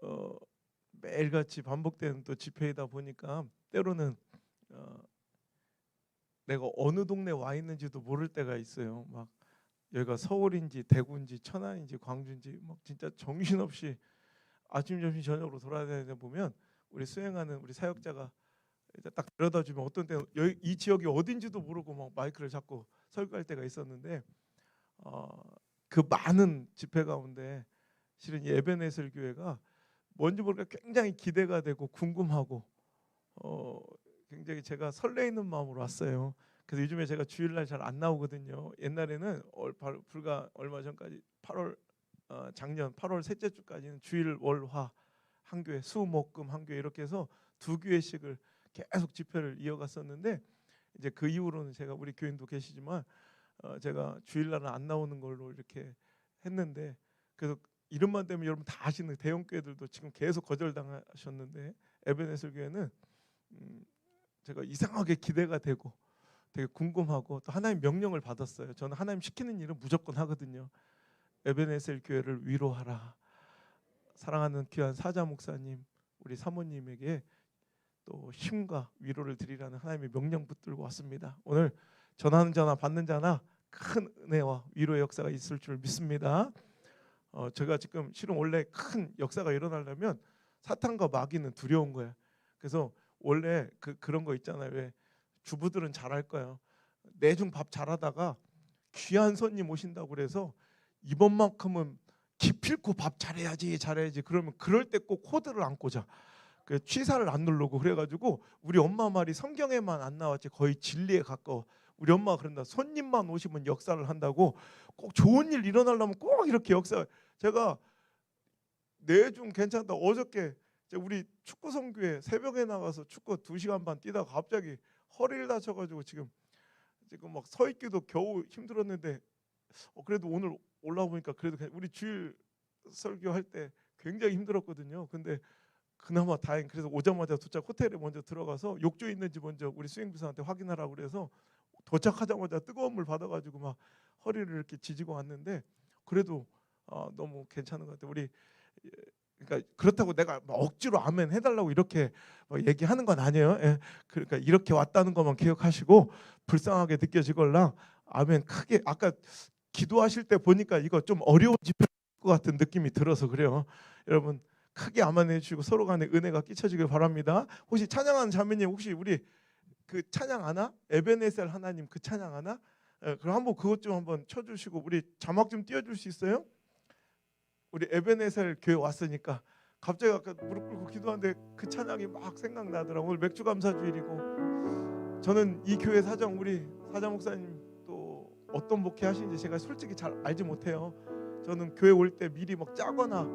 어, 매일같이 반복되는 또 집회이다 보니까 때로는 내가 어느 동네 와 있는지도 모를 때가 있어요. 막 여기가 서울인지 대구인지 천안인지 광주인지 막 진짜 정신없이 아침 점심 저녁으로 돌아다니다 보면 우리 수행하는 우리 사역자가 이제 딱 데려다 주면 어떤 때는 이 지역이 어딘지도 모르고 막 마이크를 잡고 설교할 때가 있었는데 그 많은 집회 가운데 실은 이 에베네셀 교회가 뭔지 모르게 굉장히 기대가 되고 궁금하고 굉장히 제가 설레이는 마음으로 왔어요. 그래서 요즘에 제가 주일날 잘 안 나오거든요. 옛날에는 불과 얼마 전까지 작년 8월 셋째 주까지는 주일 월화 한 교회 수목금 한 교회 이렇게 해서 두 교회씩을 계속 집회를 이어갔었는데 이제 그 이후로는 제가 우리 교인도 계시지만 제가 주일날은 안 나오는 걸로 이렇게 했는데 그래서 이름만 되면 여러분 다 아시는 대형 교회들도 지금 계속 거절당하셨는데 에베네셀 교회는 제가 이상하게 기대가 되고 되게 궁금하고 또 하나님 명령을 받았어요. 저는 하나님 시키는 일은 무조건 하거든요. 에베네셀 교회를 위로하라. 사랑하는 귀한 사자 목사님, 우리 사모님에게 또 힘과 위로를 드리라는 하나님의 명령 붙들고 왔습니다. 오늘 전하는 자나 받는 자나 큰 은혜와 위로의 역사가 있을 줄 믿습니다. 제가 지금 실은 원래 큰 역사가 일어나려면 사탄과 마귀는 두려운 거예요. 그래서 원래 그런 거 있잖아요. 왜 주부들은 잘할 거예요. 내중 밥 잘하다가 귀한 손님 오신다고 그래서 이번만큼은 기필코 밥 잘해야지 그러면 그럴 때 꼭 코드를 안 꽂아. 그 취사를 안 누르고 그래가지고 우리 엄마 말이 성경에만 안 나왔지 거의 진리에 가까워. 우리 엄마가 그런다. 손님만 오시면 역사를 한다고. 꼭 좋은 일 일어나려면 꼭 이렇게 역사. 제가 내중 괜찮다. 어저께 우리 축구 성교회 새벽에 나가서 축구 2시간 반 뛰다가 갑자기 허리를 다쳐가지고 지금 막 서 있기도 겨우 힘들었는데 그래도 오늘 올라와 보니까 그래도 우리 주일 설교할 때 굉장히 힘들었거든요. 근데 그나마 다행. 그래서 오자마자 도착 호텔에 먼저 들어가서 욕조 있는지 먼저 우리 수행비서한테 확인하라고 그래서 도착하자마자 뜨거운 물 받아가지고 막 허리를 이렇게 지지고 왔는데 그래도 너무 괜찮은 것 같아요. 우리 그러니까 그렇다고 내가 막 억지로 아멘 해달라고 이렇게 얘기하는 건 아니에요. 예. 그러니까 이렇게 왔다는 것만 기억하시고 불쌍하게 느껴지걸랑 아멘 크게. 아까 기도하실 때 보니까 이거 좀 어려운 집회일 것 같은 느낌이 들어서 그래요. 여러분 크게 아멘 해주시고 서로 간에 은혜가 끼쳐지길 바랍니다. 혹시 찬양하는 자매님 혹시 우리 그 찬양 아나? 에베네셀 하나님 그 찬양 아나? 그럼 한번 그것 좀 한번 쳐주시고 우리 자막 좀 띄워줄 수 있어요? 우리 에베네셀 교회 왔으니까 갑자기 아까 무릎 꿇고 기도하는데 그 찬양이 막 생각나더라고요. 오늘 맥주 감사 주일이고 저는 이 교회 사정 우리 사자 목사님 또 어떤 목회 하시는지 제가 솔직히 잘 알지 못해요. 저는 교회 올 때 미리 막 짜거나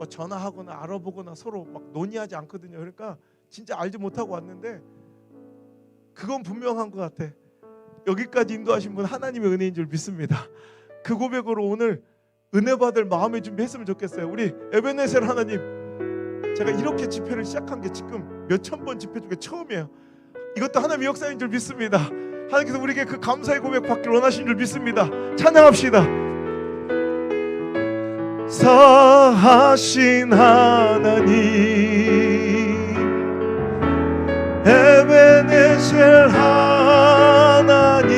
전화하거나 알아보거나 서로 막 논의하지 않거든요. 그러니까 진짜 알지 못하고 왔는데 그건 분명한 것 같아. 여기까지 인도하신 분 하나님의 은혜인 줄 믿습니다. 그 고백으로 오늘 은혜 받을 마음의 준비했으면 좋겠어요. 우리 에베네셀 하나님, 제가 이렇게 집회를 시작한 게 지금 몇천 번 집회 중에 처음이에요. 이것도 하나님의 역사인 줄 믿습니다. 하나님께서 우리에게 그 감사의 고백 받기를 원하신 줄 믿습니다. 찬양합시다. 사하신 하나님, 에베네셀 하나님,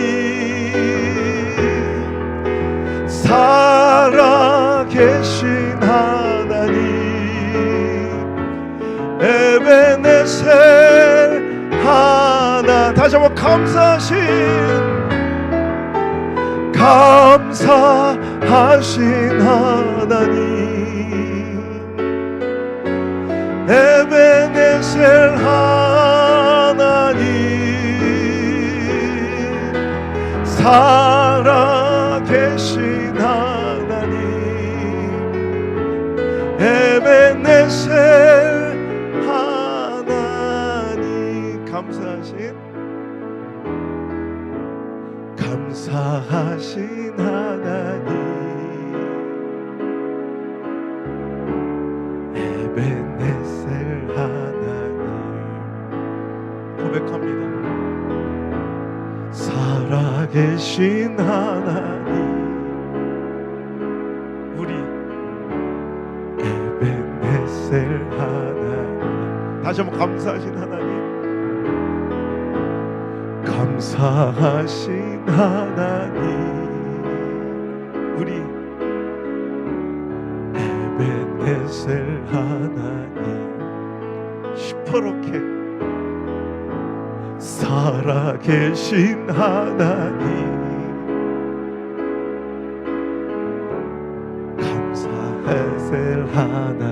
살아계신 하나님, 에베네셀 하나. 다시 한번 감사하신 하나님, 에베네셀 하나님, 살아계신 하나님, 에베네셀 하나님. 감사하신 하나님, 에베네셀 하나님. 고백합니다. 살아계신 하나님, 우리 에베네셀 에베네셀 하나님, 다시 한번 감사하신 하나님, 감사하신 하나님, 우리 에베네셀 하나님, 시퍼렇게 살아계신 하나님, 감사하셀 하나님,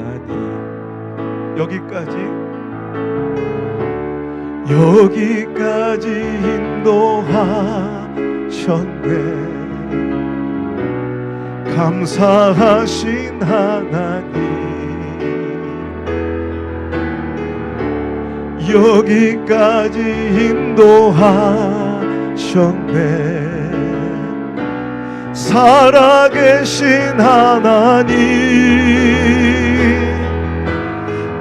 여기까지 인도하셨네. 감사하신 하나님, 여기까지 인도하셨네. 살아계신 하나님,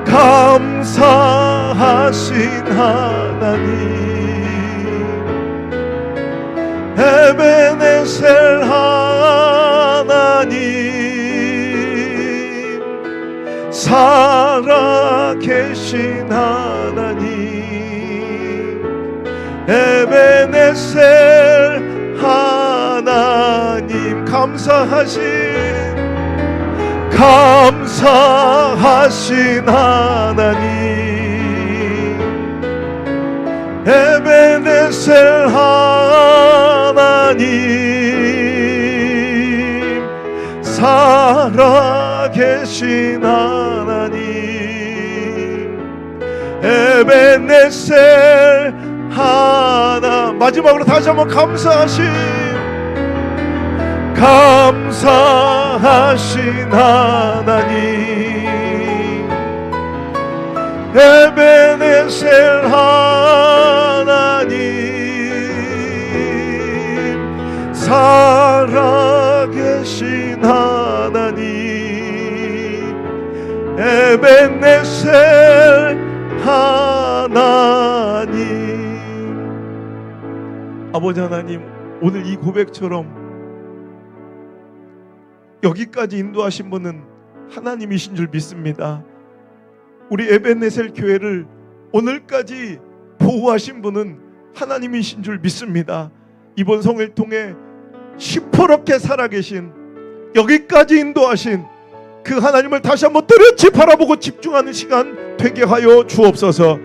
감사하신 하나님, 에베네셀 하나님, 살아계신 하나님, 에베네셀 하나님, 감사하신 하나님, 에베네셀 하나님, 살아계신 하나님, 에베네셀 하나. 마지막으로 다시 한번 감사하신 하나님, 에베네셀 하나님, 살아계신 하나님, 에베네셀 하나님. 아버지 하나님, 오늘 이 고백처럼 여기까지 인도하신 분은 하나님이신 줄 믿습니다. 우리 에베네셀 교회를 오늘까지 보호하신 분은 하나님이신 줄 믿습니다. 이번 성회를 통해 시퍼렇게 살아계신, 여기까지 인도하신 그 하나님을 다시 한번 뚜렷이 바라보고 집중하는 시간 되게 하여 주옵소서.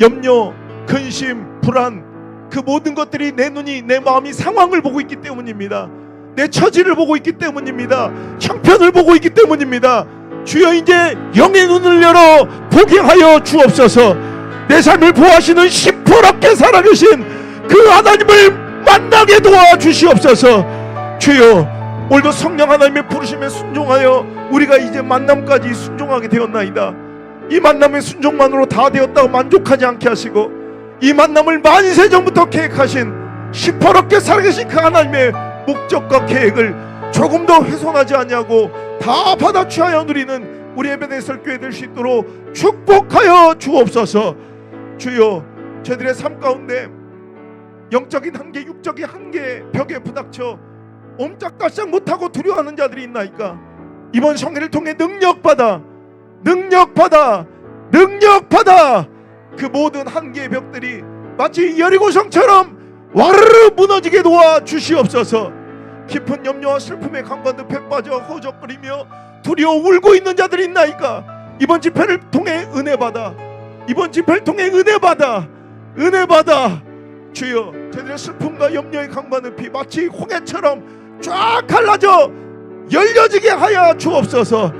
염려, 근심, 불안, 그 모든 것들이 내 눈이, 내 마음이 상황을 보고 있기 때문입니다. 내 처지를 보고 있기 때문입니다. 형편을 보고 있기 때문입니다. 주여, 이제 영의 눈을 열어 보게 하여 주옵소서. 내 삶을 보호하시는 시퍼렇게 살아계신 그 하나님을 만나게 도와주시옵소서. 주여, 오늘도 성령 하나님의 부르심에 순종하여 우리가 이제 만남까지 순종하게 되었나이다. 이 만남의 순종만으로 다 되었다고 만족하지 않게 하시고, 이 만남을 만세전부터 계획하신 시퍼렇게 살아계신 그 하나님의 목적과 계획을 조금 더 훼손하지 않냐고 다 받아 취하여 누리는 우리 에베네셀 교회 될 수 있도록 축복하여 주옵소서. 주여, 저희들의 삶 가운데 영적인 한계, 육적인 한계 벽에 부닥쳐 옴짝달싹 못하고 두려워하는 자들이 있나이까? 이번 성회를 통해 능력받아 그 모든 한계의 벽들이 마치 여리고성처럼 와르르 무너지게 도와주시옵소서. 깊은 염려와 슬픔의 강과 늪에 빠져 허우적거리며 두려워 울고 있는 자들이 있나이까? 이번 집회를 통해 은혜받아 주여, 저들의 슬픔과 염려의 강과 늪이 마치 홍해처럼 쫙 갈라져 열려지게 하여 주옵소서.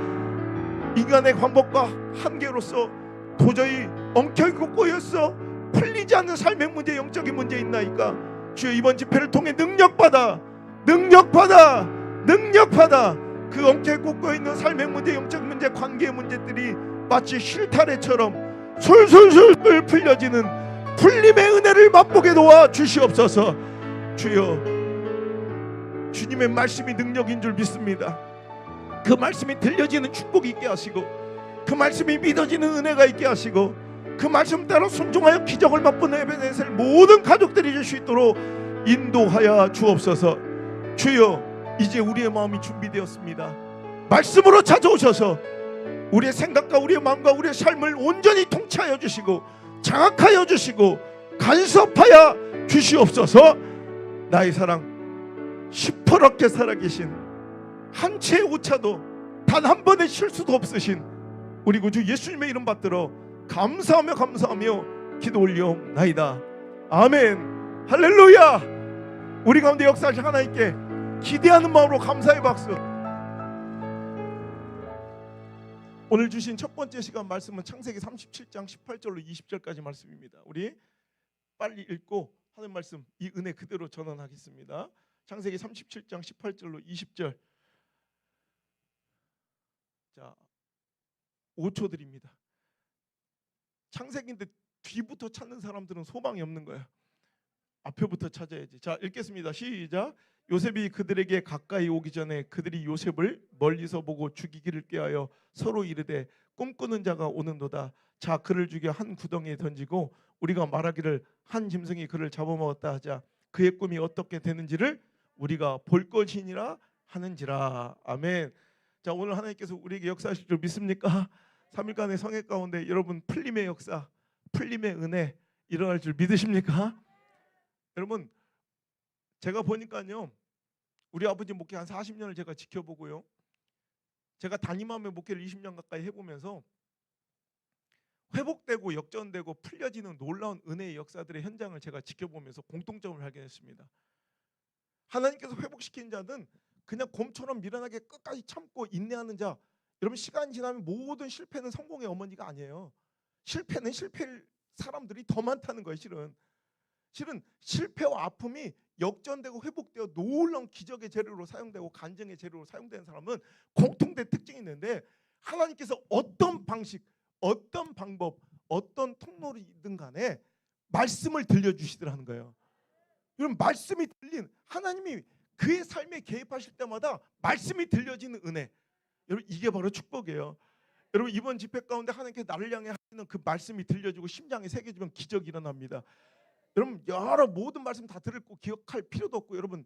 인간의 방법과 한계로서 도저히 엉켜있고 꼬여서 풀리지 않는 삶의 문제, 영적인 문제 있나이까? 주여, 이번 집회를 통해 능력받아 그 엉켜있고 꼬여있는 삶의 문제, 영적인 문제, 관계의 문제들이 마치 실타래처럼 술술술 풀려지는 풀림의 은혜를 맛보게 도와주시옵소서. 주여, 주님의 말씀이 능력인 줄 믿습니다. 그 말씀이 들려지는 축복이 있게 하시고, 그 말씀이 믿어지는 은혜가 있게 하시고, 그 말씀 따라 순종하여 기적을 맛보는 에베네셀 모든 가족들이 될 수 있도록 인도하여 주옵소서. 주여, 이제 우리의 마음이 준비되었습니다. 말씀으로 찾아오셔서 우리의 생각과 우리의 마음과 우리의 삶을 온전히 통치하여 주시고 장악하여 주시고 간섭하여 주시옵소서. 나의 사랑 시퍼렇게 살아계신 한 채의 오차도 단 한 번의 실수도 없으신 우리 구주 예수님의 이름 받들어 감사하며 기도 올리옵나이다. 아멘. 할렐루야. 우리 가운데 역사하실 하나님께 기대하는 마음으로 감사의 박수. 오늘 주신 첫 번째 시간 말씀은 창세기 37장 18절로 20절까지 말씀입니다. 우리 빨리 읽고 하는 말씀 이 은혜 그대로 전환하겠습니다. 창세기 37장 18절로 20절. 자, 5초 드립니다. 창세기인데 뒤부터 찾는 사람들은 소망이 없는 거야. 앞에부터 찾아야지. 자, 읽겠습니다. 시작. 요셉이 그들에게 가까이 오기 전에 그들이 요셉을 멀리서 보고 죽이기를 꾀하여 서로 이르되 꿈꾸는 자가 오는도다. 자, 그를 죽여 한 구덩이에 던지고 우리가 말하기를 한 짐승이 그를 잡아먹었다 하자. 그의 꿈이 어떻게 되는지를 우리가 볼 것이니라 하는지라. 아멘. 자, 오늘 하나님께서 우리에게 역사하실 줄 믿습니까? 3일간의 성회 가운데 여러분 풀림의 역사, 풀림의 은혜 일어날 줄 믿으십니까? 여러분 제가 보니까요, 우리 아버지 목회 한 40년을 제가 지켜보고요, 제가 담임하며 목회를 20년 가까이 해보면서 회복되고 역전되고 풀려지는 놀라운 은혜의 역사들의 현장을 제가 지켜보면서 공통점을 발견했습니다. 하나님께서 회복시킨 자는 그냥 곰처럼 미련하게 끝까지 참고 인내하는 자. 여러분 시간이 지나면 모든 실패는 성공의 어머니가 아니에요. 실패는 실패일 사람들이 더 많다는 거예요. 실은 실패와 아픔이 역전되고 회복되어 놀라운 기적의 재료로 사용되고 간증의 재료로 사용되는 사람은 공통된 특징이 있는데, 하나님께서 어떤 방식, 어떤 방법, 어떤 통로이든 간에 말씀을 들려주시더라는 거예요. 여러분 말씀이 들린 하나님이 그의 삶에 개입하실 때마다 말씀이 들려지는 은혜, 여러분 이게 바로 축복이에요. 여러분 이번 집회 가운데 하나님께서 나를 향해 하시는 그 말씀이 들려지고 심장에 새겨지면 기적이 일어납니다. 여러분 여러 모든 말씀 다 들을 거 기억할 필요도 없고 여러분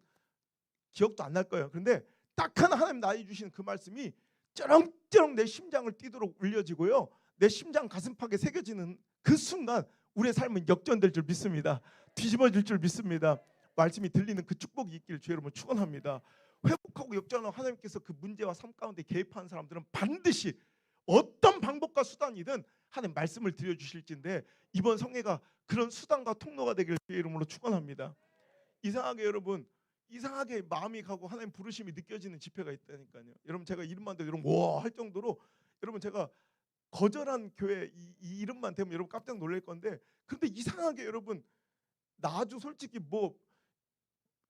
기억도 안 날 거예요. 그런데 딱 하나 하나님 나에게 주시는 그 말씀이 쩌렁쩌렁 내 심장을 뛰도록 울려지고요, 내 심장 가슴팍에 새겨지는 그 순간 우리의 삶은 역전될 줄 믿습니다. 뒤집어질 줄 믿습니다. 말씀이 들리는 그 축복이 있기를 주 여러분 축원합니다. 회복하고 역전하는 하나님께서 그 문제와 삶 가운데 개입하는 사람들은 반드시 어떤 방법과 수단이든 하나님 말씀을 들려주실진데, 이번 성회가 그런 수단과 통로가 되기를 주의 이름으로 축원합니다. 이상하게 여러분, 이상하게 마음이 가고 하나님 부르심이 느껴지는 집회가 있다니까요. 여러분 제가 이름만 대도 여러분 와 할 정도로, 여러분 제가 거절한 교회 이 이름만 대면 여러분 깜짝 놀랄 건데, 근데 이상하게 여러분 나 아주 솔직히 뭐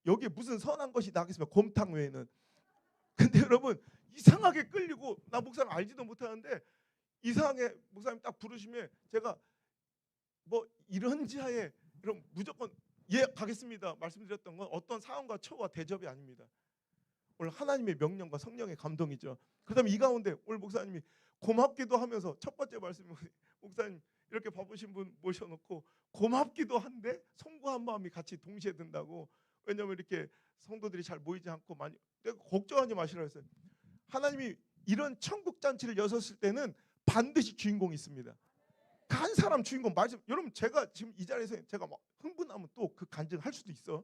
여기에 무슨 선한 것이 나겠습니까? 곰탕 외에는. 근데 여러분 이상하게 끌리고, 나 목사님 알지도 못하는데 이상하게 목사님 딱 부르시면 제가 뭐 이런지 하에 그럼 무조건 예 가겠습니다 말씀드렸던 건 어떤 상황과 처와 대접이 아닙니다. 오늘 하나님의 명령과 성령의 감동이죠. 그다음에 이 가운데 오늘 목사님이 고맙기도 하면서 첫 번째 말씀, 목사님 이렇게 바쁘신 분 모셔놓고 고맙기도 한데 송구한 마음이 같이 동시에 든다고. 왜냐하면 이렇게 성도들이 잘 모이지 않고 많이, 내가 걱정하지 마시라 했어요. 하나님이 이런 천국 잔치를 여셨을 때는 반드시 주인공이 있습니다. 한 사람 주인공 말씀. 여러분 제가 지금 이 자리에서 제가 막 흥분하면 또 그 간증할 수도 있어.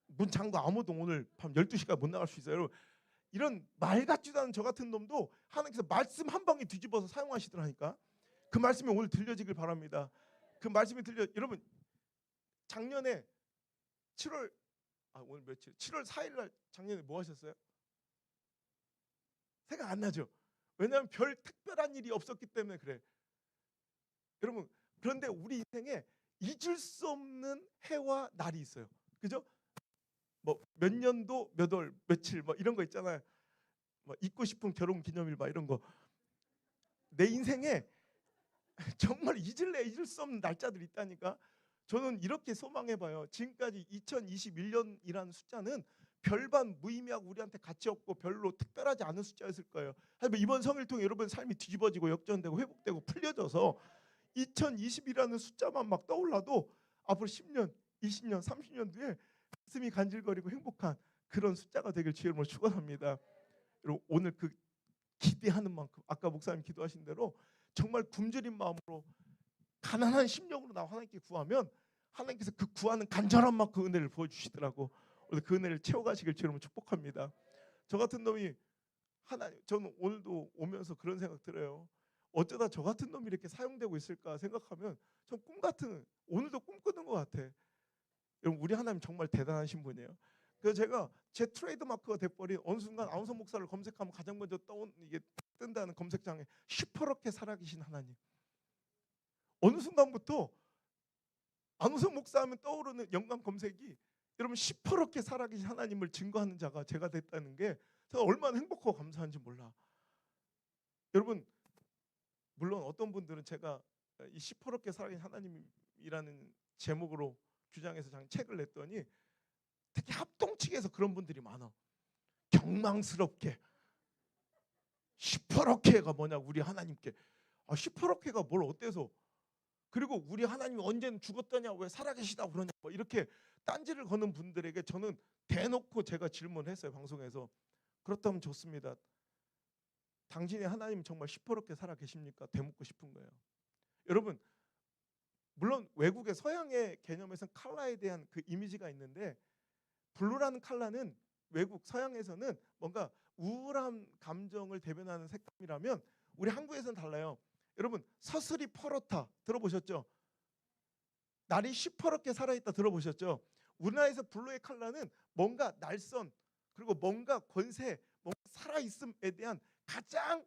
문 잠고 아무도 오늘 밤 12시까지 못 나갈 수 있어요. 여러분 이런 말 같지도 않은 저 같은 놈도 하나님께서 말씀 한 방에 뒤집어서 사용하시더라니까. 그 말씀이 오늘 들려지길 바랍니다. 그 말씀이 들려. 여러분 작년에 7월 오늘 며칠? 7월 4일 날 작년에 뭐 하셨어요? 생각 안 나죠? 왜냐하면 별 특별한 일이 없었기 때문에 그래. 여러분 그런데 우리 인생에 잊을 수 없는 해와 날이 있어요. 그죠? 뭐 몇 년도 몇 월 며칠 뭐 이런 거 있잖아요. 뭐 잊고 싶은 결혼 기념일 막 이런 거. 내 인생에 정말 잊을 수 없는 날짜들이 있다니까. 저는 이렇게 소망해봐요. 지금까지 2021년이라는 숫자는 별반 무의미하고 우리한테 가치 없고 별로 특별하지 않은 숫자였을 거예요. 하지만 이번 성일을 통해 여러분 삶이 뒤집어지고 역전되고 회복되고 풀려져서 2020이라는 숫자만 막 떠올라도 앞으로 10년, 20년, 30년 뒤에 가슴이 간질거리고 행복한 그런 숫자가 되길 주의 이름으로 축원합니다. 여러분 오늘 그 기대하는 만큼 아까 목사님 기도하신 대로 정말 굶주린 마음으로 가난한 심령으로 나 하나님께 구하면 하나님께서 그 구하는 간절한 만큼 은혜를 부어주시더라고. 오늘 그 은혜를 채워가시길 주님으로 축복합니다. 저 같은 놈이 저는 오늘도 오면서 그런 생각 들어요. 어쩌다 저 같은 놈이 이렇게 사용되고 있을까 생각하면 전 꿈 같은, 오늘도 꿈꾸는 것 같아. 여러분, 우리 하나님 정말 대단하신 분이에요. 그래서 제가 제 트레이드 마크가 돼버린, 어느 순간 안우성 목사를 검색하면 가장 먼저 이게 뜬다는 검색창에 시퍼렇게 살아계신 하나님. 어느 순간부터 안우성 목사 하면 떠오르는 연관 검색이 여러분 시퍼렇게 살아계신 하나님을 증거하는 자가 제가 됐다는 게 제가 얼마나 행복하고 감사한지 몰라. 여러분, 물론 어떤 분들은 제가 이 시퍼렇게 살아계신 하나님이라는 제목으로 주장해서 책을 냈더니 특히 합동 측에서 그런 분들이 많아. 경망스럽게 시퍼렇게가 뭐냐, 우리 하나님께. 시퍼렇게가 뭘 어때서? 그리고 우리 하나님이 언제는 죽었더냐, 왜 살아계시다고 그러냐, 뭐 이렇게 딴지를 거는 분들에게 저는 대놓고 제가 질문했어요, 방송에서. 그렇다면 좋습니다. 당신의 하나님 정말 시퍼렇게 살아계십니까? 되묻고 싶은 거예요. 여러분, 물론 외국의 서양의 개념에서는 컬러에 대한 그 이미지가 있는데, 블루라는 컬러는 외국 서양에서는 뭔가 우울한 감정을 대변하는 색감이라면 우리 한국에서는 달라요. 여러분, 서슬이 퍼렇다 들어보셨죠? 날이 시퍼렇게 살아있다 들어보셨죠? 우리나라에서 블루의 컬러는 뭔가 날선, 그리고 뭔가 권세, 뭔가 살아있음에 대한 가장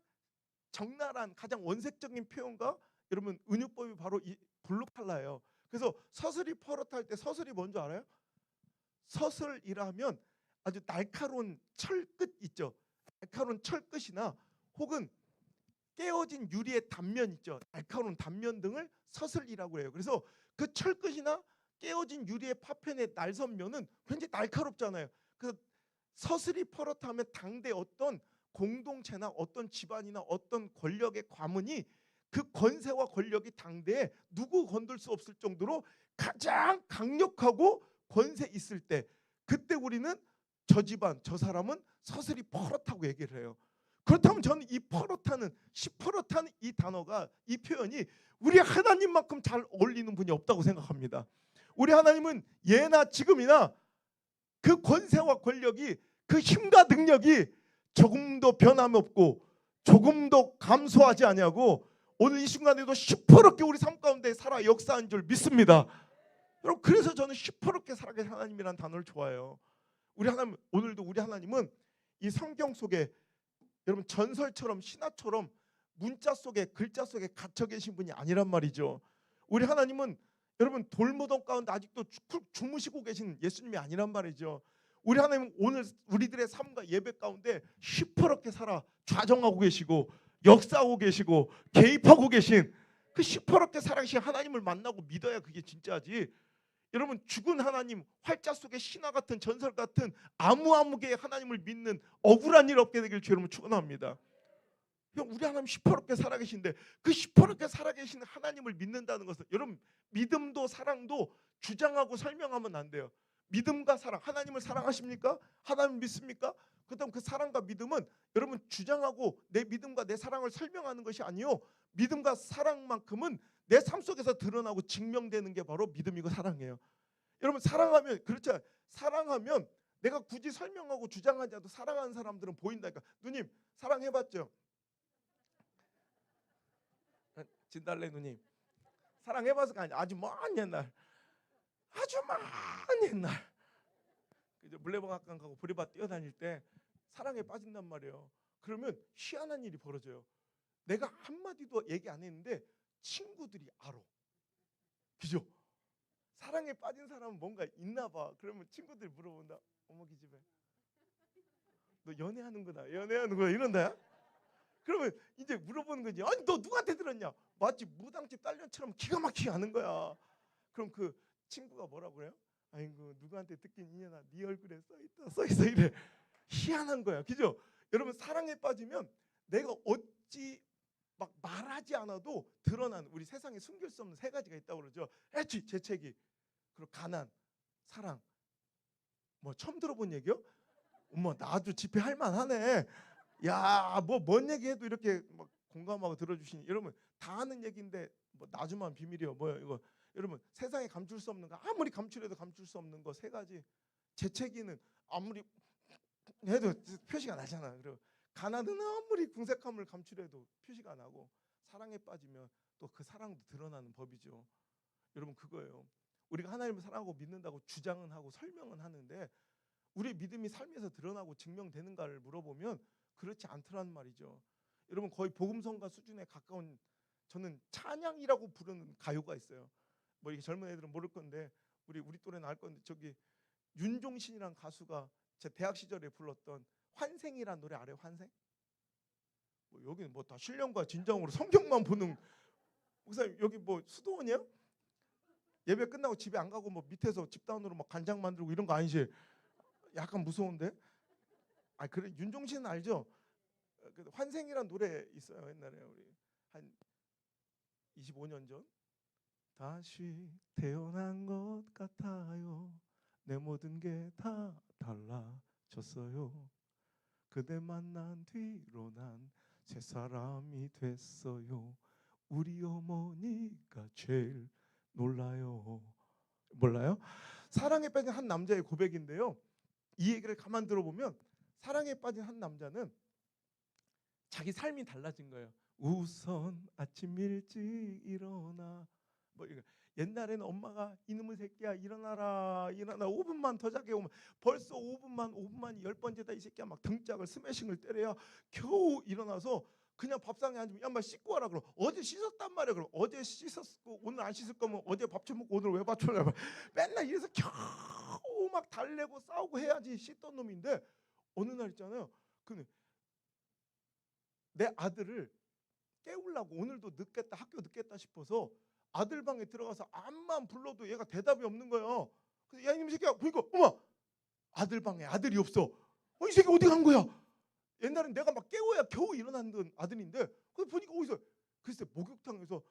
적나라한, 가장 원색적인 표현과 여러분 은유법이 바로 이 블루 컬러예요. 그래서 서슬이 퍼렇다 할 때 서슬이 뭔지 알아요? 서슬이라면 아주 날카로운 철끝 있죠. 날카로운 철끝이나 혹은 깨어진 유리의 단면 있죠. 날카로운 단면 등을 서슬이라고 해요. 그래서 그 철끝이나 깨어진 유리의 파편의 날선면은 굉장히 날카롭잖아요. 그래서 서슬이 퍼렇다면 당대 어떤 공동체나 어떤 집안이나 어떤 권력의 과문이 그 권세와 권력이 당대에 누구 건들 수 없을 정도로 가장 강력하고 권세 있을 때, 그때 우리는 저 집안, 저 사람은 서슬이 퍼렇다고 얘기를 해요. 그렇다면 저는 이 퍼렇다는, 시퍼렇다는 이 단어가, 이 표현이 우리 하나님만큼 잘 어울리는 분이 없다고 생각합니다. 우리 하나님은 예나 지금이나 그 권세와 권력이, 그 힘과 능력이 조금도 변함없고 조금도 감소하지 아니하고 오늘 이 순간에도 시퍼렇게 우리 삶 가운데 살아 역사한 줄 믿습니다. 여러분, 그래서 저는 시퍼렇게 살아계신 하나님이라는 단어를 좋아해요. 우리 하나님, 오늘도 우리 하나님은 이 성경 속에 여러분 전설처럼 신화처럼 문자 속에, 글자 속에 갇혀 계신 분이 아니란 말이죠. 우리 하나님은 여러분 돌무덤 가운데 아직도 주무시고 계신 예수님이 아니란 말이죠. 우리 하나님은 오늘 우리들의 삶과 예배 가운데 시퍼렇게 살아 좌정하고 계시고 역사하고 계시고 개입하고 계신 그 시퍼렇게 살아계신 하나님을 만나고 믿어야 그게 진짜지. 여러분, 죽은 하나님, 활자 속의 신화 같은, 전설 같은 아무개의 하나님을 믿는 억울한 일 없게 되길 주여러분 축원합니다. 우리 하나님 시퍼렇게 살아계신데 그 시퍼렇게 살아계신 하나님을 믿는다는 것은, 여러분, 믿음도 사랑도 주장하고 설명하면 안 돼요. 믿음과 사랑, 하나님을 사랑하십니까? 하나님 믿습니까? 그다음 그 사랑과 믿음은 여러분 주장하고 내 믿음과 내 사랑을 설명하는 것이 아니요, 믿음과 사랑만큼은 내 삶 속에서 드러나고 증명되는 게 바로 믿음이고 사랑이에요. 여러분, 사랑하면, 그렇죠, 사랑하면 내가 굳이 설명하고 주장하지 않아도 사랑하는 사람들은 보인다니까. 누님 사랑해봤죠? 진달래 누님 사랑해봐서가 아니라 아주 먼 옛날, 아주 먼 옛날 이제 물레방앗간 가고 보리밭 뛰어다닐 때 사랑에 빠진단 말이에요. 그러면 희한한 일이 벌어져요. 내가 한마디도 얘기 안 했는데 친구들이 알아. 그죠? 사랑에 빠진 사람은 뭔가 있나 봐. 그러면 친구들이 물어본다. 어머 기집애, 너 연애하는구나 이런다. 그러면 이제 물어보는 거지. 아니 너 누구한테 들었냐? 마치 무당집 딸년처럼 기가 막히게 하는 거야. 그럼 그 친구가 뭐라고 그래요? 아이고 누구한테 듣긴 이년아, 네 얼굴에 써있어 이래. 희한한 거야. 그죠? 여러분, 사랑에 빠지면 내가 어찌 막 말하지 않아도 드러나는, 우리 세상에 숨길 수 없는 세 가지가 있다고 그러죠. 애취, 재채기, 그리고 가난, 사랑. 뭐 처음 들어본 얘기요? 어머, 나도 집회할 만하네. 야, 뭐 뭔 얘기해도 이렇게 막 공감하고 들어주시니. 여러분 다 아는 얘기인데 뭐 나중만 비밀이요. 뭐요 이거. 여러분 세상에 감출 수 없는 거, 아무리 감추려도 감출 수 없는 거 세 가지. 재채기는 아무리 해도 표시가 나잖아. 그리고 가난은 아무리 궁색함을 감추려도 표시가 나고, 사랑에 빠지면 또 그 사랑도 드러나는 법이죠. 여러분 그거예요. 우리가 하나님을 사랑하고 믿는다고 주장은 하고 설명은 하는데 우리 믿음이 삶에서 드러나고 증명되는가를 물어보면 그렇지 않더란 말이죠. 여러분 거의 복음성가 수준에 가까운, 저는 찬양이라고 부르는 가요가 있어요. 뭐 이게 젊은 애들은 모를 건데 우리 또래는 알 건데, 저기 윤종신이란 가수가 제 대학 시절에 불렀던 환생이란 노래 알아요? 환생? 뭐 여기는 뭐 다 신령과 진정으로 성경만 보는 목사님, 여기 뭐 수도원이야? 예배 끝나고 집에 안 가고 뭐 밑에서 집단으로 막 간장 만들고 이런 거 아니지? 약간 무서운데? 아 그래, 윤종신 알죠? 그 환생이란 노래 있어요. 옛날에 우리 한 25년 전. 다시 태어난 것 같아요. 내 모든 게 다 달라졌어요. 그대 만난 뒤로 난 새 사람이 됐어요. 우리 어머니가 제일 놀라요. 몰라요? 사랑에 빠진 한 남자의 고백인데요. 이 얘기를 가만 들어보면 사랑에 빠진 한 남자는 자기 삶이 달라진 거예요. 우선 아침 일찍 일어나. 뭐 이거 옛날에는 엄마가 이놈의 새끼야 일어나라 일어나 5분만 더 자게 오면 벌써 5분만 10번째다 이 새끼야 막 등짝을 스매싱을 때려야 겨우 일어나서 그냥 밥상에 앉으면 야마 씻고 와라. 그럼 어제 씻었단 말이야. 그럼 어제 씻었고 오늘 안 씻을 거면 어제 밥 처먹고 오늘 왜 밥 처먹냐. 맨날 이래서 겨우 막 달래고 싸우고 해야지 씻던 놈인데, 어느 날 있잖아요. 그 내 아들을 깨우려고 오늘도 늦겠다, 학교 늦겠다 싶어서 아들 방에 들어가서 암만 불러도 얘가 대답이 없는 거예요. 그래서 야 이놈 새끼야, 보니까 어머 아들 방에 아들이 없어. 이 새끼 어디 간 거야? 옛날엔 내가 막 깨워야 겨우 일어나는 아들인데, 그래서 보니까 어디서, 글쎄 목욕탕에서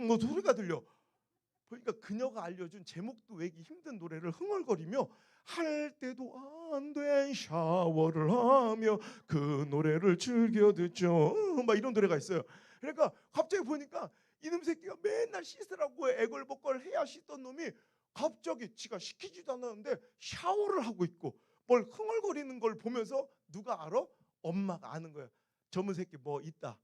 뭐 소리가 들려. 그러니까 그녀가 알려준 제목도 외기 힘든 노래를 흥얼거리며 할 때도 안 된 샤워를 하며 그 노래를 즐겨 듣죠. 막 이런 노래가 있어요. 그러니까 갑자기 보니까 이놈 새끼가 맨날 씻으라고 애걸복걸 해야 씻던 놈이 갑자기 지가 시키지도 않았는데 샤워를 하고 있고 뭘 흥얼거리는 걸 보면서 누가 알아? 엄마가 아는 거야. 저놈 새끼 뭐 있다.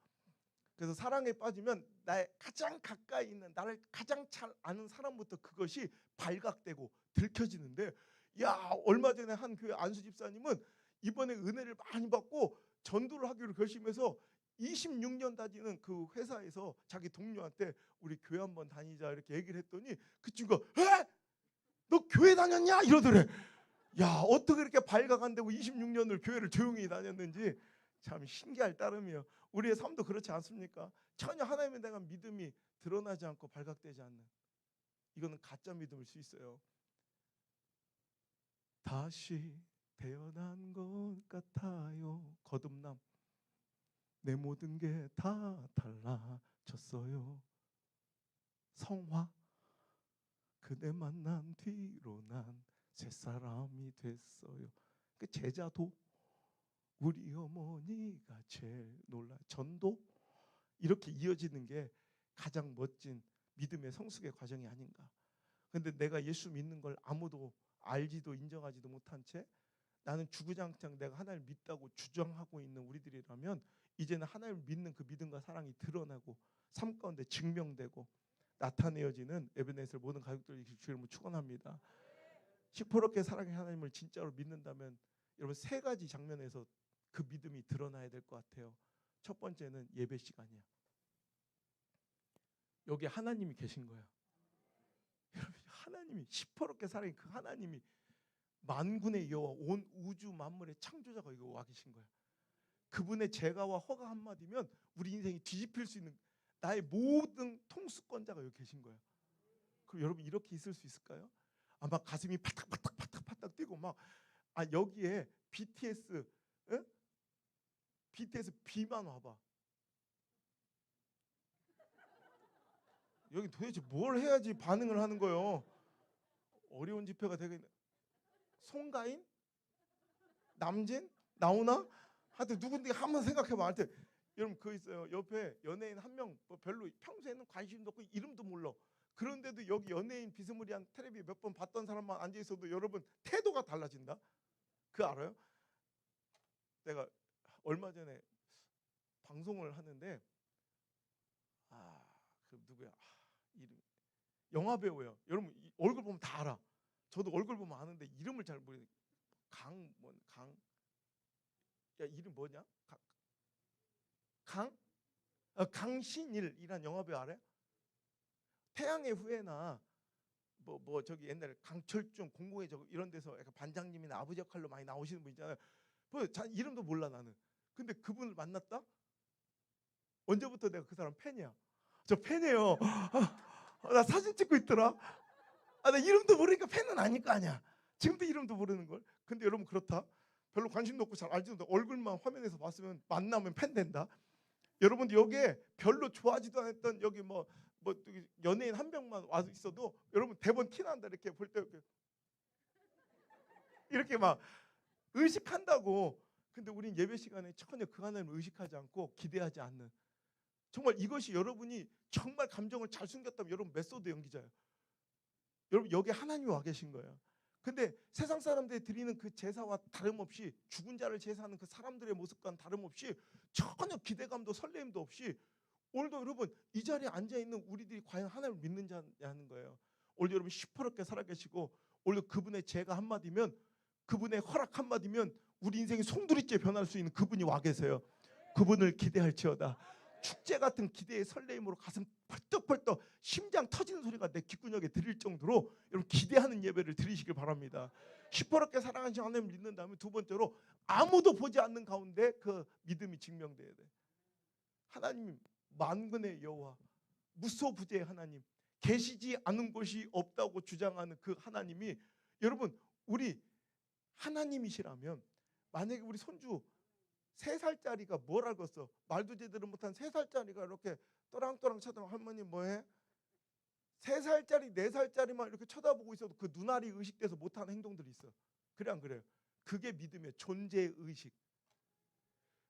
그래서 사랑에 빠지면 나의 가장 가까이 있는, 나를 가장 잘 아는 사람부터 그것이 발각되고 들켜지는데, 야 얼마 전에 한 교회 안수 집사님은 이번에 은혜를 많이 받고 전도를 하기로 결심해서 26년 다니는 그 회사에서 자기 동료한테 우리 교회 한번 다니자 이렇게 얘기를 했더니 그 친구가 에? 너 교회 다녔냐? 이러더래. 야 어떻게 이렇게 발각 안 되고 26년을 교회를 조용히 다녔는지 참 신기할 따름이에요. 우리의 삶도 그렇지 않습니까? 전혀 하나님에 대한 믿음이 드러나지 않고 발각되지 않는, 이거는 가짜 믿음일 수 있어요. 다시 태어난 것 같아요. 거듭남. 내 모든 게 다 달라졌어요. 성화. 그대 만난 뒤로 난 새 사람이 됐어요. 그 제자도 우리 어머니가 제일 놀라. 전도. 이렇게 이어지는 게 가장 멋진 믿음의 성숙의 과정이 아닌가. 근데 내가 예수 믿는 걸 아무도 알지도 인정하지도 못한 채 나는 주구장창 내가 하나님을 믿다고 주장하고 있는 우리들이라면, 이제는 하나님을 믿는 그 믿음과 사랑이 드러나고 삶 가운데 증명되고 나타내어지는 에베네셀 모든 가족들이 주님을 축원합니다. 시퍼렇게 사랑의 하나님을 진짜로 믿는다면 여러분 세 가지 장면에서 그 믿음이 드러나야 될 것 같아요. 첫 번째는 예배 시간이야. 여기 하나님이 계신 거야. 여러분 하나님이 시퍼렇게 사랑의 그 하나님이 만군의 여호와 온 우주 만물의 창조자가 여기 와 계신 거야. 그분의 제가와 허가 한마디면 우리 인생이 뒤집힐 수 있는 나의 모든 통수권자가 여기 계신 거야. 그럼 여러분 이렇게 있을 수 있을까요? 아마 가슴이 파닥파닥 뛰고 막 여기에 BTS 응? BTS B만 와봐. 여기 도대체 뭘 해야지 반응을 하는 거예요? 어려운 집회가 되겠네. 송가인? 남진? 나오나? 하여튼 누군데 한번 생각해봐. 하여튼 여러분 그 있어요. 옆에 연예인 한 명 뭐 별로 평소에는 관심도 없고 이름도 몰라. 그런데도 여기 연예인 비스무리한 텔레비 몇 번 봤던 사람만 앉아 있어도 여러분 태도가 달라진다. 그거 알아요? 내가 얼마 전에 방송을 하는데 그 누구야? 이름 영화 배우예요. 여러분 얼굴 보면 다 알아. 저도 얼굴 보면 아는데 이름을 잘 모르겠어요. 야 이름 뭐냐? 강신일이란 영화배우 알아요? 태양의 후예나 뭐 저기 옛날에 강철중 공공의 저 이런 데서 약간 반장님이나 아버지 역할로 많이 나오시는 분 있잖아요. 뭐 이름도 몰라 나는. 근데 그분을 만났다? 언제부터 내가 그 사람 팬이야. 저 팬이에요. 나 사진 찍고 있더라. 나 이름도 모르니까 팬은 아닐 거 아니야. 지금도 이름도 모르는 걸. 근데 여러분 그렇다. 별로 관심도 없고 잘 알지도 못하고 얼굴만 화면에서 봤으면 만나면 팬 된다. 여러분들 여기에 별로 좋아하지도 않았던 여기 뭐 연예인 한 명만 와서 있어도 여러분 대본 티난다. 이렇게 볼 때 이렇게 막 의식한다고. 근데 우린 예배 시간에 전혀 그 하나님을 의식하지 않고 기대하지 않는, 정말 이것이 여러분이 정말 감정을 잘 숨겼다면 여러분 메소드 연기자예요. 여러분 여기 하나님이 와 계신 거예요. 근데 세상 사람들이 드리는 그 제사와 다름없이, 죽은 자를 제사하는 그 사람들의 모습과는 다름없이 전혀 기대감도 설렘도 없이 오늘도 여러분 이 자리에 앉아있는 우리들이 과연 하나님을 믿는지 하는 거예요. 오늘 여러분 시퍼렇게 살아계시고 오늘 그분의 제가 한마디면, 그분의 허락 한마디면 우리 인생이 송두리째 변할 수 있는 그분이 와 계세요. 그분을 기대할지어다. 축제 같은 기대의 설레임으로 가슴 펄떡펄떡 심장 터지는 소리가 내 귓구녕에 들릴 정도로 여러분 기대하는 예배를 드리시길 바랍니다. 시퍼렇게 사랑하시는 하나님을 믿는다면 두 번째로 아무도 보지 않는 가운데 그 믿음이 증명돼야 돼. 하나님 만군의 여호와, 무소부재의 하나님, 계시지 않은 곳이 없다고 주장하는 그 하나님이, 여러분 우리 하나님이시라면 만약에 우리 손주 3살짜리가 뭘 알겠어? 말도 제대로 못한 3살짜리가 이렇게 또랑또랑 쳐다보면 할머니 뭐해? 3살짜리 4살짜리만 이렇게 쳐다보고 있어도 그 눈알이 의식돼서 못하는 행동들이 있어. 그래 안 그래요? 그게 믿음의 존재의 의식.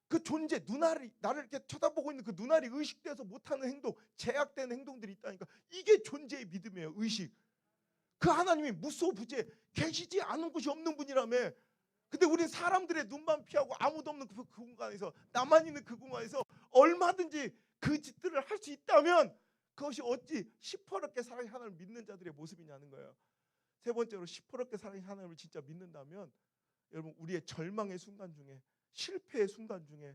그 존재, 눈알이 나를 이렇게 쳐다보고 있는 그 눈알이 의식돼서 못하는 행동, 제약되는 행동들이 있다니까. 이게 존재의 믿음이에요. 의식. 그 하나님이 무소부재, 계시지 않은 곳이 없는 분이라며. 근데 우리 사람들의 눈만 피하고 아무도 없는 그 공간에서, 나만 있는 그 공간에서 얼마든지 그 짓들을 할 수 있다면 그것이 어찌 시퍼렇게 사랑의 하나님을 믿는 자들의 모습이냐는 거예요. 세 번째로 시퍼렇게 사랑의 하나님을 진짜 믿는다면 여러분 우리의 절망의 순간 중에, 실패의 순간 중에,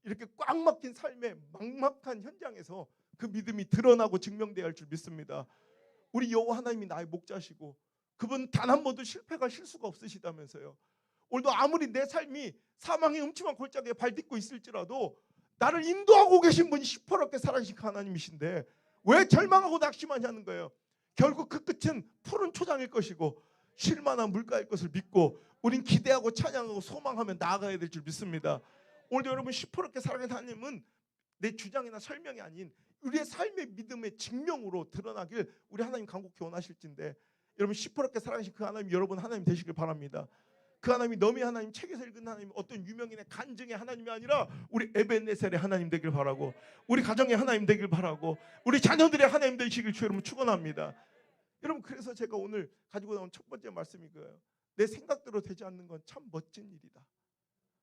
이렇게 꽉 막힌 삶의 막막한 현장에서 그 믿음이 드러나고 증명되어야 할 줄 믿습니다. 우리 여호와 하나님이 나의 목자시고 그분 단 한 번도 실패가 실수가 없으시다면서요. 오늘도 아무리 내 삶이 사망의 음침한 골짜기에 발딛고 있을지라도 나를 인도하고 계신 분이 시퍼렇게 살아계신 하나님이신데 왜 절망하고 낙심하냐는 거예요. 결국 그 끝은 푸른 초장일 것이고 쉴만한 물가일 것을 믿고 우린 기대하고 찬양하고 소망하며 나아가야 될 줄 믿습니다. 오늘도 여러분 시퍼렇게 살아계신 하나님은 내 주장이나 설명이 아닌 우리의 삶의 믿음의 증명으로 드러나길 우리 하나님 간곡히 원하실진데, 여러분 시퍼렇게 살아계신 그 하나님, 여러분 하나님 되시길 바랍니다. 그 하나님이 너미 하나님, 책에서 읽은 하나님, 어떤 유명인의 간증의 하나님이 아니라 우리 에벤네셀의 하나님 되길 바라고, 우리 가정의 하나님 되길 바라고, 우리 자녀들의 하나님 되시길 주 여러분 축원합니다. 여러분 그래서 제가 오늘 가지고 나온 첫 번째 말씀이 그거예요. 내 생각대로 되지 않는 건 참 멋진 일이다.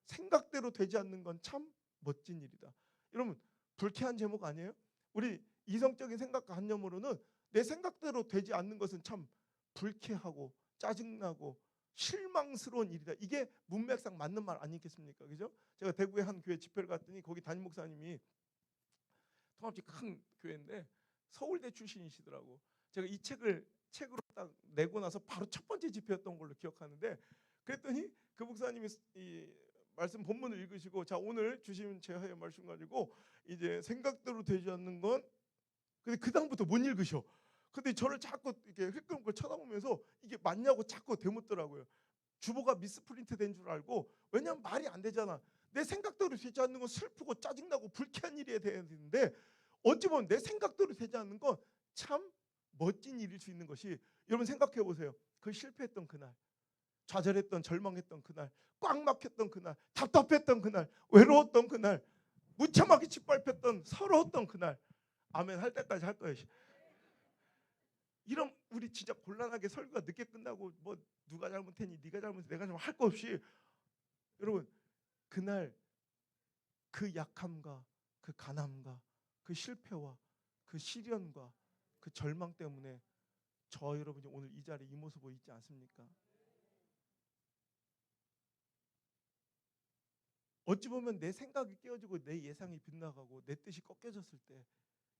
생각대로 되지 않는 건 참 멋진 일이다. 여러분 불쾌한 제목 아니에요? 우리 이성적인 생각과 관념으로는 내 생각대로 되지 않는 것은 참 불쾌하고 짜증나고 실망스러운 일이다. 이게 문맥상 맞는 말 아니겠습니까? 그죠? 제가 대구의 한 교회 집회를 갔더니 거기 담임 목사님이 통합지 큰 교회인데 서울대 출신이시더라고. 제가 이 책으로 딱 내고 나서 바로 첫 번째 집회였던 걸로 기억하는데, 그랬더니 그 목사님이 이 말씀 본문을 읽으시고, 자 오늘 주신 제하의 말씀 가지고 이제 생각대로 되지 않는 건, 근데 그 다음부터 못 읽으셔. 근데 저를 자꾸 이렇게 흘끔흘끔 쳐다보면서 이게 맞냐고 자꾸 되묻더라고요. 주보가 미스프린트 된 줄 알고, 왜냐면 말이 안 되잖아. 내 생각대로 되지 않는 건 슬프고 짜증나고 불쾌한 일이 돼야 되는데 어찌 보면 내 생각대로 되지 않는 건 참 멋진 일일 수 있는 것이, 여러분 생각해 보세요. 그 실패했던 그날, 좌절했던 절망했던 그날, 꽉 막혔던 그날, 답답했던 그날, 외로웠던 그날, 무참하게 짓밟혔던 서러웠던 그날 아멘 할 때까지 할 거예요. 이런 우리 진짜 곤란하게 설교가 늦게 끝나고 뭐 누가 잘못했니 네가 잘못했니 내가 잘못 할 거 없이 여러분 그날 그 약함과 그 가난과 그 실패와 그 시련과 그 절망 때문에 저 여러분이 오늘 이 자리에 이 모습으로 있지 않습니까? 어찌 보면 내 생각이 깨어지고 내 예상이 빗나가고 내 뜻이 꺾여졌을 때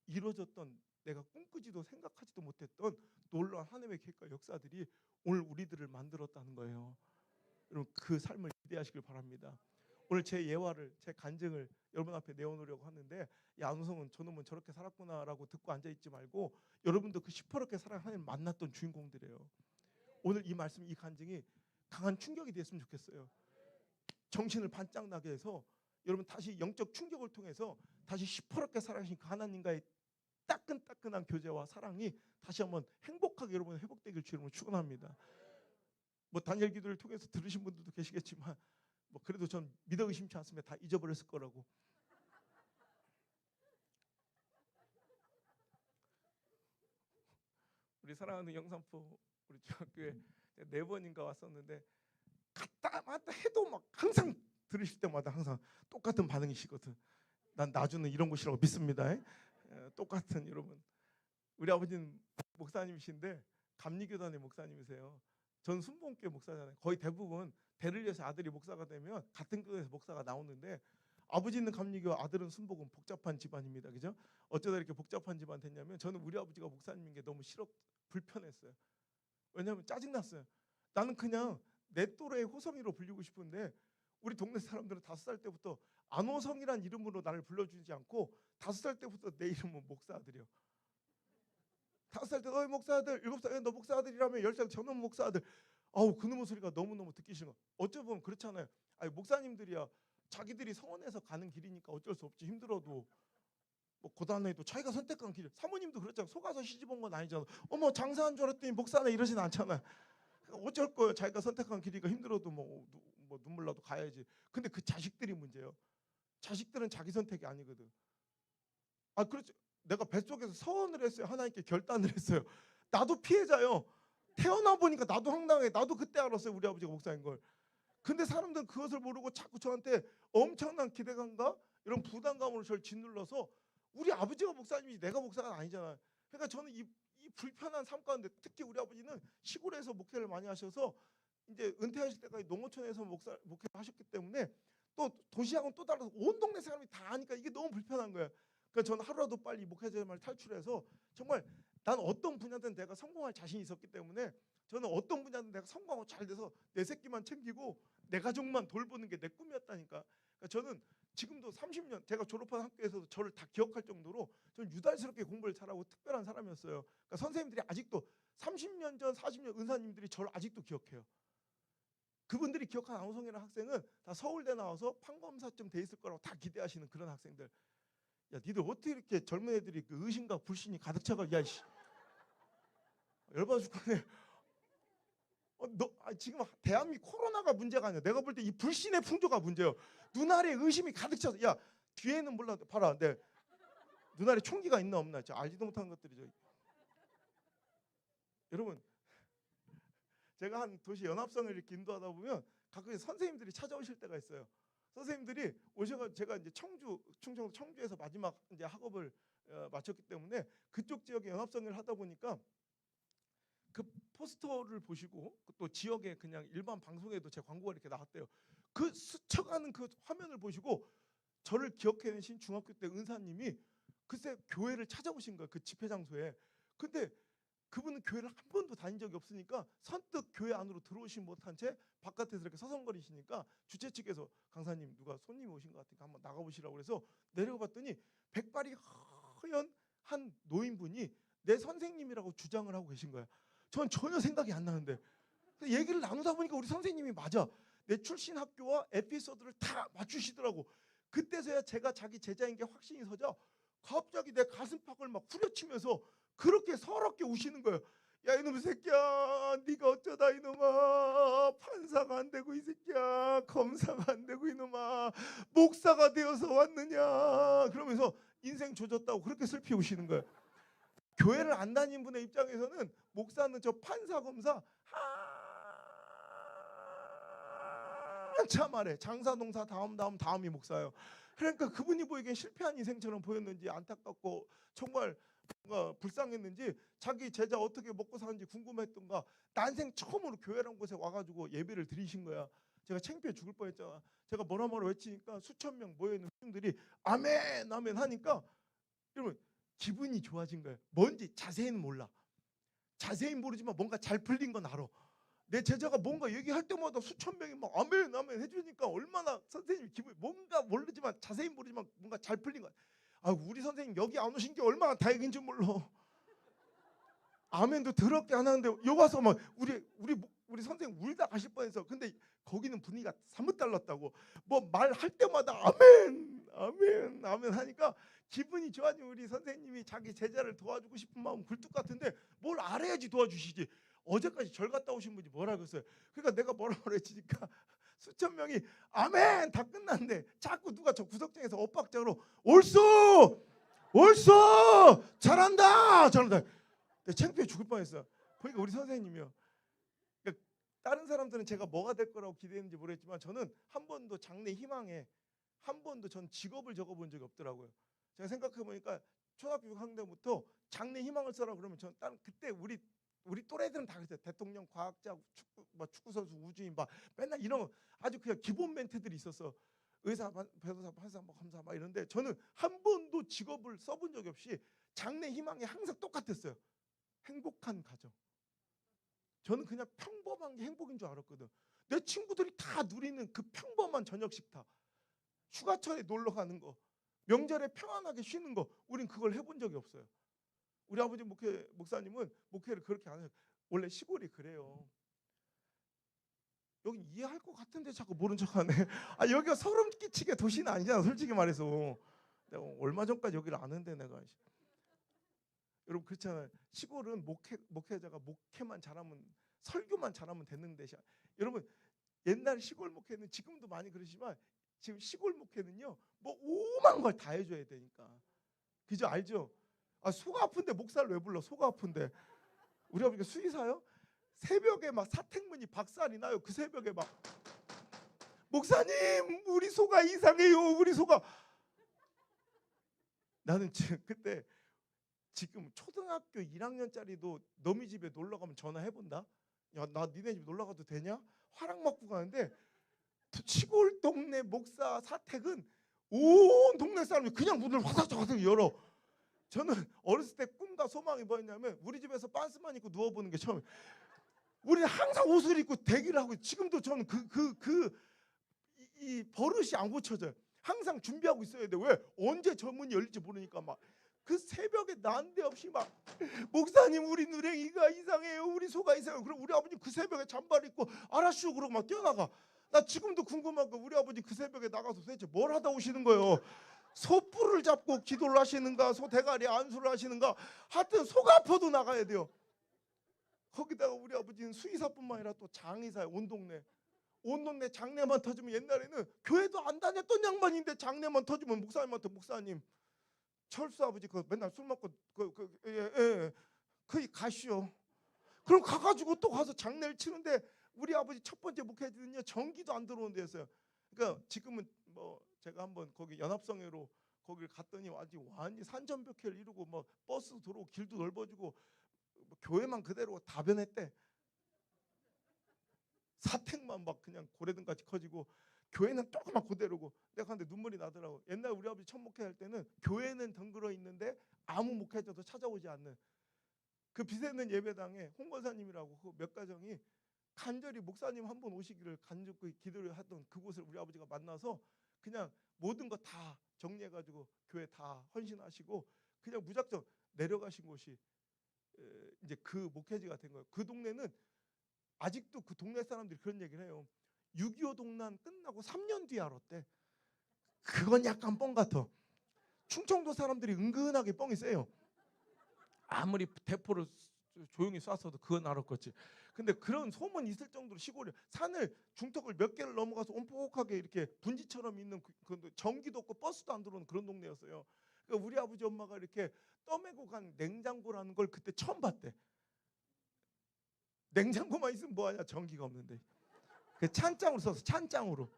이루어졌던 내가 꿈꾸지도 생각하지도 못했던 놀라운 하나님의 계획과 역사들이 오늘 우리들을 만들었다는 거예요. 여러분 그 삶을 기대하시길 바랍니다. 오늘 제 예화를 제 간증을 여러분 앞에 내어놓으려고 하는데 야 안우성은 저놈은 저렇게 살았구나라고 듣고 앉아있지 말고 여러분도 그 시퍼렇게 살아 하나님 만났던 주인공들이에요. 오늘 이 말씀 이 간증이 강한 충격이 됐으면 좋겠어요. 정신을 반짝 나게 해서 여러분 다시 영적 충격을 통해서 다시 시퍼렇게 살아가신 그 하나님과의 따끈따끈한 교제와 사랑이 다시 한번 행복하게 여러분 회복되길 주님으로 축원합니다. 뭐 다니엘 기도를 통해서 들으신 분들도 계시겠지만 뭐 그래도 전 믿어 의심치 않으면 다 잊어버렸을 거라고. 우리 사랑하는 영산포 우리 중학교에 4번인가 왔었는데 갔다 왔다 해도 막 항상 들으실 때마다 항상 똑같은 반응이시거든. 난 나주는 이런 곳이라고 믿습니다. 똑같은 여러분. 우리 아버지는 목사님이신데 감리교단의 목사님이세요. 전 순복음교회 목사잖아요. 거의 대부분 대를 이어서 아들이 목사가 되면 같은 교회에서 목사가 나오는데 아버지는 감리교, 아들은 순복음 복잡한 집안입니다. 그죠? 어쩌다 이렇게 복잡한 집안 됐냐면 저는 우리 아버지가 목사님인 게 너무 싫어 불편했어요. 왜냐하면 짜증났어요. 나는 그냥 내 또래의 호성이로 불리고 싶은데 우리 동네 사람들은 5살 때부터 안호성이란 이름으로 나를 불러주지 않고 5살 때부터 내 이름은 목사 아들이요. 5살 때 너희 목사 아들, 7살 너 목사 아들이라며 10살 저놈 목사 아들. 아우 그놈의 소리가 너무너무 듣기 싫은 거. 어쩌면 그렇잖아요. 아니 목사님들이야 자기들이 성원해서 가는 길이니까 어쩔 수 없지. 힘들어도 뭐 고단해도 자기가 선택한 길. 사모님도 그렇잖아. 속아서 시집 온 건 아니잖아. 어머 장사한 줄 알았더니 목사네 이러진 않잖아. 어쩔 거예요. 자기가 선택한 길이가 힘들어도 뭐 눈물 나도 가야지. 근데 그 자식들이 문제예요. 자식들은 자기 선택이 아니거든. 아 그렇죠. 내가 뱃속에서 서원을 했어요. 하나님께 결단을 했어요. 나도 피해자요. 태어나 보니까 나도 황당해. 나도 그때 알았어요. 우리 아버지가 목사인 걸. 근데 사람들은 그것을 모르고 자꾸 저한테 엄청난 기대감과 이런 부담감으로 저를 짓눌러서 우리 아버지가 목사님이지 내가 목사가 아니잖아요. 그러니까 저는 이 불편한 삶 가운데 특히 우리 아버지는 시골에서 목회를 많이 하셔서 이제 은퇴하실 때까지 농어촌에서 목회를 하셨기 때문에 또 도시하고는 또 달라서 온 동네 사람이 다 아니까 이게 너무 불편한 거예요. 그러니까 저는 하루라도 빨리 목회자를 탈출해서 정말 난 어떤 분야든 내가 성공할 자신이 있었기 때문에 저는 어떤 분야든 내가 성공하고 잘 돼서 내 새끼만 챙기고 내 가족만 돌보는 게 내 꿈이었다니까. 그러니까 저는 지금도 30년 제가 졸업한 학교에서도 저를 다 기억할 정도로 저는 유달스럽게 공부를 잘하고 특별한 사람이었어요. 그러니까 선생님들이 아직도 30년 전 40년 은사님들이 저를 아직도 기억해요. 그분들이 기억한 안호성이라는 학생은 다 서울대 나와서 판검사쯤 돼 있을 거라고 다 기대하시는 그런 학생들. 야 니들 어떻게 이렇게 젊은 애들이 그 의심과 불신이 가득 차가 야이씨 열받아 죽겠네. 지금 대한민국 코로나가 문제가 아니야. 내가 볼 때 이 불신의 풍조가 문제예요. 눈알에 의심이 가득 차서 야 뒤에는 몰라 봐라. 내 눈알에 총기가 있나 없나 저 알지도 못한 것들이죠. 여러분 제가 한 도시 연합성을 이렇게 인도하다 보면 가끔 선생님들이 찾아오실 때가 있어요. 선생님들이 오셔가 제가 이제 충청도 청주에서 마지막 이제 학업을 마쳤기 때문에 그쪽 지역에 연합성을 하다 보니까 그 포스터를 보시고 또 지역에 그냥 일반 방송에도 제 광고가 이렇게 나왔대요. 그 스쳐가는 그 화면을 보시고 저를 기억해내신 중학교 때 은사님이 글쎄 교회를 찾아오신 거예요. 그 집회 장소에. 근데 그분은 교회를 한 번도 다닌 적이 없으니까 선뜻 교회 안으로 들어오신 못한 채 바깥에서 이렇게 서성거리시니까 주최 측에서 강사님 누가 손님이 오신 것 같으니까 한번 나가보시라고 그래서 내려가 봤더니 백발이 허연 한 노인분이 내 선생님이라고 주장을 하고 계신 거야. 전 전혀 생각이 안 나는데 얘기를 나누다 보니까 우리 선생님이 맞아. 내 출신 학교와 에피소드를 다 맞추시더라고. 그때서야 제가 자기 제자인 게 확신이 서져 갑자기 내 가슴팍을 막 후려치면서 그렇게 서럽게 우시는 거예요. 야 이놈 새끼야, 네가 어쩌다 이놈아 판사가 안 되고 이 새끼야 검사가 안 되고 이놈아 목사가 되어서 왔느냐 그러면서 인생 조졌다고 그렇게 슬피 우시는 거예요. 교회를 안 다닌 분의 입장에서는 목사는 저 판사 검사 한참 아래 장사 농사 다음이 목사예요. 그러니까 그분이 보이기엔 실패한 인생처럼 보였는지 안타깝고 정말 뭔가 불쌍했는지 자기 제자 어떻게 먹고 사는지 궁금했던가 난생 처음으로 교회라는 곳에 와가지고 예배를 드리신 거야. 제가 창피해 죽을 뻔했잖아. 제가 뭐라 외치니까 수천 명 모여있는 분들이 아멘 아멘 하니까 여러분 기분이 좋아진 거예요. 뭔지 자세히는 몰라. 자세히 모르지만 뭔가 잘 풀린 건 알아. 내 제자가 뭔가 얘기할 때마다 수천 명이 막 아멘 아멘 해주니까 얼마나 선생님 기분이 뭔가 모르지만 자세히 모르지만 뭔가 잘 풀린 거야. 아 우리 선생님 여기 안 오신 게 얼마나 다행인 줄 몰라. 아멘도 더럽게 안 하는데 여기 와서 막 우리 선생님 울다 가실 뻔해서. 근데 거기는 분위기가 사뭇 달랐다고. 뭐 말할 때마다 아멘 아멘 아멘 하니까 기분이 좋아진 우리 선생님이 자기 제자를 도와주고 싶은 마음 굴뚝 같은데 뭘 알아야지 도와주시지. 어제까지 절 갔다 오신 분이 뭐라 그랬어요. 그러니까 내가 뭐라고 그랬지니까 수천 명이 아멘 다 끝났는데 자꾸 누가 저 구석장에서 엇박자로 옳소 잘한다 내가 창피해 죽을 뻔했어. 그러니까 우리 선생님이요. 그러니까 다른 사람들은 제가 뭐가 될 거라고 기대했는지 모르겠지만 저는 한 번도 장래 희망에 한 번도 전 직업을 적어본 적이 없더라고요. 제가 생각해 보니까 초등학교 6학년 때부터 장래 희망을 써라 그러면 전 다른 그때 우리 또래들은 다 그랬어요. 대통령, 과학자, 축구 선수, 우주인 막 맨날 이런 아주 그냥 기본 멘트들이 있었어. 의사, 변호사, 판사, 검사 막 이런데 저는 한 번도 직업을 써본 적이 없이 장래 희망이 항상 똑같았어요. 행복한 가정. 저는 그냥 평범한 게 행복인 줄 알았거든. 내 친구들이 다 누리는 그 평범한 저녁 식탁, 휴가철에 놀러 가는 거, 명절에 평안하게 쉬는 거, 우린 그걸 해본 적이 없어요. 우리 아버지 목사님은 목회를 그렇게 안 해요. 원래 시골이 그래요. 여기 이해할 것 같은데 자꾸 모른 척하네. 아 여기가 소름 끼치게 도시는 아니잖아. 솔직히 말해서 내가 얼마 전까지 여기를 아는데 내가. 여러분 그렇잖아요. 시골은 목회자가 목회만 잘하면 설교만 잘하면 되는 대신 여러분 옛날 시골 목회는 지금도 많이 그러시지만 지금 시골 목회는요 뭐 오만 걸 다 해줘야 되니까. 그죠? 알죠? 아 소가 아픈데 목사를 왜 불러? 소가 아픈데. 우리 아버지가 수의사요? 새벽에 막 사택문이 박살이 나요. 그 새벽에 막 목사님 우리 소가 이상해요. 우리 소가. 나는 지금 그때 지금 초등학교 1학년짜리도 너미 집에 놀러 가면 전화해본다. 야 나 니네 집 놀러 가도 되냐? 화랑 맞고 가는데 시골 동네 목사 사택은 온 동네 사람이 그냥 문을 화삭화삭 열어. 저는 어렸을 때 꿈과 소망이 뭐였냐면 우리 집에서 빤스만 입고 누워보는 게 처음이에요. 우리는 항상 옷을 입고 대기를 하고 지금도 저는 이 버릇이 안 고쳐져요. 항상 준비하고 있어야 돼. 왜? 언제 저 문이 열릴지 모르니까 막 그 새벽에 난데없이 막 목사님 우리 누랭이가 이상해요. 우리 소가 이상해요. 그럼 우리 아버지 그 새벽에 잠바를 입고 알았슈 그러고 막 뛰어나가. 나 지금도 궁금한 거 우리 아버지 그 새벽에 나가서 도대체 뭘 하다 오시는 거예요. 소뿔을 잡고 기도를 하시는가 소 대가리 안수를 하시는가 하여튼 소가 아파도 나가야 돼요. 거기다가 우리 아버지는 수의사뿐만 아니라 또 장의사예요. 온 동네 장례만 터지면 옛날에는 교회도 안 다녔던 양반인데 장례만 터지면 목사님한테 목사님 철수 아버지 그 맨날 술 먹고 거기 가시오. 그럼 가가지고 또 가서 장례를 치는데 우리 아버지 첫 번째 목회지는요 전기도 안 들어오는 데였어요. 그러니까 지금은 뭐 제가 한번 거기 연합성회로 거기를 갔더니 완전 산전벽해를 이루고 뭐 버스도 들어오고 길도 넓어지고 뭐 교회만 그대로 다 변했대. 사택만 막 그냥 고래등같이 커지고 교회는 조그만 그대로고. 내가 근데 눈물이 나더라고. 옛날 우리 아버지 첫 목회할 때는 교회는 덩그러 있는데 아무 목회자도 찾아오지 않는 그 비세는 예배당에 홍 권사님이라고 그 몇 가정이 간절히 목사님 한 번 오시기를 간절히 기도를 하던 그곳을 우리 아버지가 만나서 그냥 모든 거 다 정리해가지고 교회 다 헌신하시고 그냥 무작정 내려가신 곳이 이제 그 목회지가 된 거예요. 그 동네는 아직도 그 동네 사람들이 그런 얘기를 해요. 6.25 동란 끝나고 3년 뒤에 알았대. 그건 약간 뻥 같아. 충청도 사람들이 은근하게 뻥이 세요. 아무리 대포를 조용히 쐈어도 그건 알았겠지. 근데 그런 소문이 있을 정도로 시골에 산을 중턱을 몇 개를 넘어가서 온폭하게 이렇게 분지처럼 있는 그 전기도 없고 버스도 안 들어오는 그런 동네였어요. 그러니까 우리 아버지 엄마가 이렇게 떠매고 간 냉장고라는 걸 그때 처음 봤대. 냉장고만 있으면 뭐하냐, 전기가 없는데. 그 찬장으로 써서 찬장으로.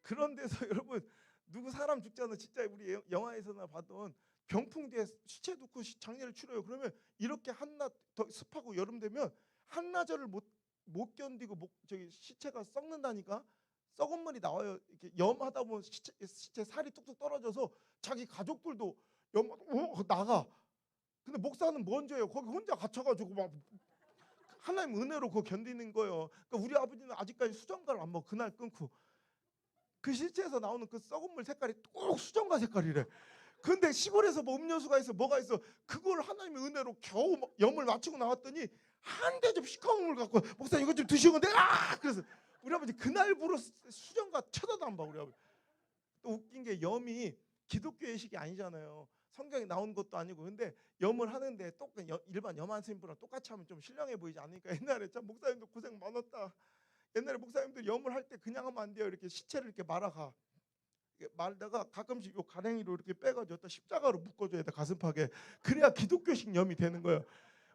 그런 데서 여러분 누구 사람 죽잖아. 진짜 우리 영화에서나 봤던 병풍 뒤에 시체 놓고 장례를 치러요. 그러면 이렇게 한낮 더 습하고 여름 되면 한나절을 못 견디고 저기 시체가 썩는다니까. 썩은 물이 나와요. 이렇게 염하다 보면 시체 살이 뚝뚝 떨어져서 자기 가족들도 나가. 근데 목사는 먼저예요. 거기 혼자 갇혀가지고 막 하나님 은혜로 그거 견디는 거예요. 그러니까 우리 아버지는 아직까지 수정가를 안 먹어. 그날 끊고. 그 시체에서 나오는 그 썩은 물 색깔이 꼭 수정과 색깔이래. 근데 시골에서 뭐 음료수가 있어 뭐가 있어 그걸 하나님의 은혜로 겨우 염을 맞추고 나왔더니 한 대접 시커먼 물 갖고 목사님 이거 좀 드시고 내가 그래서 우리 아버지 그날부로 수정과 쳐다도 안 봐. 우리 아버지. 또 웃긴 게 염이 기독교 예식이 아니잖아요. 성경에 나온 것도 아니고. 근데 염을 하는데 일반 염한 스님보다 똑같이 하면 좀 신령해 보이지 않으니까 옛날에 참 목사님도 고생 많았다. 옛날에 목사님들 염을 할 때 그냥 하면 안 돼요. 이렇게 시체를 이렇게 말아가. 말다가 가끔씩 요 가랭이로 이렇게 빼가지고 십자가로 묶어줘야 돼, 가슴팍에. 그래야 기독교식 염이 되는 거예요.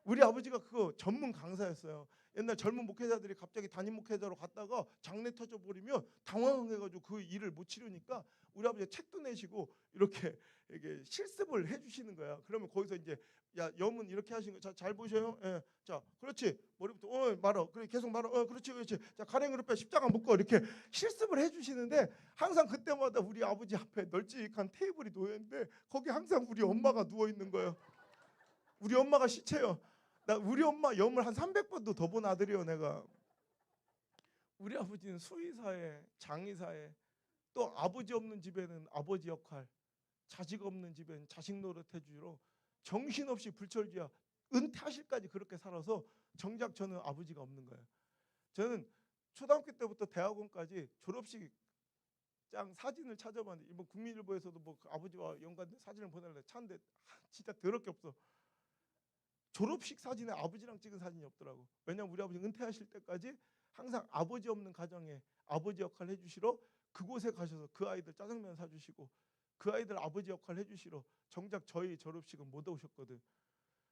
우리 아버지가 그거 전문 강사였어요. 옛날 젊은 목회자들이 갑자기 담임 목회자로 갔다가 장례 터져버리면 당황해가지고 그 일을 못 치르니까 우리 아버지가 책도 내시고 이렇게 실습을 해주시는 거야. 그러면 거기서 이제 야 염은 이렇게 하시는 거 잘 보셔요. 예. 자 그렇지 머리부터 말아 그래 계속 말아 그렇지 자 가랭이로 빼 십자가 묶어 이렇게 실습을 해주시는데 항상 그때마다 우리 아버지 앞에 널찍한 테이블이 놓여 있는데 거기 항상 우리 엄마가 누워 있는 거예요. 우리 엄마가 시체요. 나 우리 엄마 염을 한 300번도 더 본 아들이요 내가. 우리 아버지는 수의사에 장의사에 또 아버지 없는 집에는 아버지 역할, 자식 없는 집에는 자식 노릇 해주러 정신없이 불철주야 은퇴하실까지 그렇게 살아서 정작 저는 아버지가 없는 거예요. 저는 초등학교 때부터 대학원까지 졸업식 장 사진을 찾아봤는데 이번 국민일보에서도 뭐 그 아버지와 연관된 사진을 보내려고 찾는데 진짜 더럽게 없어. 졸업식 사진에 아버지랑 찍은 사진이 없더라고. 왜냐면 우리 아버지 은퇴하실 때까지 항상 아버지 없는 가정에 아버지 역할을 해주시러 그곳에 가셔서 그 아이들 짜장면 사주시고 그 아이들 아버지 역할을 해주시러 정작 저희 졸업식은 못 오셨거든.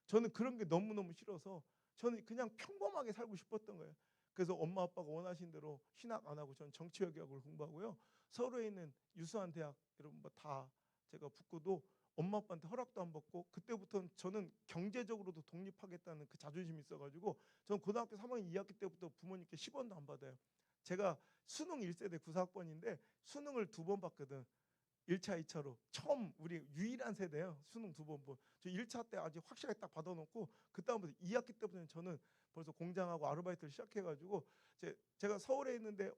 저는 그런 게 너무너무 싫어서 저는 그냥 평범하게 살고 싶었던 거예요. 그래서 엄마 아빠가 원하신 대로 신학 안 하고 저는 정치외교학을 공부하고요. 서울에 있는 유수한 대학 여러분 뭐 다 제가 붙고도 엄마 아빠한테 허락도 안 받고 그때부터는 저는 경제적으로도 독립하겠다는 그 자존심이 있어가지고 저는 고등학교 3학년 2학기 때부터 부모님께 10원도 안 받아요. 제가 수능 1세대 9사학번인데 수능을 2번 봤거든. 1차, 2차로 처음 우리 유일한 세대예요. 수능 2번 본. 저 1차 때 아직 확실하게 딱 받아놓고 그 다음부터 2학기 때부터는 저는 벌써 공장하고 아르바이트를 시작해가지고 제가 서울에 있는데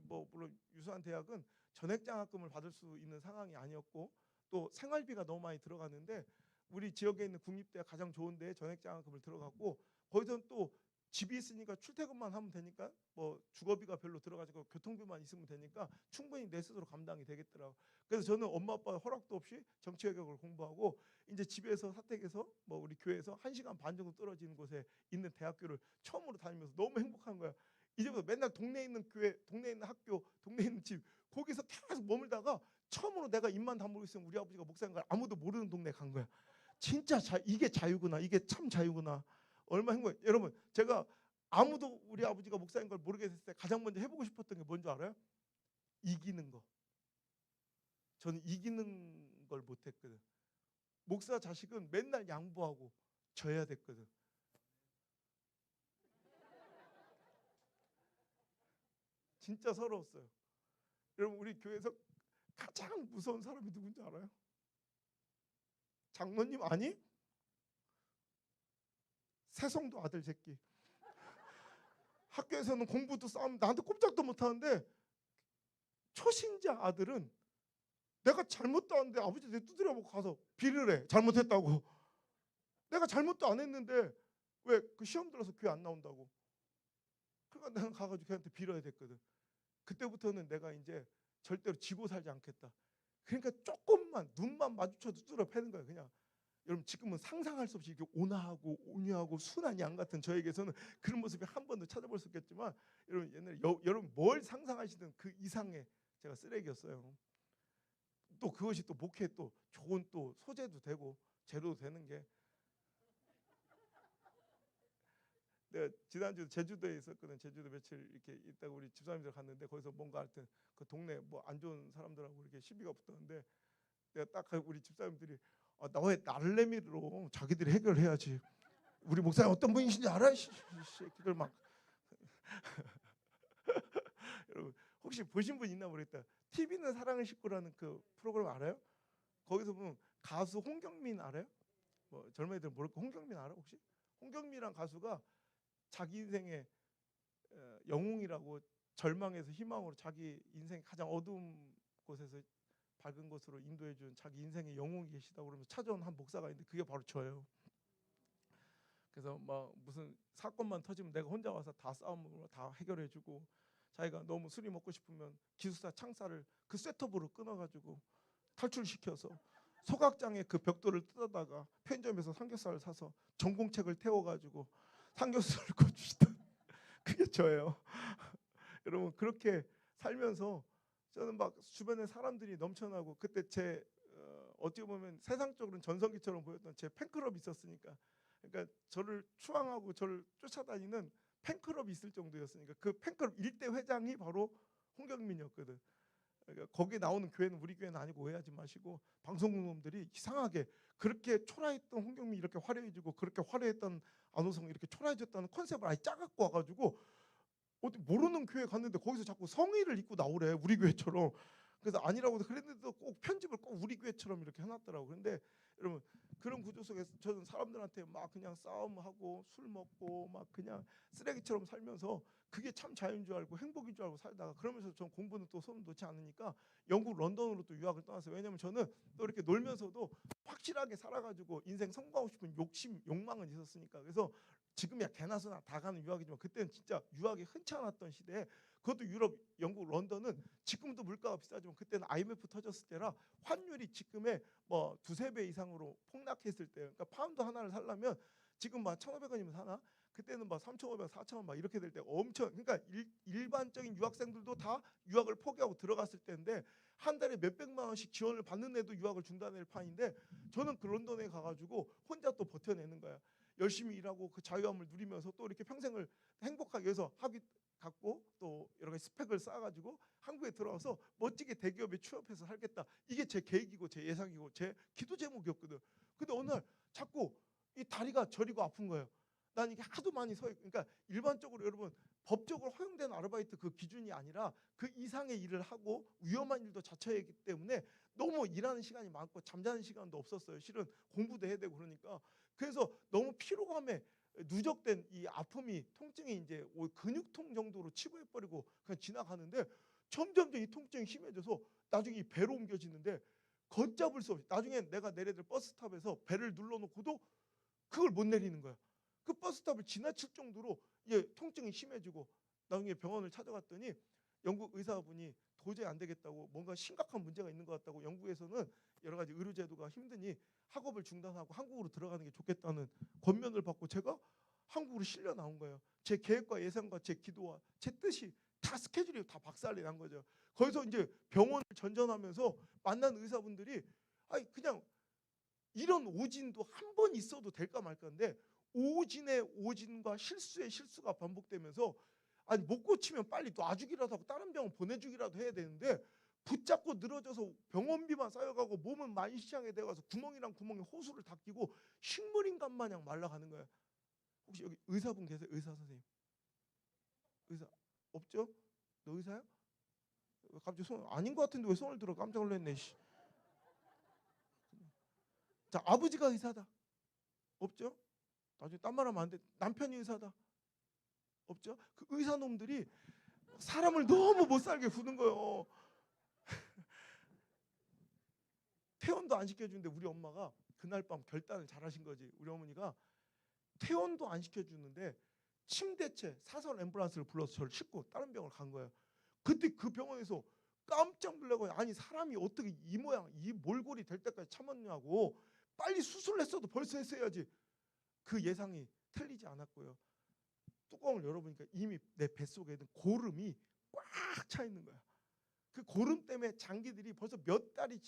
뭐 물론 유수한 대학은 전액장학금을 받을 수 있는 상황이 아니었고 또 생활비가 너무 많이 들어갔는데 우리 지역에 있는 국립대가 가장 좋은 데에 전액장학금을 들어갔고 거기서는 또 집이 있으니까 출퇴근만 하면 되니까 뭐 주거비가 별로 들어가지고 교통비만 있으면 되니까 충분히 내 스스로 감당이 되겠더라고. 그래서 저는 엄마 아빠 허락도 없이 정치외교를 공부하고 이제 집에서 사택에서 뭐 우리 교회에서 1시간 반 정도 떨어지는 곳에 있는 대학교를 처음으로 다니면서 너무 행복한 거야. 이제부터 맨날 동네에 있는 교회, 동네에 있는 학교, 동네에 있는 집 거기서 계속 머물다가 처음으로 내가 입만 다물고 있으면 우리 아버지가 목사인 걸 아무도 모르는 동네에 간 거야. 진짜 이게 자유구나. 이게 참 자유구나. 얼마 행복해. 여러분 제가 아무도 우리 아버지가 목사인 걸 모르게 됐을 때 가장 먼저 해보고 싶었던 게 뭔지 알아요? 이기는 거. 저는 이기는 걸 못했거든. 목사 자식은 맨날 양보하고 져야 됐거든. 진짜 서러웠어요. 여러분 우리 교회에서 가장 무서운 사람이 누군지 알아요? 장로님 아니? 새송도 아들 새끼. 학교에서는 공부도 싸움 나한테 꼼짝도 못하는데 초신자 아들은 내가 잘못도 안 했는데 아버지 내 두드려보고 가서 비를 해. 잘못했다고. 내가 잘못도 안 했는데 왜 그 시험 들어서 교회 안 나온다고. 그러니까 내가 가가지고 걔한테 빌어야 됐거든. 그때부터는 내가 이제 절대로 지고 살지 않겠다. 그러니까 조금만 눈만 마주쳐도 뚫어 패는 거야 그냥. 여러분 지금은 상상할 수 없이 이렇게 온화하고 온유하고 순한 양 같은 저에게서는 그런 모습이 한 번도 찾아볼 수 없겠지만 여러분 옛날에 여러분 뭘 상상하시든 그 이상의 제가 쓰레기였어요. 또 그것이 또 목회에 또 좋은 또 소재도 되고 재료도 되는 게 내가 지난주 제주도에 있었거든. 제주도 며칠 이렇게 있다가 우리 집사님들 갔는데 거기서 뭔가 하여튼 그 동네 뭐 안 좋은 사람들하고 이렇게 시비가 붙었는데 내가 딱 우리 집사님들이 나왜 나를 내밀어 자기들이 해결해야지. 우리 목사님 어떤 분이신지 알아? 이 새끼들 막 여러분 혹시 보신 분 있나 모르겠다. TV는 사랑의 식구라는 그 프로그램 알아요? 거기서 보면 가수 홍경민 알아요? 뭐 젊은이들 모를까 홍경민 알아 혹시? 홍경민이란 가수가 자기 인생의 영웅이라고 절망에서 희망으로 자기 인생 가장 어두운 곳에서 밝은 곳으로 인도해 준 자기 인생의 영웅이 계시다고 그러면서 찾아온 한 목사가 있는데 그게 바로 저예요. 그래서 막 무슨 사건만 터지면 내가 혼자 와서 다 싸움으로 다 해결해 주고 자기가 너무 술이 먹고 싶으면 기숙사 창살을 그 셋톱으로 끊어가지고 탈출시켜서 소각장에 그 벽돌을 뜯어다가 편의점에서 삼겹살을 사서 전공책을 태워가지고 삼겹살을 구워주시던 그게 저예요. 여러분 그렇게 살면서 저는 막 주변에 사람들이 넘쳐나고 그때 제 어떻게 보면 세상적으로는 전성기처럼 보였던 제 팬클럽이 있었으니까 그러니까 저를 추앙하고 저를 쫓아다니는 팬클럽이 있을 정도였으니까 그 팬클럽 일대 회장이 바로 홍경민이었거든. 그러니까 거기에 나오는 교회는 우리 교회는 아니고 오해하지 마시고 방송국놈들이 이상하게 그렇게 초라했던 홍경민이 이렇게 화려해지고 그렇게 화려했던 안호성이 이렇게 초라해졌다는 컨셉을 아예 짜갖고 와가지고 어디 모르는 교회 갔는데 거기서 자꾸 성의를 입고 나오래 우리 교회처럼. 그래서 아니라고 그랬는데도 꼭 편집을 꼭 우리 교회처럼 이렇게 해놨더라고. 그런데 여러분 그런 구조 속에서 저는 사람들한테 막 그냥 싸움하고 술 먹고 막 그냥 쓰레기처럼 살면서 그게 참 자유인 줄 알고 행복인 줄 알고 살다가 그러면서 전 공부는 또 손 놓지 않으니까 영국 런던으로 또 유학을 떠났어요. 왜냐면 저는 또 이렇게 놀면서도 확실하게 살아가지고 인생 성공하고 싶은 욕심 욕망은 있었으니까. 그래서 지금이야 개나 소나 다 가는 유학이지만 그때는 진짜 유학이 흔치 않았던 시대에 그것도 유럽, 영국, 런던은 지금도 물가가 비싸지만 그때는 IMF 터졌을 때라 환율이 지금의 뭐 두세 배 이상으로 폭락했을 때 그러니까 파운드 하나를 살려면 지금 막 1,500원이면 사나? 그때는 막 3,500원, 4,000원 막 이렇게 될 때 엄청 그러니까 일반적인 유학생들도 다 유학을 포기하고 들어갔을 때인데 한 달에 몇백만 원씩 지원을 받는 애도 유학을 중단할 판인데 저는 그 런던에 가가지고 혼자 또 버텨내는 거야. 열심히 일하고 그 자유함을 누리면서 또 이렇게 평생을 행복하게 해서 학위 갖고 또 여러 가지 스펙을 쌓아가지고 한국에 들어와서 멋지게 대기업에 취업해서 살겠다. 이게 제 계획이고 제 예상이고 제 기도 제목이었거든. 근데 어느 날 자꾸 이 다리가 저리고 아픈 거예요. 난 이게 하도 많이 그러니까 일반적으로 여러분 법적으로 허용된 아르바이트 그 기준이 아니라 그 이상의 일을 하고 위험한 일도 자처했기 때문에 너무 일하는 시간이 많고 잠자는 시간도 없었어요. 실은 공부도 해야 되고 그러니까 그래서 너무 피로감에 누적된 이 아픔이 통증이 이제 근육통 정도로 치부해 버리고 그냥 지나가는데 점점 이 통증이 심해져서 나중에 이 배로 옮겨지는데 걷잡을 수 없이 나중에 내가 내려들 버스탑에서 배를 눌러놓고도 그걸 못 내리는 거야. 그 버스탑을 지나칠 정도로 통증이 심해지고 나중에 병원을 찾아갔더니 영국 의사분이 도저히 안 되겠다고 뭔가 심각한 문제가 있는 것 같다고 영국에서는 여러 가지 의료 제도가 힘드니 학업을 중단하고 한국으로 들어가는 게 좋겠다는 권면을 받고 제가 한국으로 실려 나온 거예요. 제 계획과 예상과 제 기도와 제 뜻이 다 스케줄이 다 박살이 난 거죠. 거기서 이제 병원을 전전하면서 만난 의사분들이 아니 그냥 이런 오진도 한 번 있어도 될까 말까인데 오진의 오진과 실수의 실수가 반복되면서 아니 못 고치면 빨리 놔주기라도 하고 다른 병원 보내주기라도 해야 되는데 붙잡고 늘어져서 병원비만 쌓여가고 몸은 만시장에 돼가서 구멍이랑 구멍에 호수를 다 끼고 식물인간 마냥 말라가는 거예요. 혹시 여기 의사분 계세요? 의사 선생님? 의사 없죠? 너 의사야? 갑자기 손 아닌 것 같은데 왜 손을 들어? 깜짝 놀랐네. 자 아버지가 의사다. 없죠? 나중에 딴 말하면 안 돼. 남편이 의사다. 없죠? 그 의사놈들이 사람을 너무 못 살게 구는 거예요. 퇴원도 안 시켜주는데 우리 엄마가 그날 밤 결단을 잘하신 거지. 우리 어머니가 퇴원도 안 시켜주는데 침대채 사설 앰뷸런스를 불러서 저를 싣고 다른 병원을 간 거예요. 그때 그 병원에서 깜짝 놀라고 아니 사람이 어떻게 이 모양 이 몰골이 될 때까지 참았냐고 빨리 수술을 했어도 벌써 했어야지. 그 예상이 틀리지 않았고요. 뚜껑을 열어보니까 이미 내 뱃속에는 고름이 꽉 차 있는 거야. 그 고름 때문에 장기들이 벌써 몇 달이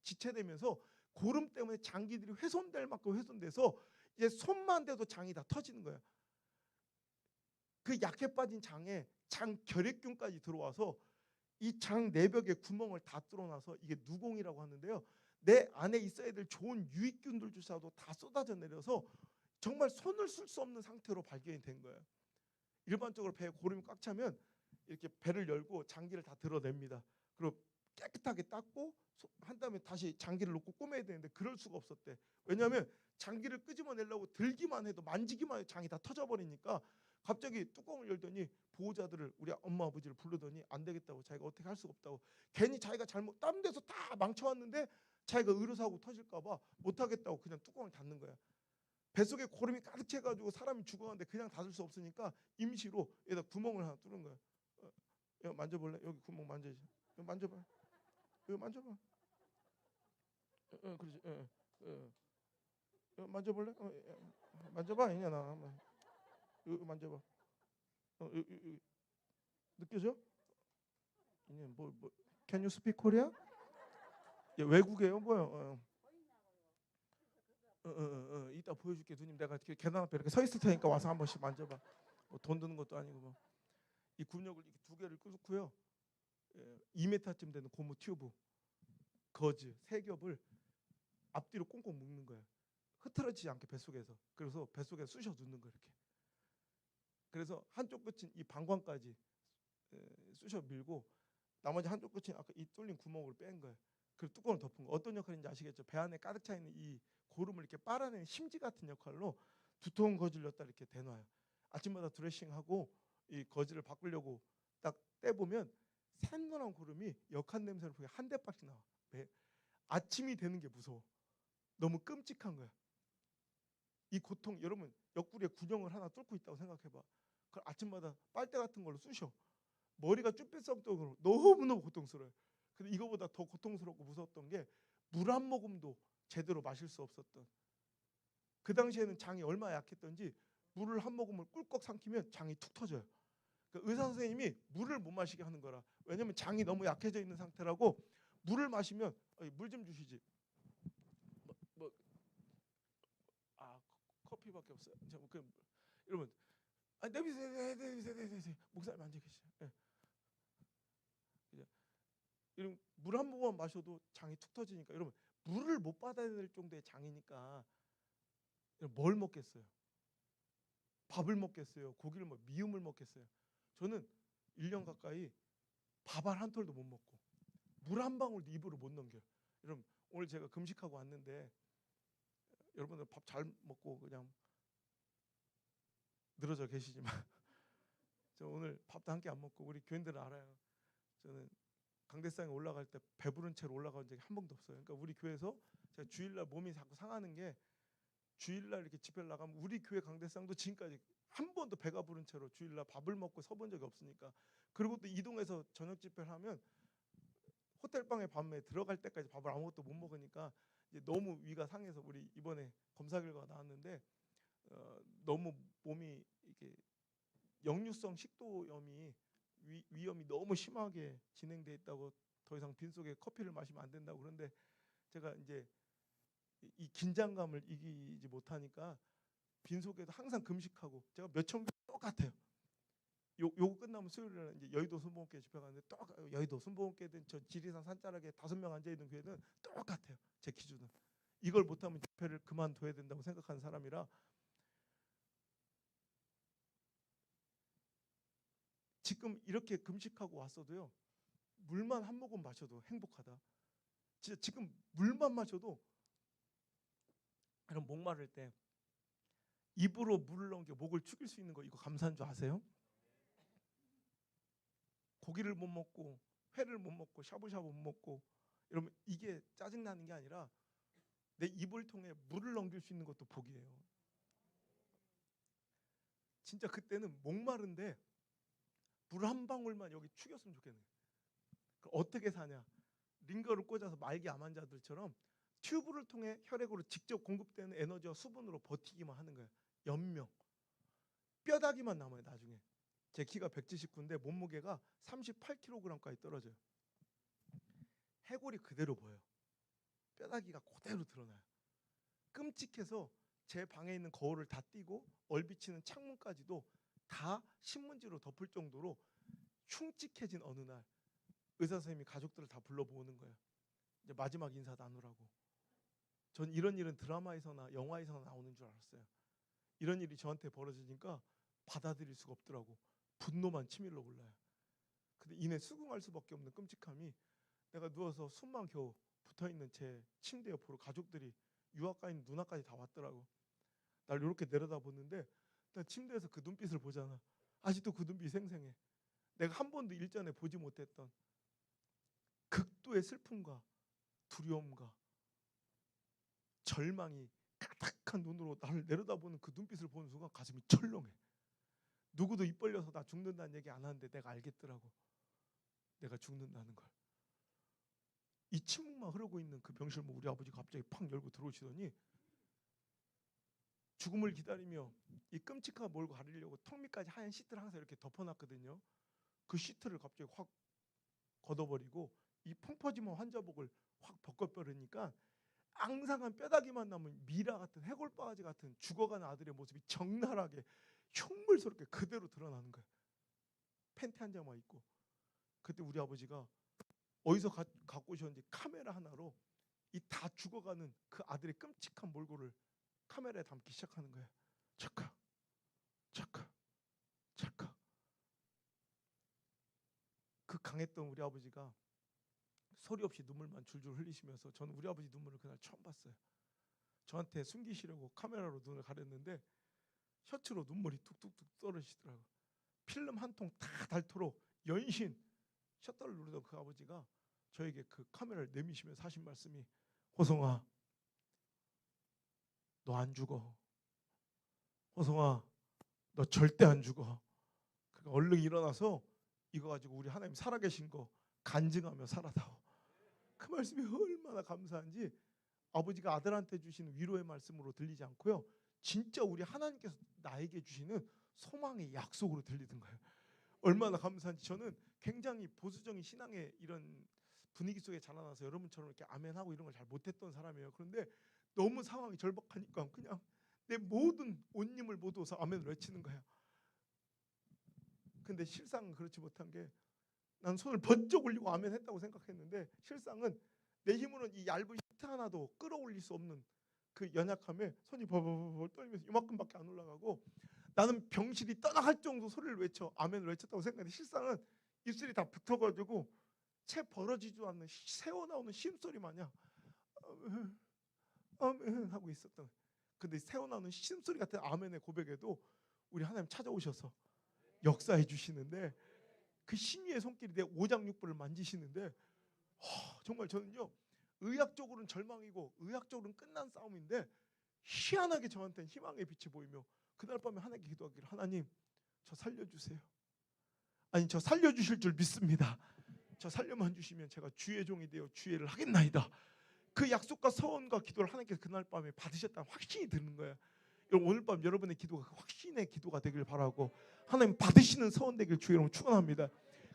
지체되면서 고름 때문에 장기들이 훼손될 만큼 훼손돼서 이제 손만 대도 장이 다 터지는 거야. 그 약해 빠진 장에 장 결핵균까지 들어와서 이 장 내벽에 구멍을 다 뚫어놔서 이게 누공이라고 하는데요. 내 안에 있어야 될 좋은 유익균들조차도 다 쏟아져 내려서 정말 손을 쓸 수 없는 상태로 발견이 된 거예요. 일반적으로 배에 고름이 꽉 차면 이렇게 배를 열고 장기를 다 드러냅니다. 그리고 깨끗하게 닦고 한 다음에 다시 장기를 놓고 꼬매야 되는데 그럴 수가 없었대. 왜냐하면 장기를 끄집어내려고 들기만 해도 만지기만 해도 장이 다 터져버리니까 갑자기 뚜껑을 열더니 보호자들을 우리 엄마 아버지를 부르더니 안 되겠다고, 자기가 어떻게 할 수가 없다고, 괜히 자기가 잘못 다른 데서 다 망쳐왔는데 자기가 의료사고 터질까 봐 못하겠다고 그냥 뚜껑을 닫는 거야. 뱃속에 고름이 가득 채가지고 사람이 죽어가는데 그냥 닫을 수 없으니까 임시로 여기다 구멍을 하나 뚫은 거야. 여기 만져볼래? 여기 구멍 만져야지. 여기 만져봐. 여기 만져봐. 그렇지. 여기 만져볼래? 만져봐. 이냐 나. 여기 만져봐. 여기. 느껴져? 이게 뭐 Can you speak Korea? 외국이에요, 뭐요? 이따 보여줄게. 누님, 내가 계단 앞에 이렇게 서 있을 테니까 와서 한 번씩 만져봐. 뭐 돈 드는 것도 아니고 뭐. 이 근육을 이렇게 두 개를 끄고요. 2m쯤 되는 고무 튜브, 거즈 3겹을 앞뒤로 꽁꽁 묶는 거예요. 흐트러지지 않게 뱃속에서. 그래서 뱃속에 쑤셔 넣는 거예요, 이렇게. 그래서 한쪽 끝은 이 방광까지 쑤셔 밀고 나머지 한쪽 끝은 아까 이 뚫린 구멍으로 뺀 거예요. 그리고 뚜껑을 덮은 거. 어떤 역할인지 아시겠죠? 배 안에 가득 차 있는 이 고름을 이렇게 빨아내는 심지 같은 역할로 두꺼운 거즈를 넣다 이렇게 대놔요. 아침마다 드레싱하고 이 거즈를 바꾸려고 딱 떼보면 샛노란 고름이 역한 냄새를 보게 한 대박씩 나와. 왜? 아침이 되는 게 무서워. 너무 끔찍한 거야. 이 고통, 여러분 옆구리에 군형을 하나 뚫고 있다고 생각해봐. 그걸 아침마다 빨대 같은 걸로 쑤셔. 머리가 쭈뼛썩도록 너무너무 고통스러워요. 근데 이거보다 더 고통스럽고 무서웠던 게 물 한 모금도 제대로 마실 수 없었던. 그 당시에는 장이 얼마나 약했던지 물을 한 모금을 꿀꺽 삼키면 장이 툭 터져요. 그러니까 의사 선생님이 물을 못 마시게 하는 거라. 왜냐면 장이 너무 약해져 있는 상태라고. 물을 마시면 물 좀 주시지. 커피밖에 없어요. 여러분, 내비세 목사님 앉아 계시죠. 여러분 물 한 모금만 마셔도 장이 툭 터지니까, 여러분 물을 못 받아야 될 정도의 장이니까 뭘 먹겠어요? 밥을 먹겠어요? 고기를 미음을 먹겠어요? 저는 1년 가까이 밥 한 톨도 못 먹고 물 한 방울도 입으로 못 넘겨요. 여러분 오늘 제가 금식하고 왔는데 여러분들 밥 잘 먹고 그냥 늘어져 계시지만 저 오늘 밥도 한 끼 안 먹고, 우리 교인들은 알아요. 저는 강대상에 올라갈 때 배부른 채로 올라간 적이 한 번도 없어요. 그러니까 우리 교회에서 제가 주일날 몸이 자꾸 상하는 게, 주일날 이렇게 집회를 나가면 우리 교회 강대상도 지금까지 한 번도 배가 부른 채로 주일날 밥을 먹고 서본 적이 없으니까. 그리고 또 이동해서 저녁 집회를 하면 호텔방에 밤에 들어갈 때까지 밥을 아무것도 못 먹으니까 이제 너무 위가 상해서, 우리 이번에 검사 결과가 나왔는데 너무 몸이 이게 역류성 식도염이 위험이 너무 심하게 진행돼 있다고, 더 이상 빈속에 커피를 마시면 안 된다고. 그런데 제가 이제 이 긴장감을 이기지 못하니까 빈속에도 항상 금식하고, 제가 몇천 개 똑같아요. 요거 끝나면 수요일에 이제 여의도 순복음교회 집회 가는데 여의도 순복음교회든 저 지리산 산자락에 5명 앉아 있는 교회는 똑같아요. 제 기준은. 이걸 못하면 집회를 그만둬야 된다고 생각하는 사람이라, 지금 이렇게 금식하고 왔어도요, 물만 한 모금 마셔도 행복하다. 진짜 지금 물만 마셔도, 그럼 목마를 때 입으로 물을 넘겨 목을 축일 수 있는 거, 이거 감사한 줄 아세요? 고기를 못 먹고 회를 못 먹고 샤브샤브 못 먹고 이러면 이게 짜증나는 게 아니라 내 입을 통해 물을 넘길 수 있는 것도 복이에요. 진짜 그때는 목마른데 물 한 방울만 여기 축였으면 좋겠네. 어떻게 사냐? 링거를 꽂아서 말기 암 환자들처럼 튜브를 통해 혈액으로 직접 공급되는 에너지와 수분으로 버티기만 하는 거예요. 연명. 뼈다귀만 남아요. 나중에 제 키가 179인데 몸무게가 38kg까지 떨어져요. 해골이 그대로 보여요. 뼈다귀가 그대로 드러나요. 끔찍해서 제 방에 있는 거울을 다 띄고 얼비치는 창문까지도 다 신문지로 덮을 정도로 흉측해진 어느 날 의사 선생님이 가족들을 다 불러 모으는 거예요. 이제 마지막 인사 나누라고. 전 이런 일은 드라마에서나 영화에서나 나오는 줄 알았어요. 이런 일이 저한테 벌어지니까 받아들일 수가 없더라고. 분노만 치밀러 올라요. 근데 이내 수긍할 수밖에 없는 끔찍함이, 내가 누워서 숨만 겨우 붙어있는 제 침대 옆으로 가족들이 유아과 있는 누나까지 다 왔더라고. 날 이렇게 내려다보는데 나 침대에서 그 눈빛을 보잖아. 아직도 그 눈빛이 생생해. 내가 한 번도 일전에 보지 못했던 극도의 슬픔과 두려움과 절망이 가득한 눈으로 나를 내려다보는 그 눈빛을 보는 순간 가슴이 철렁해. 누구도 입 벌려서 나 죽는다는 얘기 안 하는데 내가 알겠더라고. 내가 죽는다는 걸. 이 침묵만 흐르고 있는 그 병실을 우리 아버지 갑자기 팍 열고 들어오시더니 죽음을 기다리며 이 끔찍한 몰고 가리려고 턱 밑까지 하얀 시트를 항상 이렇게 덮어놨거든요. 그 시트를 갑자기 확 걷어버리고 이 풍퍼짐한 환자복을 확 벗겨버리니까 앙상한 뼈다귀만 남은 미라 같은 해골바가지 같은 죽어가는 아들의 모습이 적나라하게 흉물스럽게 그대로 드러나는 거예요. 팬티 한 장만 입고. 그때 우리 아버지가 어디서 갖고 오셨는지 카메라 하나로 이 다 죽어가는 그 아들의 끔찍한 몰골을 카메라에 담기 시작하는 거예요. 착각, 착각, 착각. 그 강했던 우리 아버지가 소리 없이 눈물만 줄줄 흘리시면서, 저는 우리 아버지 눈물을 그날 처음 봤어요. 저한테 숨기시려고 카메라로 눈을 가렸는데 셔츠로 눈물이 툭툭툭 떨어지시더라고요. 필름 한 통 다 닳도록 연신 셔터를 누르던 그 아버지가 저에게 그 카메라를 내미시면서 하신 말씀이, 호성아, 너 안 죽어. 호성아, 너 절대 안 죽어. 그러니까 얼른 일어나서 이거 가지고 우리 하나님 살아계신 거 간증하며 살아다오. 그 말씀이 얼마나 감사한지 아버지가 아들한테 주시는 위로의 말씀으로 들리지 않고요, 진짜 우리 하나님께서 나에게 주시는 소망의 약속으로 들리는 거예요. 얼마나 감사한지. 저는 굉장히 보수적인 신앙의 이런 분위기 속에 자라나서 여러분처럼 이렇게 아멘하고 이런 걸 잘 못했던 사람이에요. 그런데 너무 상황이 절박하니까 그냥 내 모든 온 힘을 모두서 아멘을 외치는 거야. 근데 실상은 그렇지 못한 게, 난 손을 번쩍 올리고 아멘 했다고 생각했는데 실상은 내 힘으로는 이 얇은 히트 하나도 끌어올릴 수 없는 그 연약함에 손이 벌벌벌 떨리면서 이만큼밖에 안 올라가고, 나는 병실이 떠나갈 정도 소리를 외쳐 아멘을 외쳤다고 생각했는데 실상은 입술이 다 붙어가지고 채 벌어지지도 않는 새어 나오는 심소리 마냥 아멘, 아멘 하고 있었던. 근데 새어 나오는 심소리 같은 아멘의 고백에도 우리 하나님 찾아오셔서 역사해 주시는데, 그 신유의 손길이 내 오장육부를 만지시는데, 정말 저는요, 의학적으로는 절망이고 의학적으로는 끝난 싸움인데 희한하게 저한테는 희망의 빛이 보이며, 그날 밤에 하나님께 기도하기를, 하나님 저 살려주세요. 아니, 저 살려주실 줄 믿습니다. 저 살려만 주시면 제가 주의 종이 되어 주의를 하겠나이다. 그 약속과 서원과 기도를 하나님께서 그날 밤에 받으셨다는 확신이 드는 거예요. 오늘 밤 여러분의 기도가 그 확신의 기도가 되길 바라고, 하나님 받으시는 서원 되길 주의 이름으로 축원합니다.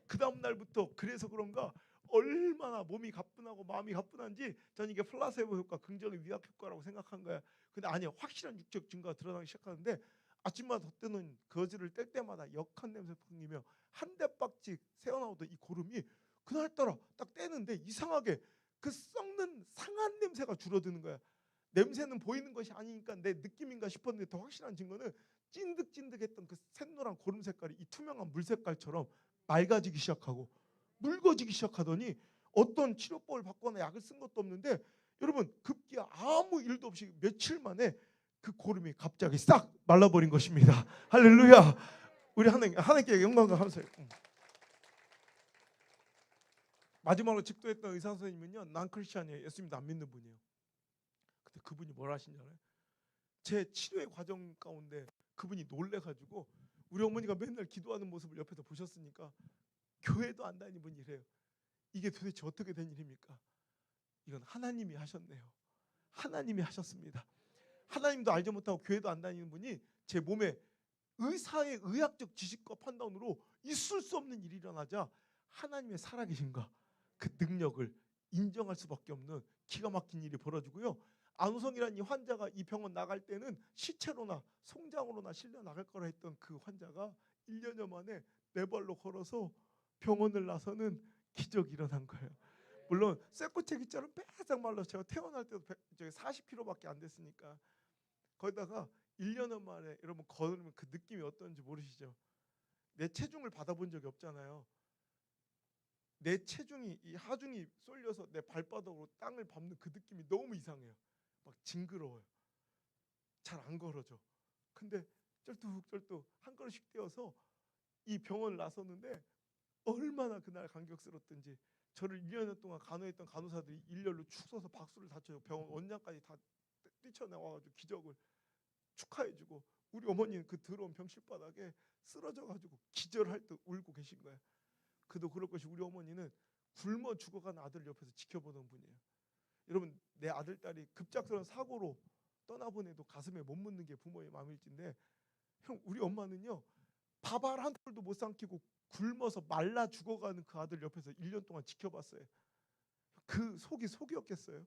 그 다음 날부터 그래서 그런가 얼마나 몸이 가뿐하고 마음이 가뿐한지 저는 이게 플라세보 효과, 긍정의 위약 효과라고 생각한 거야. 근데 아니야, 확실한 육적 증거가 드러나기 시작하는데 아침마다 덧대는 거즈를 뗄 때마다 역한 냄새 풍기며 한 대박씩 새어나오던 이 고름이 그날따라 딱 떼는데 이상하게 그 썩는 상한 냄새가 줄어드는 거야. 냄새는 보이는 것이 아니니까 내 느낌인가 싶었는데 더 확실한 증거는 찐득찐득했던 그 샛노란 고름 색깔이 이 투명한 물 색깔처럼 맑아지기 시작하고 묽어지기 시작하더니, 어떤 치료법을 받거나 약을 쓴 것도 없는데 여러분 급기야 아무 일도 없이 며칠 만에 그 고름이 갑자기 싹 말라버린 것입니다. 할렐루야. 우리 하나님께 영광과 감사해요. 마지막으로 직도했던 의사 선생님은요, 난 크리스찬이에요. 예수님도 안 믿는 분이에요. 근데 그분이 뭘 하신 줄 알아요? 제 치료의 과정 가운데 그분이 놀래가지고, 우리 어머니가 맨날 기도하는 모습을 옆에서 보셨으니까 교회도 안 다니는 분이래요. 이게 도대체 어떻게 된 일입니까? 이건 하나님이 하셨네요. 하나님이 하셨습니다. 하나님도 알지 못하고 교회도 안 다니는 분이 제 몸에 의사의 의학적 지식과 판단으로 있을 수 없는 일이 일어나자 하나님의 살아계신가 그 능력을 인정할 수밖에 없는 기가 막힌 일이 벌어지고요. 안우성이라는 이 환자가 이 병원 나갈 때는 시체로나 송장으로나 실려 나갈 거라 했던 그 환자가 1년여 만에 네 발로 걸어서 병원을 나서는 기적이 일어난 거예요. 물론 쇠꼬챙이처럼 빼짝 말라서 제가 태어날 때도 40kg밖에 안 됐으니까 거기다가 1년여 만에 여러분 걸으면 그 느낌이 어떤지 모르시죠? 내 체중을 받아본 적이 없잖아요. 내 체중이 이 하중이 쏠려서 내 발바닥으로 땅을 밟는 그 느낌이 너무 이상해요. 막 징그러워요. 잘 안 걸어져. 근데 쩔뚝쩔뚝 한 걸음씩 뛰어서 이 병원을 나섰는데 얼마나 그날 감격스럽든지 저를 1년 동안 간호했던 간호사들이 일렬로 축 서서 박수를 다 쳐요. 병원 원장까지 다 뛰쳐나와가지고 기적을 축하해주고 우리 어머니는 그 더러운 병실 바닥에 쓰러져가지고 기절할 듯 울고 계신 거예요. 그도 그럴 것이 우리 어머니는 굶어 죽어간 아들 옆에서 지켜보던 분이에요. 여러분 내 아들 딸이 급작스러운 사고로 떠나보내도 가슴에 못 묻는 게 부모의 마음일진데 형 우리 엄마는요 밥알 한 톨도 못 삼키고 굶어서 말라 죽어가는 그 아들 옆에서 1년 동안 지켜봤어요. 그 속이 속이었겠어요.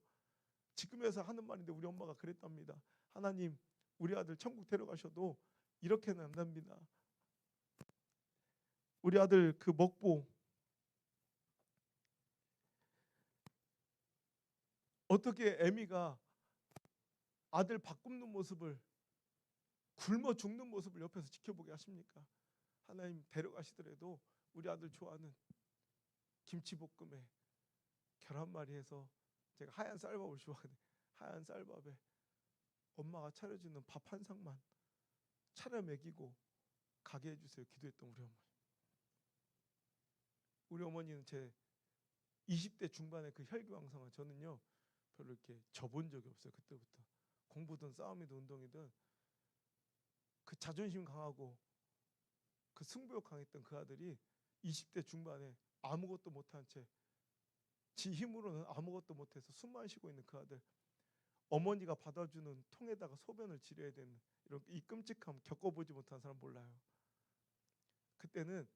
지금에서 하는 말인데 우리 엄마가 그랬답니다. 하나님 우리 아들 천국 데려가셔도 이렇게는 안 됩니다. 우리 아들 그 먹보 어떻게 애미가 아들 밥 굽는 모습을 굶어 죽는 모습을 옆에서 지켜보게 하십니까? 하나님 데려가시더라도 우리 아들 좋아하는 김치볶음에 계란말이 해서 제가 하얀 쌀밥을 좋아하는데 하얀 쌀밥에 엄마가 차려주는 밥 한 상만 차려 먹이고 가게 해주세요. 기도했던 우리 어머니. 우리 어머니는 제 20대 중반의 그 혈기왕성한 저는요 별로 이렇게 져본 적이 없어요. 그때부터 공부든 싸움이든 운동이든 그 자존심 강하고 그 승부욕 강했던 그 아들이 20대 중반에 아무것도 못한 채 지 힘으로는 아무것도 못해서 숨만 쉬고 있는 그 아들 어머니가 받아주는 통에다가 소변을 지려야 되는 이런 이 끔찍함 겪어보지 못한 사람 몰라요. 그때는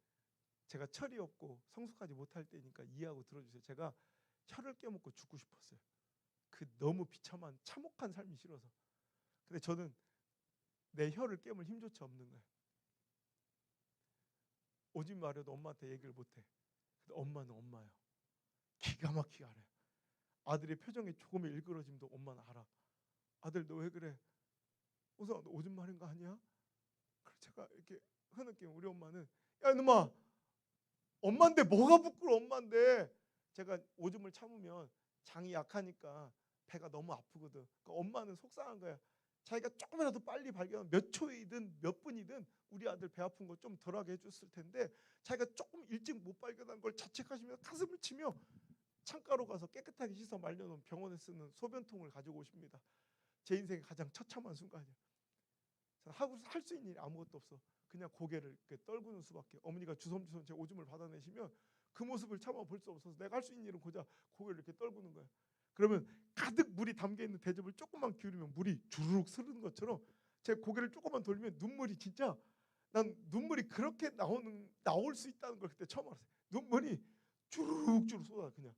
제가 철이 없고 성숙하지 못할 때니까 이해하고 들어주세요. 제가 혀를 깨먹고 죽고 싶었어요. 그 너무 비참한 참혹한 삶이 싫어서. 근데 저는 내 혀를 깨물 힘조차 없는 거예요. 오지 말아도 엄마한테 얘기를 못해. 근데 엄마는 엄마예요. 기가 막히게 알아요. 아들의 표정에 조금의 일그러짐도 엄마는 알아. 아들 너 왜 그래? 우선 너 오줌 마른 거 아니야? 그래서 제가 이렇게 흐느끼면 우리 엄마는 야 이놈아 엄마인데 뭐가 부끄러워 엄마인데 제가 오줌을 참으면 장이 약하니까 배가 너무 아프거든. 그러니까 엄마는 속상한 거야. 자기가 조금이라도 빨리 발견하면 몇 초이든 몇 분이든 우리 아들 배 아픈 거 좀 덜하게 해줬을 텐데 자기가 조금 일찍 못 발견한 걸 자책하시며 가슴을 치며 창가로 가서 깨끗하게 씻어 말려놓은 병원에 쓰는 소변통을 가지고 오십니다. 제 인생의 가장 처참한 순간이에요. 할 수 있는 일이 아무것도 없어. 그냥 고개를 이렇게 떨구는 수밖에. 어머니가 주섬주섬 제 오줌을 받아내시면 그 모습을 참아 볼 수 없어서 내가 할 수 있는 일은 고작 고개를 이렇게 떨구는 거예요. 그러면 가득 물이 담겨있는 대접을 조금만 기울이면 물이 주르륵 흐르는 것처럼 제 고개를 조금만 돌리면 눈물이 진짜 난 눈물이 그렇게 나올 수 있다는 걸 그때 처음 알았어요. 눈물이 주르륵 쏟아 그냥.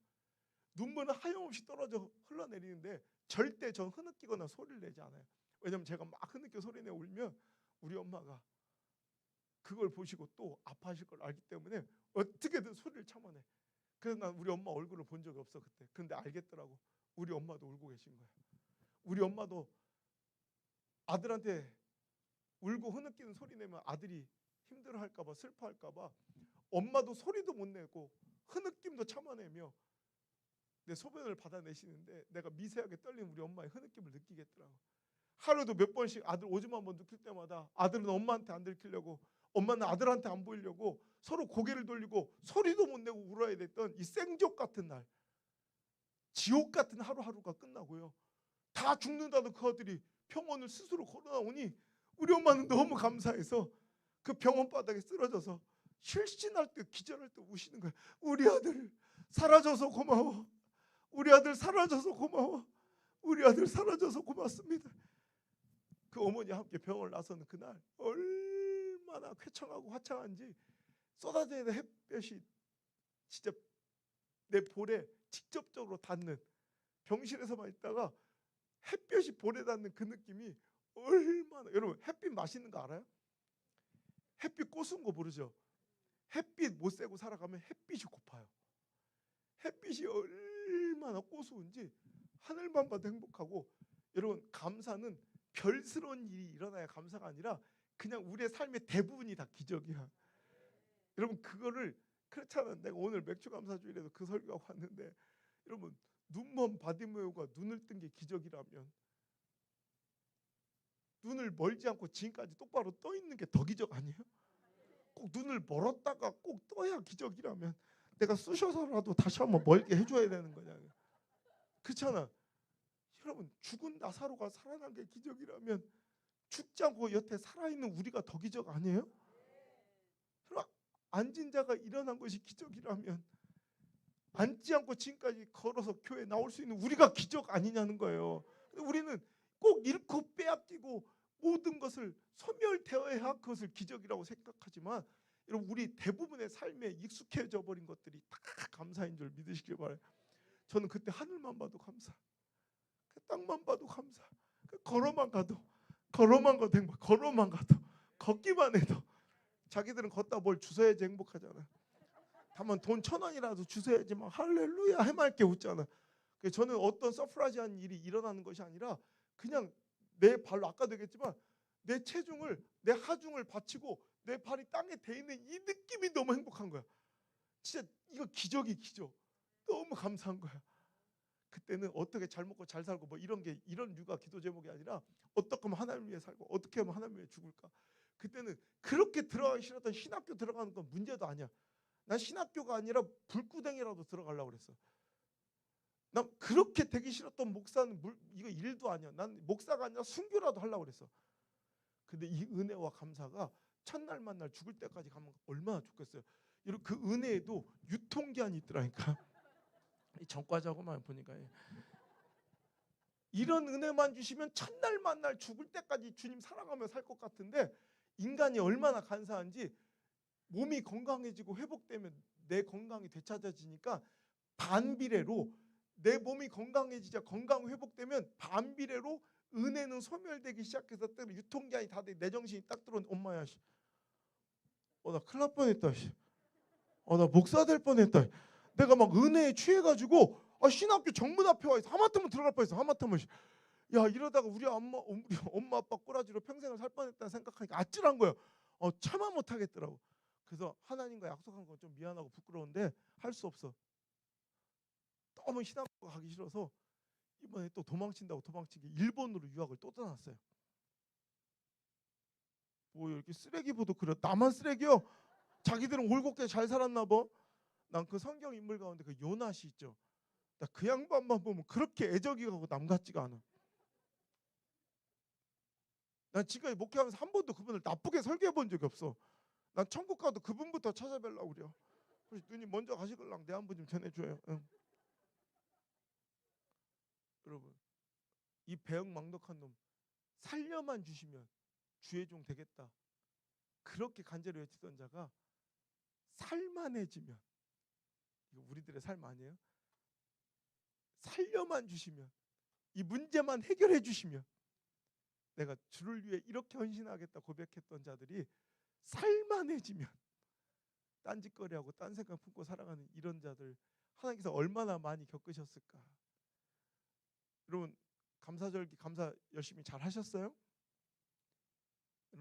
눈물은 하염없이 떨어져 흘러내리는데 절대 전 흐느끼거나 소리를 내지 않아요. 왜냐하면 제가 막 흐느껴 소리내 울면 우리 엄마가 그걸 보시고 또 아파하실 걸 알기 때문에 어떻게든 소리를 참아내. 그래서 난 우리 엄마 얼굴을 본 적이 없어 그때. 그런데 알겠더라고. 우리 엄마도 울고 계신 거야. 우리 엄마도 아들한테 울고 흐느끼는 소리 내면 아들이 힘들어할까 봐 슬퍼할까 봐 엄마도 소리도 못 내고 흐느낌도 참아내며 내 소변을 받아내시는데 내가 미세하게 떨리는 우리 엄마의 흐느낌을 느끼겠더라고. 하루도 몇 번씩 아들 오줌 한번 느낄 때마다 아들은 엄마한테 안 들키려고 엄마는 아들한테 안 보이려고 서로 고개를 돌리고 소리도 못 내고 울어야 됐던 이 생족 같은 날, 지옥 같은 하루하루가 끝나고요. 다 죽는다던 그 아들이 병원을 스스로 걸어나오니 우리 엄마는 너무 감사해서 그 병원 바닥에 쓰러져서 실신할 때 기절할 때 우시는 거예요. 우리 아들 사라져서 고마워. 우리 아들 사라져서 고마워. 우리 아들 사라져서 고맙습니다. 그 어머니와 함께 병을 나서는 그날 얼마나 쾌청하고 화창한지 쏟아지는 햇볕이 진짜 내 볼에 직접적으로 닿는, 병실에서만 있다가 햇볕이 볼에 닿는 그 느낌이 얼마나. 여러분 햇빛 맛있는 거 알아요? 햇빛 고수인 거 모르죠? 햇빛 못 쐬고 살아가면 햇빛이 고파요. 햇빛이 얼마나 고수인지 하늘만 봐도 행복하고. 여러분 감사는 별스러운 일이 일어나야 감사가 아니라 그냥 우리의 삶의 대부분이 다 기적이야. 여러분 그거를, 그렇잖아. 내가 오늘 맥주 감사주일에도 그 설교가 왔는데, 여러분 눈먼 바디메오가 눈을 뜬 게 기적이라면 눈을 멀지 않고 지금까지 똑바로 떠 있는 게 더 기적 아니에요? 꼭 눈을 멀었다가 꼭 떠야 기적이라면 내가 쑤셔서라도 다시 한번 멀게 해줘야 되는 거냐. 그렇잖아. 여러분 죽은 나사로가 살아난 게 기적이라면 죽지 않고 여태 살아있는 우리가 더 기적 아니에요? 여러분 앉은 자가 일어난 것이 기적이라면 앉지 않고 지금까지 걸어서 교회 나올 수 있는 우리가 기적 아니냐는 거예요. 우리는 꼭 잃고 빼앗기고 모든 것을 소멸되어야 그것을 기적이라고 생각하지만, 여러분 우리 대부분의 삶에 익숙해져 버린 것들이 다 감사인 줄 믿으시길 바라요. 저는 그때 하늘만 봐도 감사, 그 땅만 봐도 감사, 그 걸어만 가도 행복, 걸어만 가도, 걷기만 해도. 자기들은 걷다 뭘 주워야지 행복하잖아. 다만 돈 1,000원이라도 주워야지 막 할렐루야 해맑게 웃잖아. 저는 어떤 서프라이즈한 일이 일어나는 것이 아니라 그냥 내 발로, 아까도 얘기했지만 내 체중을, 내 하중을 바치고 내 발이 땅에 대 있는 이 느낌이 너무 행복한 거야. 진짜 이거 기적. 너무 감사한 거야. 그때는 어떻게 잘 먹고 잘 살고 뭐 이런 류가 기도 제목이 아니라 어떻게 하면 하나님 위해 살고 어떻게 하면 하나님 위해 죽을까. 그때는 그렇게 들어가기 싫었던 신학교 들어가는 건 문제도 아니야. 난 신학교가 아니라 불구덩이라도 들어가려고 그랬어. 난 그렇게 되기 싫었던 목사는 이거 일도 아니야. 난 목사가 아니라 순교라도 하려고 그랬어. 근데 이 은혜와 감사가 첫날 만날 죽을 때까지 가면 얼마나 좋겠어요. 여러분 그 은혜에도 유통기한이 있더라니까. 전과자고만 보니까 이런 은혜만 주시면 첫날 만날 죽을 때까지 주님 사랑하며 살 것 같은데, 인간이 얼마나 간사한지 몸이 건강해지고 회복되면 내 건강이 되찾아지니까 반비례로, 내 몸이 건강해지자 건강 회복되면 반비례로 은혜는 소멸되기 시작해서 유통기한이 다 돼. 내 정신이 딱 들어온 엄마야. 나 큰일 날 뻔했다. 나 목사 될 뻔했다. 내가 막 은혜에 취해가지고 신학교 정문 앞에 와 있어. 하마터면 들어갈 뻔했어. 하마터면. 야 이러다가 우리 엄마 아빠 꼬라지로 평생을 살 뻔했다는 생각하니까 아찔한 거예요. 참아 못하겠더라고. 그래서 하나님과 약속한 건 좀 미안하고 부끄러운데 할 수 없어. 너무 신학교 가기 싫어서 이번에 또 도망친다고 도망치기 일본으로 유학을 또 떠났어요. 뭐 이렇게 쓰레기 보도 그래. 나만 쓰레기요? 자기들은 올곧게 잘 살았나 봐. 난 그 성경 인물 가운데 그 요나시 있죠. 나 그 양반만 보면 그렇게 애적이 가고 남 같지가 않아. 난 지금까지 목회하면서 한 번도 그분을 나쁘게 설교해 본 적이 없어. 난 천국 가도 그분부터 찾아뵈려고 그래요. 누님 먼저 가시걸랑 내 한 분 좀 전해줘요. 응. 여러분 이 배역망덕한 놈 살려만 주시면 주의 종 되겠다, 그렇게 간절히 외치던 자가 살만해지면, 이거 우리들의 삶 아니에요? 살려만 주시면, 이 문제만 해결해 주시면 내가 주를 위해 이렇게 헌신하겠다 고백했던 자들이 살만해지면 딴짓거리하고 딴 생각 품고 살아가는 이런 자들 하나님께서 얼마나 많이 겪으셨을까. 여러분 감사절기 감사 열심히 잘 하셨어요?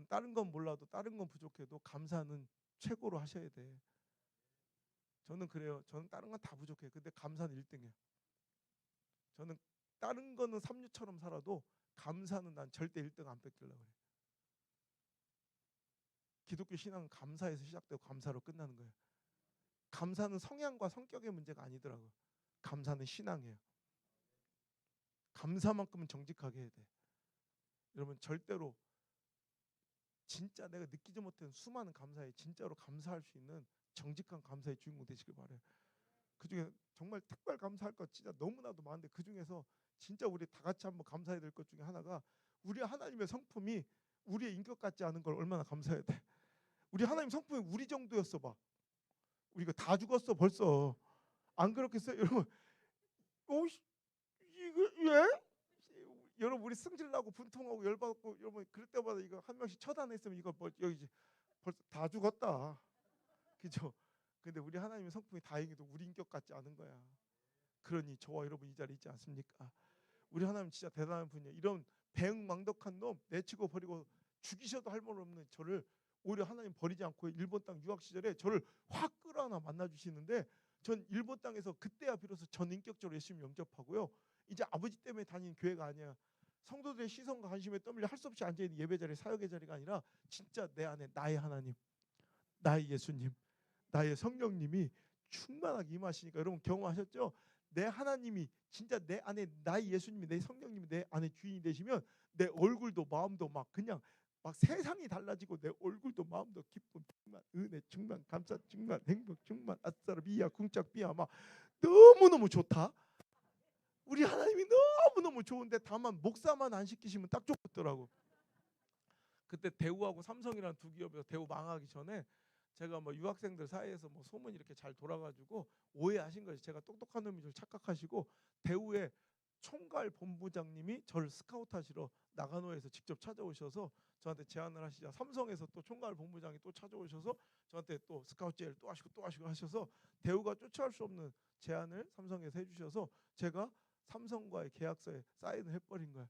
다른 건 몰라도, 다른 건 부족해도 감사는 최고로 하셔야 돼. 저는 그래요. 저는 다른 건 다 부족해. 근데 감사는 1등이야. 저는 다른 거는 삼류처럼 살아도 감사는 난 절대 1등 안 뺏기려고 그래. 기독교 신앙은 감사에서 시작되고 감사로 끝나는 거예요. 감사는 성향과 성격의 문제가 아니더라고. 감사는 신앙이에요. 감사만큼은 정직하게 해야 돼. 여러분 절대로 진짜 내가 느끼지 못한 수많은 감사에 진짜로 감사할 수 있는 정직한 감사의 주인공 되시길 바라요. 그중에 정말 특별 감사할 것 진짜 너무나도 많은데 그중에서 진짜 우리 다 같이 한번 감사해야 될 것 중에 하나가 우리 하나님의 성품이 우리의 인격 같지 않은 걸 얼마나 감사해야 돼. 우리 하나님 성품이 우리 정도였어 봐. 우리가 다 죽었어 벌써. 안 그렇겠어요? 여러분 이거 왜? 여러분 우리 승질나고 분통하고 열받고 여러분 그럴 때마다 이거 한 명씩 처단했으면 이거 뭐 여기 벌써 다 죽었다. 그죠? 근데 우리 하나님의 성품이 다행히도 우리 인격 같지 않은 거야. 그러니 저와 여러분 이 자리에 있지 않습니까? 우리 하나님 진짜 대단한 분이에요. 이런 배응망덕한 놈 내치고 버리고 죽이셔도 할 말 없는 저를 오히려 하나님 버리지 않고 일본 땅 유학 시절에 저를 확 끌어안아 만나주시는데 전 일본 땅에서 그때야 비로소 전 인격적으로 열심히 영접하고요. 이제 아버지 때문에 다니는 교회가 아니야. 성도들의 시선과 관심에 떠밀려 할 수 없이 앉아있는 예배 자리, 사역의 자리가 아니라 진짜 내 안에 나의 하나님, 나의 예수님, 나의 성령님이 충만하게 임하시니까 여러분 경험하셨죠? 내 하나님이 진짜 내 안에 나의 예수님이 내 성령님이 내 안에 주인이 되시면 내 얼굴도 마음도 막 그냥 막 세상이 달라지고 내 얼굴도 마음도 기쁨 충만, 은혜 충만, 감사 충만, 행복 충만, 아싸라 비야 궁짝 비야 막 너무너무 좋다. 우리 하나님이 너무너무 좋은데 다만 목사만 안 시키시면 딱 좋더라고. 그때 대우하고 삼성이라는 두 기업에서 대우 망하기 전에 제가 뭐 유학생들 사이에서 뭐 소문이 이렇게 잘 돌아가지고 오해하신 거지. 제가 똑똑한 놈인 줄 착각하시고 대우의 총괄 본부장님이 저를 스카우트하시러 나가노에서 직접 찾아오셔서 저한테 제안을 하시자 삼성에서 또 총괄 본부장이 또 찾아오셔서 저한테 또 스카우트 제의를 또 하시고 하셔서 대우가 쫓아올 수 없는 제안을 삼성에서 해주셔서 제가 삼성과의 계약서에 사인을 해버린 거야.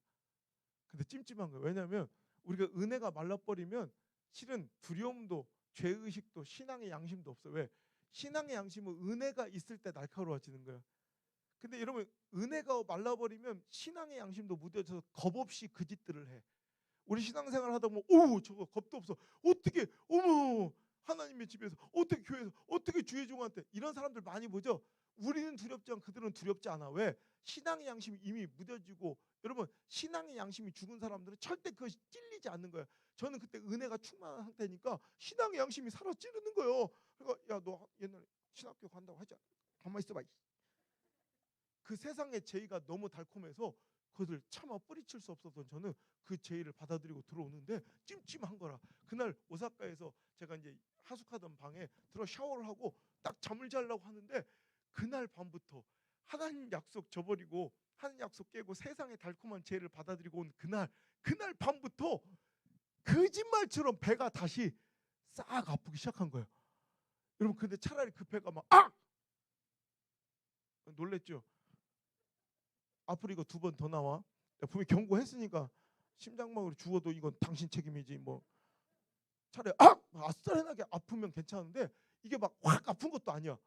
근데 찜찜한 거야. 왜냐하면 우리가 은혜가 말라버리면 실은 두려움도 죄의식도 신앙의 양심도 없어. 왜? 신앙의 양심은 은혜가 있을 때 날카로워지는 거야. 근데 여러분 은혜가 말라버리면 신앙의 양심도 무뎌져서 겁 없이 그 짓들을 해. 우리 신앙생활 하다 보면 오 저거 겁도 없어. 어떻게 어머 하나님의 집에서 어떻게 교회에서 어떻게 주의 종한테 이런 사람들 많이 보죠. 우리는 두렵지만 그들은 두렵지 않아. 왜? 신앙의 양심이 이미 무뎌지고 여러분 신앙의 양심이 죽은 사람들은 절대 그것이 찔리지 않는 거예요. 저는 그때 은혜가 충만한 상태니까 신앙의 양심이 살아 찌르는 거예요. 그러니까 야 너 옛날에 신학교 간다고 하지 않아? 가만히 있어봐. 그 세상의 제의가 너무 달콤해서 그것을 차마 뿌리칠 수 없었던 저는 그 제의를 받아들이고 들어오는데 찜찜한 거라. 그날 오사카에서 제가 이제 하숙하던 방에 들어 샤워를 하고 딱 잠을 자려고 하는데 그날 밤부터 하나님 약속 저버리고 하나님 약속 깨고 세상의 달콤한 제의를 받아들이고 온 그날 밤부터 거짓말처럼 배가 다시 싹 아프기 시작한 거예요. 여러분 근데 차라리 그 배가 막 놀랬죠. 앞으로 이거 2번 더 나와. 분명히 경고했으니까 심장마비로 죽어도 이건 당신 책임이지 뭐. 차라리 아싸리하게 아프면 괜찮은데 이게 막 확 아픈 것도 아니야.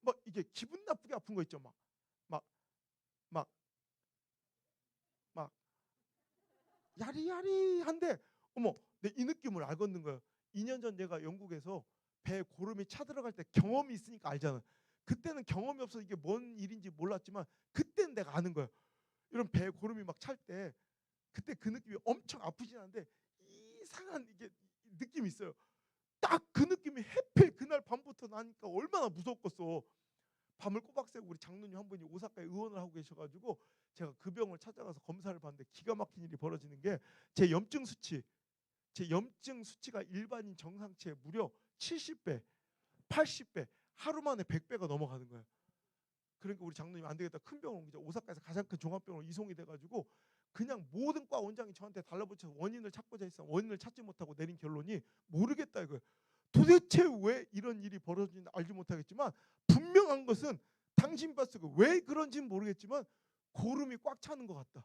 막 이게 기분 나쁘게 아픈 거 있죠. 막 야리야리한데 어머 내 이 느낌을 알겠는 거야. 2년 전 내가 영국에서 배에 고름이 차들어갈 때 경험이 있으니까 알잖아. 그때는 경험이 없어서 이게 뭔 일인지 몰랐지만 그때는 내가 아는 거야. 이런 배에 고름이 막 찰 때 그때 그 느낌이 엄청 아프진 않은데 이상한 이게 느낌이 있어요. 딱 그 느낌이 해필 그날 밤부터 나니까 얼마나 무섭겠어. 밤을 꼬박 새고 우리 장로님 한 분이 오사카에 의원을 하고 계셔가지고 제가 그 병을 찾아가서 검사를 받는데 기가 막힌 일이 벌어지는 게 제 염증 수치가 일반인 정상치의 무려 70배, 80배, 하루 만에 100배가 넘어가는 거예요. 그러니까 우리 장로님 안 되겠다. 큰 병원 옮기자. 오사카에서 가장 큰 종합병원으로 이송이 돼가지고 그냥 모든 과 원장이 저한테 달라붙여서 원인을 찾고자 했어. 원인을 찾지 못하고 내린 결론이 모르겠다 이거예요. 도대체 왜 이런 일이 벌어지는지 알지 못하겠지만 분명한 것은 당신 뱃속에 왜 그런지는 모르겠지만 고름이 꽉 차는 것 같다.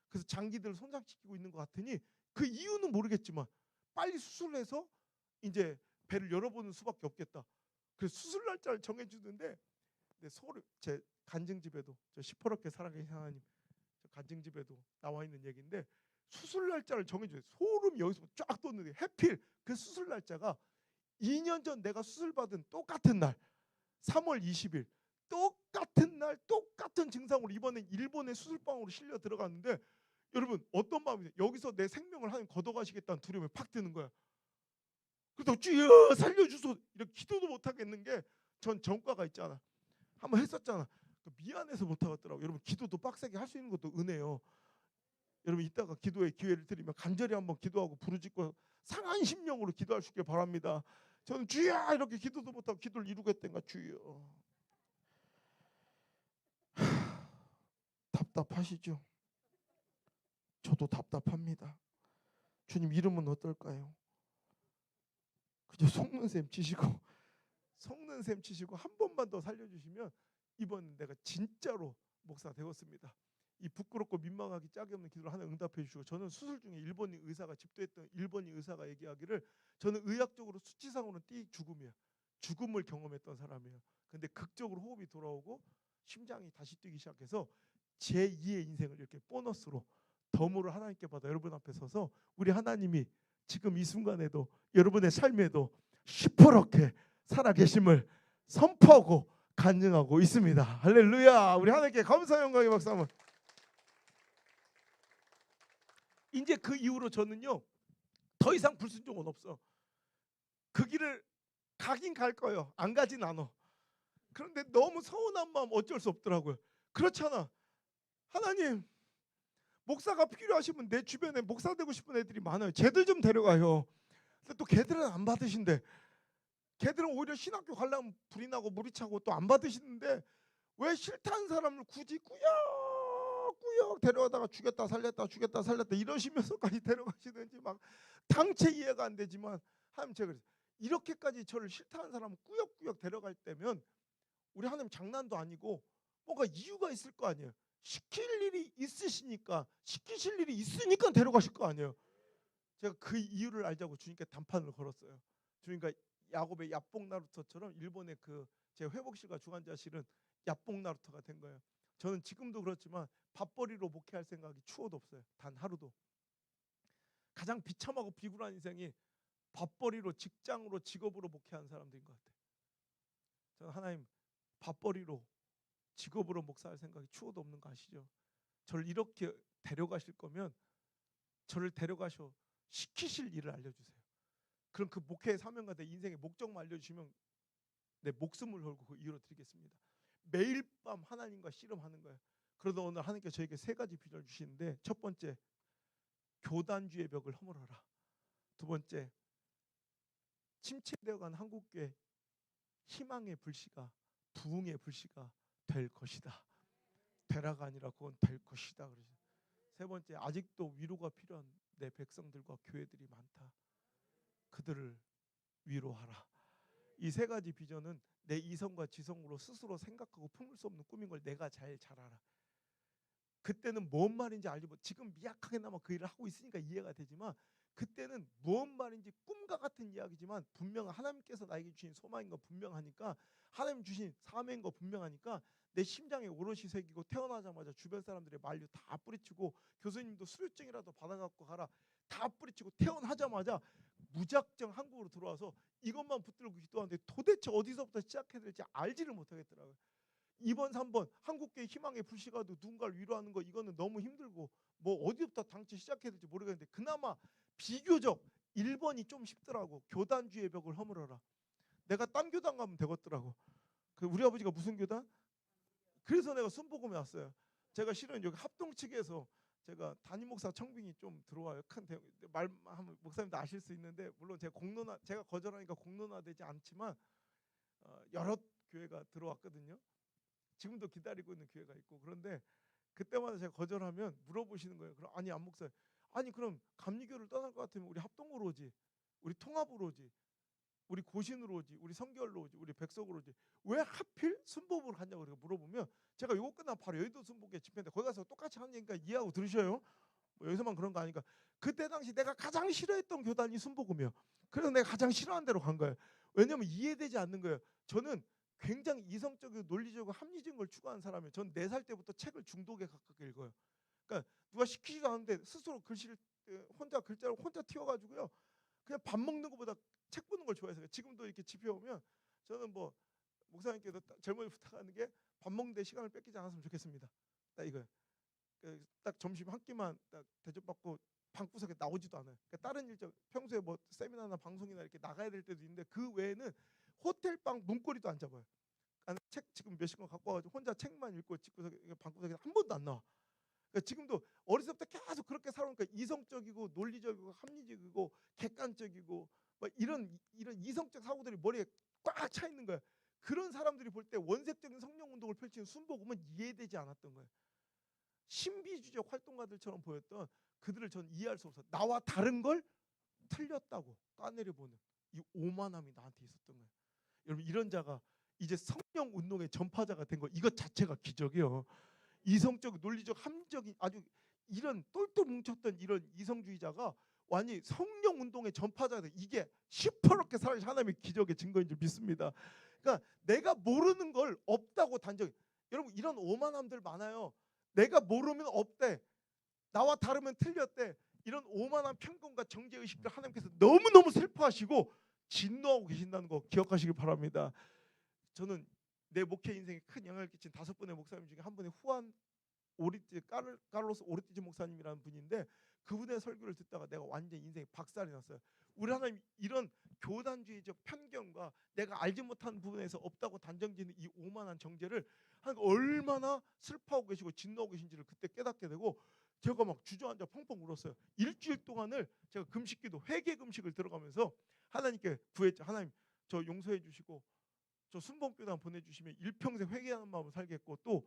그래서 장기들을 손상시키고 있는 것 같으니 그 이유는 모르겠지만 빨리 수술을 해서 이제 배를 열어보는 수밖에 없겠다. 그래서 수술 날짜를 정해주는데 서울 제 간증집에도 저 시퍼렇게 살아계신 하나님 저 간증집에도 나와 있는 얘기인데 수술 날짜를 정해줘요. 소름이 여기서 쫙 돋는데 해필 그 수술 날짜가 2년 전 내가 수술 받은 똑같은 날 3월 20일 똑같은 날 똑같은 증상으로 이번엔 일본의 수술방으로 실려 들어갔는데 여러분 어떤 마음이세요? 여기서 내 생명을 하나님 걷어가시겠다는 두려움이 팍 드는 거야. 그래서 주여 살려주소 이렇게 기도도 못 하겠는 게 전 전과가 있잖아. 한번 했었잖아. 미안해서 못 하겠더라고요. 여러분 기도도 빡세게 할 수 있는 것도 은혜요. 여러분 이따가 기도의 기회를 드리면 간절히 한번 기도하고 부르짖고 상한 심령으로 기도할 수 있길 바랍니다. 저는 주야 이렇게 기도도 못하고 기도를 이루겠다가 주여. 답답하시죠? 저도 답답합니다. 주님 이름은 어떨까요? 그저 속는 셈 치시고 속는 셈 치시고 한 번만 더 살려주시면 이번 내가 진짜로 목사 되었습니다. 이 부끄럽고 민망하기 짝이 없는 기도를 하나 응답해 주시고, 저는 수술 중에 일본인 의사가 집도했던 일본인 의사가 얘기하기를 저는 의학적으로 수치상으로는 죽음이야. 죽음을 경험했던 사람이에요. 근데 극적으로 호흡이 돌아오고 심장이 다시 뛰기 시작해서 제2의 인생을 이렇게 보너스로 덤으로 하나님께 받아 여러분 앞에 서서 우리 하나님이 지금 이 순간에도 여러분의 삶에도 시퍼렇게 살아계심을 선포하고 간증하고 있습니다. 할렐루야. 우리 하나님께 감사 영광의 박수 한번. 이제 그 이후로 저는요 더 이상 불순종은 없어. 그 길을 가긴 갈 거예요. 안 가진 않아. 그런데 너무 서운한 마음 어쩔 수 없더라고요. 그렇잖아. 하나님 목사가 필요하시면 내 주변에 목사 되고 싶은 애들이 많아요. 쟤들 좀 데려가요. 근데 또 걔들은 안 받으신대. 걔들은 오히려 신학교 가려면 불이 나고 물이 차고 또 안 받으시는데 왜 싫다는 사람을 굳이 꾸역꾸역 데려가다가 죽였다 살렸다 죽였다 살렸다 이러시면서까지 데려가시는지 막 당체 이해가 안 되지만, 하나님 제가 그랬어요. 이렇게까지 저를 싫다는 사람을 꾸역꾸역 데려갈 때면 우리 하나님 장난도 아니고 뭔가 이유가 있을 거 아니에요. 시킬 일이 있으시니까, 시키실 일이 있으니까 데려가실 거 아니에요. 제가 그 이유를 알자고 주님께 단판을 걸었어요. 주님과 야곱의 야뽕 나루터처럼 일본의 그 제 회복실과 중환자실은 야뽕 나루터가 된 거예요. 저는 지금도 그렇지만 밥벌이로 목회할 생각이 추워도 없어요. 단 하루도. 가장 비참하고 비굴한 인생이 밥벌이로, 직장으로, 직업으로 목회하는 사람들인 것 같아요. 저는 하나님 밥벌이로, 직업으로 목사할 생각이 추워도 없는 거 아시죠? 저를 이렇게 데려가실 거면 저를 데려가셔 시키실 일을 알려주세요. 그럼 그 목회의 사명과 내 인생의 목적만 알려주시면 내 목숨을 걸고 그 이유로 드리겠습니다. 매일 밤 하나님과 씨름하는 거예요. 그러다 오늘 하나님께서 저에게 세 가지 비전을 주시는데, 첫 번째 교단주의 벽을 허물어라. 두 번째 침체되어간 한국교회 희망의 불씨가 부흥의 불씨가 될 것이다. 되라가 아니라 그건 될 것이다. 그러죠. 세 번째 아직도 위로가 필요한 내 백성들과 교회들이 많다. 그들을 위로하라. 이 세 가지 비전은 내 이성과 지성으로 스스로 생각하고 품을 수 없는 꿈인 걸 내가 잘 알아. 그때는 뭔 말인지 알지 못. 지금 미약하게나마 그 일을 하고 있으니까 이해가 되지만 그때는 무슨 말인지 꿈과 같은 이야기지만 분명 하나님께서 나에게 주신 소망인 거 분명하니까, 하나님 주신 사명인 거 분명하니까 내 심장에 오롯이 새기고 태어나자마자 주변 사람들의 만류 다 뿌리치고, 교수님도 수료증이라도 받아갖고 가라 다 뿌리치고 태어나자마자 무작정 한국으로 들어와서 이것만 붙들고 기도하는데 도대체 어디서부터 시작해야 될지 알지를 못하겠더라고요. 2번 3번 한국교회 희망의 불씨가도 누군가를 위로하는 거 이거는 너무 힘들고 뭐 어디부터 당치 시작해야 될지 모르겠는데, 그나마 비교적 1번이 좀 쉽더라고. 교단주의 벽을 허물어라. 내가 딴 교단 가면 되겠더라고. 그 우리 아버지가 무슨 교단? 그래서 내가 순복음에 왔어요. 제가 실은 여기 합동 측에서 제가 담임 목사 청빙이 좀 들어와요. 큰 말하면 목사님도 아실 수 있는데, 물론 제가 거절하니까 공론화되지 않지만 여러 교회가 들어왔거든요. 지금도 기다리고 있는 교회가 있고. 그런데 그때마다 제가 거절하면 물어보시는 거예요. 그럼 아니 안 목사님, 아니 그럼 감리교를 떠날 것 같으면 우리 합동으로 오지, 우리 통합으로 오지, 우리 고신으로 오지, 우리 성결로 오지, 우리 백석으로 오지, 왜 하필 순복음으로 갔냐고 그렇게 물어보면, 제가 요거 끝나면 바로 여의도 순복음에 집회인데 거기 가서 똑같이 하는 얘기니까 이해하고 들으셔요. 뭐 여기서만 그런 거 아니까. 그때 당시 내가 가장 싫어했던 교단이 순복음이요. 그래서 내가 가장 싫어하는 대로 간 거예요. 왜냐면 이해되지 않는 거예요. 저는 굉장히 이성적이고 논리적이고 합리적인 걸 추구하는 사람이에요. 전 4살 때부터 책을 중독에 가깝게 읽어요. 그러니까 누가 시키지도 않는데 스스로 글씨를 혼자 글자를 혼자 튀어가지고요. 그냥 밥 먹는 것보다 책 보는 걸 좋아해서. 지금도 이렇게 집에 오면 저는 뭐 목사님께도 젊은이 부탁하는 게 밥 먹는데 시간을 뺏기지 않았으면 좋겠습니다. 딱 이거예요. 딱 점심 한 끼만 딱 대접받고 방구석에 나오지도 않아요. 그러니까 다른 일정 평소에 뭐 세미나나 방송이나 이렇게 나가야 될 때도 있는데 그 외에는 호텔방 문고리도 안 잡아요. 책 지금 몇십 권 갖고 와가지고 혼자 책만 읽고 집구석에 방구석에 한 번도 안 나와. 그러니까 지금도 어렸을 때부터 계속 그렇게 살아오니까 이성적이고 논리적이고 합리적이고 객관적이고 막 이런 이성적 사고들이 머리에 꽉 차 있는 거야. 그런 사람들이 볼 때 원색적인 성령 운동을 펼치는 순복음은 이해되지 않았던 거예요. 신비주의적 활동가들처럼 보였던 그들을 전 이해할 수 없어. 나와 다른 걸 틀렸다고 까내려보는 이 오만함이 나한테 있었던 거예요. 여러분 이런 자가 이제 성령 운동의 전파자가 된 거 이것 자체가 기적이에요. 이성적, 논리적, 합리적인 아주 이런 똘똘 뭉쳤던 이런 이성주의자가 완전히 성령 운동의 전파자가 돼. 이게 시퍼렇게 살아계신 하나님의 기적의 증거인 줄 믿습니다. 그러니까 내가 모르는 걸 없다고 단정. 여러분 이런 오만함들 많아요. 내가 모르면 없대. 나와 다르면 틀렸대. 이런 오만한 편견과 정죄의식들 하나님께서 너무너무 슬퍼하시고 진노하고 계신다는 거 기억하시길 바랍니다. 저는 내 목회 인생에 큰 영향을 끼친 5분의 목사님 중에 한 분이 후안 카를로스 오르티즈 목사님이라는 분인데 그분의 설교를 듣다가 내가 완전 인생이 박살이 났어요. 우리 하나님 이런 교단주의적 편견과 내가 알지 못한 부분에서 없다고 단정짓는 이 오만한 정죄를 하나님 얼마나 슬퍼하고 계시고 진노하고 계신지를 그때 깨닫게 되고 제가 막 주저앉아 펑펑 울었어요. 일주일 동안을 제가 금식기도 회개 금식을 들어가면서 하나님께 구했죠. 하나님 저 용서해 주시고 저 순복음교단 보내주시면 일평생 회개하는 마음으로 살겠고 또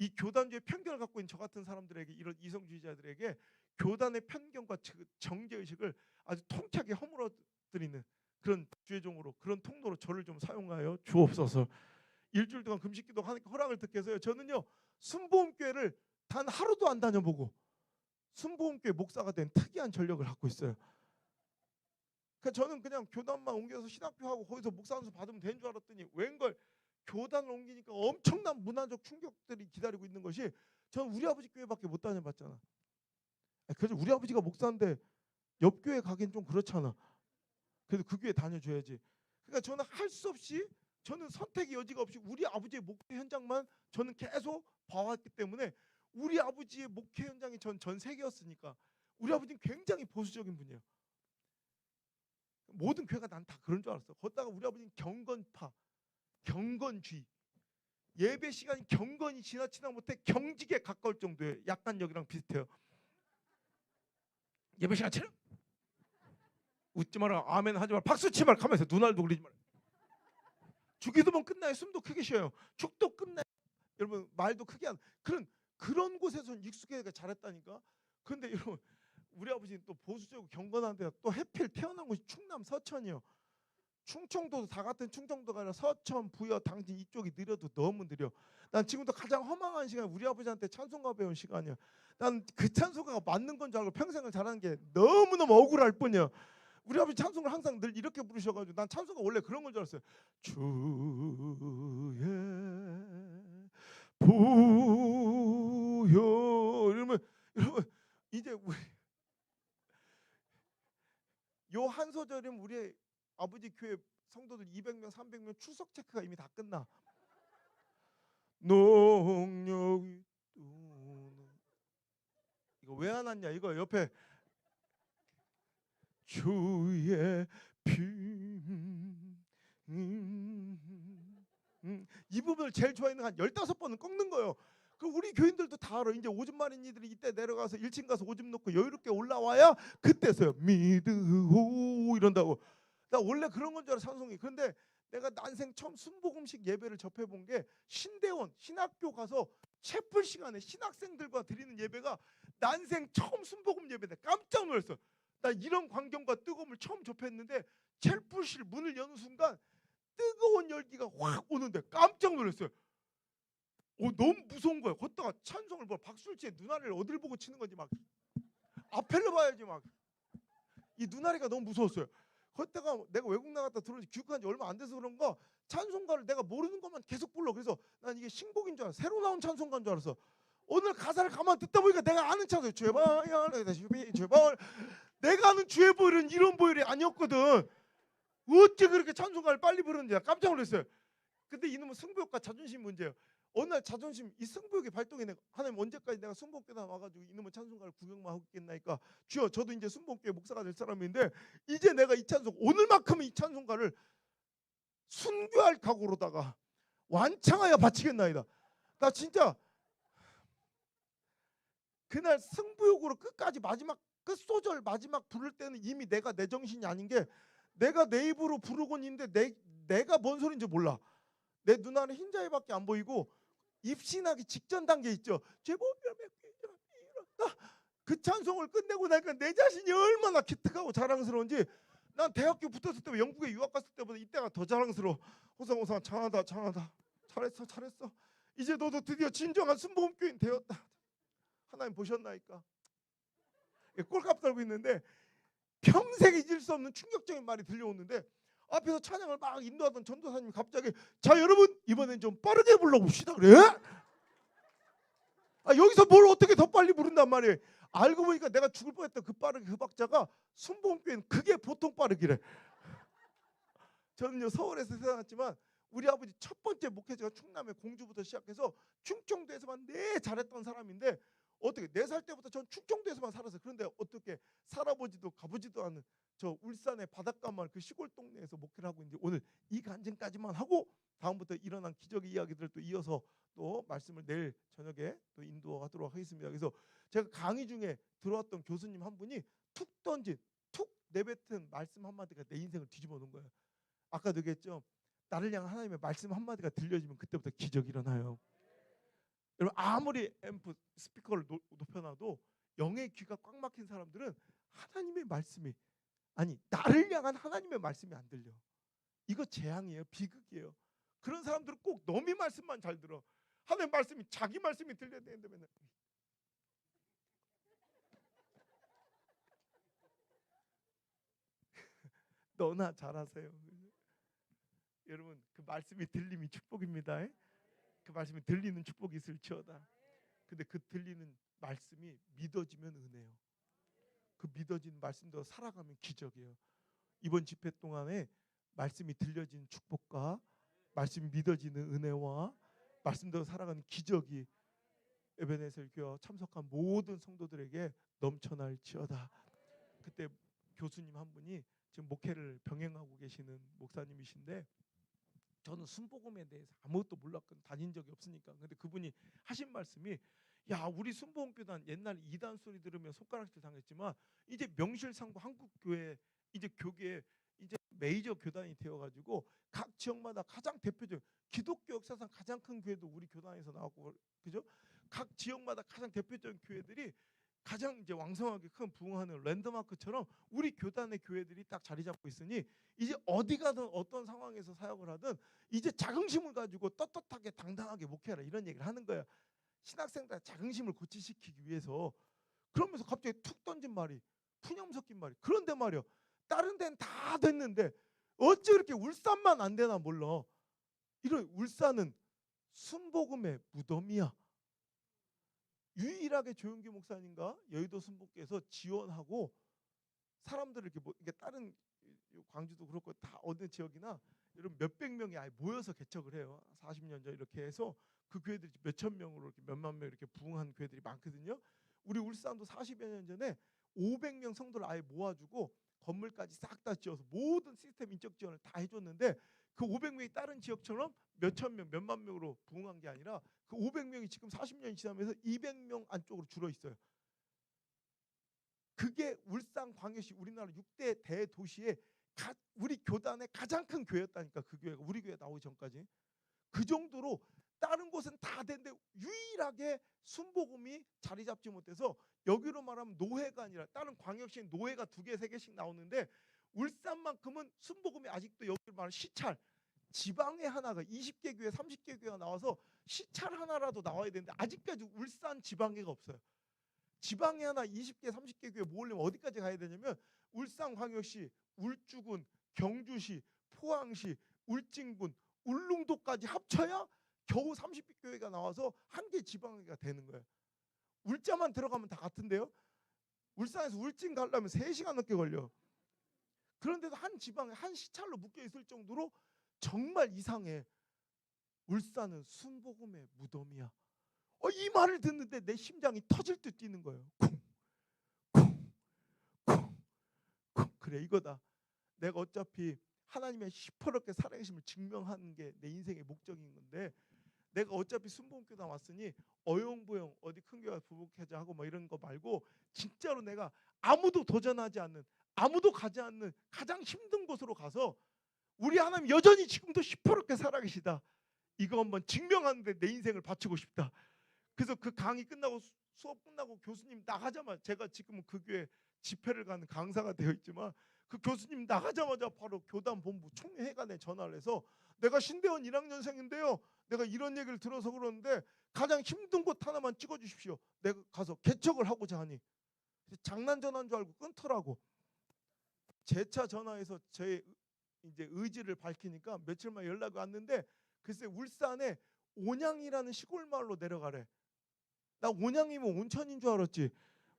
이 교단주의 편견을 갖고 있는 저 같은 사람들에게 이런 이성주의자들에게 교단의 편견과 정죄의식을 아주 통쾌하게 허물어뜨리는 그런 주의종으로 그런 통로로 저를 좀 사용하여 주옵소서. 일주일 동안 금식기도 하니까 허락을 듣게 해서요. 저는요 순복음교회를 단 하루도 안 다녀보고 순복음교회 목사가 된 특이한 전력을 갖고 있어요. 그러니까 저는 그냥 교단만 옮겨서 신학교하고 거기서 목사 안수 받으면 되는 줄 알았더니 웬걸 교단을 옮기니까 엄청난 문화적 충격들이 기다리고 있는 것이 저는 우리 아버지 교회밖에 못 다녀봤잖아. 그래서 우리 아버지가 목사인데 옆 교회 가긴 좀 그렇잖아. 그래도 그 교회 다녀줘야지. 그러니까 저는 할 수 없이 저는 선택의 여지가 없이 우리 아버지의 목회 현장만 저는 계속 봐왔기 때문에 우리 아버지의 목회 현장이 전 세계였으니까 우리 아버지는 굉장히 보수적인 분이에요. 모든 교회가 난 다 그런 줄 알았어. 걷다가 우리 아버지는 경건파, 경건주의, 예배 시간이 경건이 지나치다 못해 경직에 가까울 정도예요. 약간 여기랑 비슷해요. 예배 시간 치러 웃지 마라, 아멘 하지 마라, 박수 치지 마라, 가면서 눈알도 그리지 마라. 주기도문 끝나요. 숨도 크게 쉬어요. 축도 끝나요. 여러분 말도 크게 하는 그런 곳에서는 익숙해가 잘했다니까. 그런데 여러분 우리 아버지는 또 보수적이고 경건한데 또 해필 태어난 곳이 충남 서천이요. 충청도도 다 같은 충청도가 아니라 서천, 부여, 당진 이쪽이 느려도 너무 느려. 난 지금도 가장 허망한 시간 우리 아버지한테 찬송가 배운 시간이야. 난 그 찬송가가 맞는 건 줄 알고 평생을 잘하는 게 너무너무 억울할 뿐이야. 우리 아버지 찬송을 항상 늘 이렇게 부르셔가지고 난 찬송가 원래 그런 건 줄 알았어요. 주의 부여 이러면 여러분 이제 우리 요 한 소절이면 우리 아버지 교회 성도들 200명 300명 출석 체크가 이미 다 끝나. 농력이 이거 왜 안 왔냐 이거 옆에 주의 이 부분을 제일 좋아하는 한 15번은 꺾는 거예요. 그 우리 교인들도 다 알아. 이제 오줌 마린 이들이 이때 내려가서 1층 가서 오줌 놓고 여유롭게 올라와야 그때서요. 미드호 이런다고. 나 원래 그런 건 줄 알아 찬송이. 그런데 내가 난생 처음 순복음식 예배를 접해본 게 신대원 신학교 가서 채플 시간에 신학생들과 드리는 예배가 난생 처음 순복음 예배인데 깜짝 놀랐어. 나 이런 광경과 뜨거움을 처음 접했는데 채플실 문을 여는 순간 뜨거운 열기가 확 오는데 깜짝 놀랐어요. 너무 무서운 거야. 걷다가 찬송을 박수를 치에 눈알을 어딜 보고 치는 건지 막 앞에를 봐야지 막 이 눈알이가 너무 무서웠어요. 걷다가 내가 외국 나갔다 들어온 지 귀국한 지 얼마 안 돼서 그런가 찬송가를 내가 모르는 것만 계속 불러. 그래서 난 이게 신곡인 줄 알았어. 새로 나온 찬송가인 줄 알았어. 오늘 가사를 가만 듣다 보니까 내가 아는 찬송 제발 제발 내가 아는 주의 보혈은 이런 보혈이 아니었거든. 어째 그렇게 찬송가를 빨리 부르는지 깜짝 놀랐어요. 근데 이놈은 승부욕과 자존심 문제예요. 어느 날 자존심 이 승부욕이 발동해. 하나님 언제까지 내가 순복교단 와가지고 이놈의 찬송가를 구경만 하고 있겠나니까 주여 저도 이제 순복교회 목사가 될 사람인데 이제 내가 이 찬송 오늘만큼은 이 찬송가를 순교할 각오로다가 완창하여 바치겠나이다. 나 진짜 그날 승부욕으로 끝까지 마지막 끝소절 마지막 부를 때는 이미 내가 내 정신이 아닌 게 내가 내 입으로 부르곤 있는데 내가 뭔 소리인지 몰라. 내 눈안에 흰자위밖에 안 보이고 입신하기 직전 단계 있죠. 그 찬송을 끝내고 나니까 내 자신이 얼마나 기특하고 자랑스러운지. 난 대학교 붙었을 때 영국에 유학 갔을 때보다 이때가 더 자랑스러워. 호상호상 장하다 장하다 잘했어 잘했어. 이제 너도 드디어 진정한 순복음교인 되었다. 하나님 보셨나이까. 꼴값 떨고 있는데 평생 잊을 수 없는 충격적인 말이 들려오는데 앞에서 찬양을 막 인도하던 전도사님이 갑자기 자 여러분 이번엔 좀 빠르게 불러봅시다 그래. 여기서 뭘 어떻게 더 빨리 부른단 말이에요. 알고 보니까 내가 죽을 뻔했던 그 빠르게 그 박자가 순복음교회는 그게 보통 빠르기래. 저는요 서울에서 태어났지만 우리 아버지 첫 번째 목회자가 충남의 공주부터 시작해서 충청도에서만 잘했던 사람인데 어떻게 4살 때부터 전 충청도에서만 살았어요. 그런데 어떻게 살아보지도 가보지도 않은 저 울산의 바닷가 마을 그 시골 동네에서 목회를 하고 있는지 오늘 이 간증까지만 하고 다음부터 일어난 기적의 이야기들을 또 이어서 또 말씀을 내일 저녁에 또 인도하도록 하겠습니다. 그래서 제가 강의 중에 들어왔던 교수님 한 분이 툭 던진 툭 내뱉은 말씀 한마디가 내 인생을 뒤집어 놓은 거예요. 아까도 얘기했죠. 나를 향한 하나님의 말씀 한마디가 들려지면 그때부터 기적이 일어나요. 여러분 아무리 앰프 스피커를 높여놔도 영의 귀가 꽉 막힌 사람들은 하나님의 말씀이 아니 나를 향한 하나님의 말씀이 안 들려. 이거 재앙이에요. 비극이에요. 그런 사람들은 꼭 너미 말씀만 잘 들어. 하나님 말씀이 자기 말씀이 들려야 되는데 맨날 너나 잘하세요. 여러분 그 말씀이 들림이 축복입니다. 그 말씀이 들리는 축복이 있을지어다. 근데 그 들리는 말씀이 믿어지면 은혜요. 그 믿어진 말씀대로 살아가면 기적이에요. 이번 집회 동안에 말씀이 들려진 축복과 말씀이 믿어지는 은혜와 말씀대로 살아가는 기적이 에베네셀 교회 참석한 모든 성도들에게 넘쳐날지어다. 그때 교수님 한 분이 지금 목회를 병행하고 계시는 목사님이신데 저는 순복음에 대해서 아무것도 몰랐거든. 다닌 적이 없으니까. 근데 그분이 하신 말씀이 야 우리 순복음교단 옛날 2단 소리 들으면 손가락질 당했지만 이제 명실상부 한국교회 이제 교계 이제 메이저 교단이 되어가지고 각 지역마다 가장 대표적 기독교 역사상 가장 큰 교회도 우리 교단에서 나왔고 그죠? 각 지역마다 가장 대표적인 교회들이 가장 이제 왕성하게 큰 부흥하는 랜드마크처럼 우리 교단의 교회들이 딱 자리 잡고 있으니 이제 어디 가든 어떤 상황에서 사역을 하든 이제 자긍심을 가지고 떳떳하게 당당하게 목회하라 이런 얘기를 하는 거야. 신학생들 자긍심을 고취시키기 위해서. 그러면서 갑자기 툭 던진 말이 푸념 섞인 말이 그런데 말이야 다른 데는 다 됐는데 어찌 그렇게 울산만 안 되나 몰라. 이런 울산은 순복음의 무덤이야. 유일하게 조용기 목사님과 여의도 순복교에서 지원하고 사람들을 이렇게 이게 다른 광주도 그렇고 다 어느 지역이나 이런 몇백 명이 아예 모여서 개척을 해요. 40년 전 이렇게 해서 그 교회들이 몇천 명으로 이렇게 몇만 명 이렇게 부흥한 교회들이 많거든요. 우리 울산도 40여 년 전에 500명 성도를 아예 모아주고 건물까지 싹 다 지어서 모든 시스템 인적 지원을 다 해줬는데 그 500명이 다른 지역처럼 몇천 명, 몇만 명으로 부흥한 게 아니라 그 500명이 지금 40년이 지나면서 200명 안쪽으로 줄어 있어요. 그게 울산광역시 우리나라 6대 대도시의 우리 교단의 가장 큰 교회였다니까. 그 교회가 우리 교회 나오기 전까지. 그 정도로 다른 곳은 다 됐는데 유일하게 순복음이 자리 잡지 못해서 여기로 말하면 노회가 아니라 다른 광역시 노회가 2개, 3개씩 나오는데 울산만큼은 순복음이 아직도 여기로 말하면 시찰 지방에 하나가 20개 교회, 30개 교회가 나와서 시찰 하나라도 나와야 되는데 아직까지 울산 지방회가 없어요. 지방에 하나 20개, 30개 교회 모으려면 어디까지 가야 되냐면 울산광역시, 울주군, 경주시, 포항시, 울진군, 울릉도까지 합쳐야 겨우 30개 교회가 나와서 한 개 지방회가 되는 거예요. 울자만 들어가면 다 같은데요. 울산에서 울진 가려면 3시간 넘게 걸려. 그런데도 한 지방에 한 시찰로 묶여 있을 정도로 정말 이상해. 울산은 순복음의 무덤이야. 이 말을 듣는데 내 심장이 터질 듯 뛰는 거예요. 쿵, 쿵, 쿵, 쿵. 그래 이거다. 내가 어차피 하나님의 시퍼렇게 살아계심을 증명하는 게 내 인생의 목적인 건데, 내가 어차피 순복음교단 왔으니 어영부영 어디 큰 교회 부목회자 하고 뭐 이런 거 말고 진짜로 내가 아무도 도전하지 않는, 아무도 가지 않는 가장 힘든 곳으로 가서 우리 하나님 여전히 지금도 시퍼렇게 살아계시다, 이거 한번 증명하는데 내 인생을 바치고 싶다. 그래서 그 강의 끝나고 수업 끝나고 교수님 나가자마자, 제가 지금은 그 교회 집회를 가는 강사가 되어 있지만 그 교수님 나가자마자 바로 교단 본부 총회관에 전화를 해서, 내가 신대원 1학년생인데요, 내가 이런 얘기를 들어서 그러는데 가장 힘든 곳 하나만 찍어주십시오. 내가 가서 개척을 하고자 하니. 장난 전화인 줄 알고 끊더라고. 재차 전화해서 제 이제 의지를 밝히니까 며칠 만에 연락이 왔는데, 글쎄 울산에 온양이라는 시골 마을로 내려가래. 나 온양이면 온천인 줄 알았지.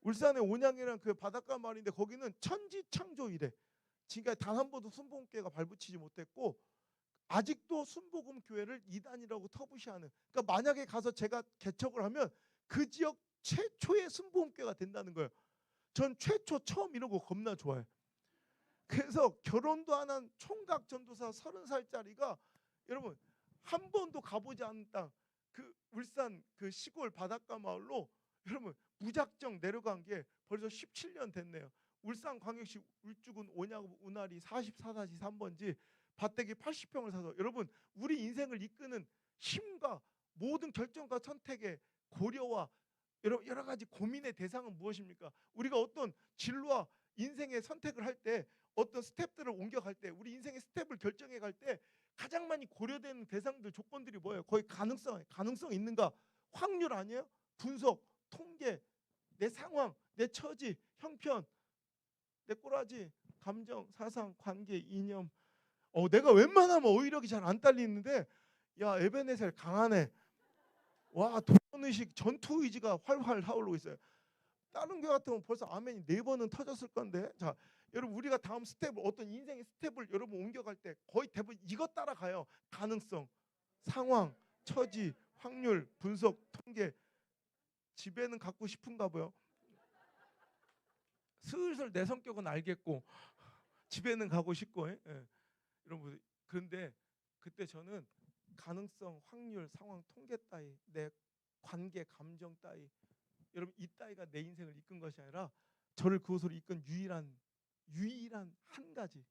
울산에 온양이라는 그 바닷가 마을인데 거기는 천지창조이래. 지금까지 단 한 번도 순복음교회가 발붙이지 못했고 아직도 순복음 교회를 이단이라고 터부시하는. 그러니까 만약에 가서 제가 개척을 하면 그 지역 최초의 순복음 교회가 된다는 거예요. 전 최초 처음 이런 거 겁나 좋아해. 그래서 결혼도 안 한 총각 전도사 30살짜리가 여러분 한 번도 가보지 않은 땅, 그 울산 그 시골 바닷가 마을로 여러분 무작정 내려간 게 벌써 17년 됐네요. 울산광역시 울주군 온양 운하리 44-3번지 밭대기 80평을 사서, 여러분 우리 인생을 이끄는 힘과 모든 결정과 선택의 고려와 여러 가지 고민의 대상은 무엇입니까? 우리가 어떤 진로와 인생의 선택을 할 때, 어떤 스텝들을 옮겨갈 때, 우리 인생의 스텝을 결정해 갈 때 가장 많이 고려되는 대상들, 조건들이 뭐예요? 거의 가능성 있는가? 확률 아니에요? 분석, 통계, 내 상황, 내 처지, 형편, 내 꼬라지, 감정, 사상, 관계, 이념. 내가 웬만하면 어휘력이 잘 안 딸리는데 야 에베네셀 강하네. 와 도전의식, 전투의지가 활활 타오르고 있어요. 다른 교회 같으면 벌써 아멘이 4번은 터졌을 건데. 자 여러분 우리가 다음 스텝을, 어떤 인생의 스텝을 여러분 옮겨갈 때 거의 대부분 이것 따라가요. 가능성, 상황, 처지, 확률, 분석, 통계. 집에는 갖고 싶은가 봐요. 슬슬 내 성격은 알겠고 집에는 가고 싶고. 여러분 그런데 그때 저는 가능성, 확률, 상황, 통계 따위, 내 관계, 감정 따위, 여러분 이 따위가 내 인생을 이끈 것이 아니라 저를 그곳으로 이끈 유일한 한 가지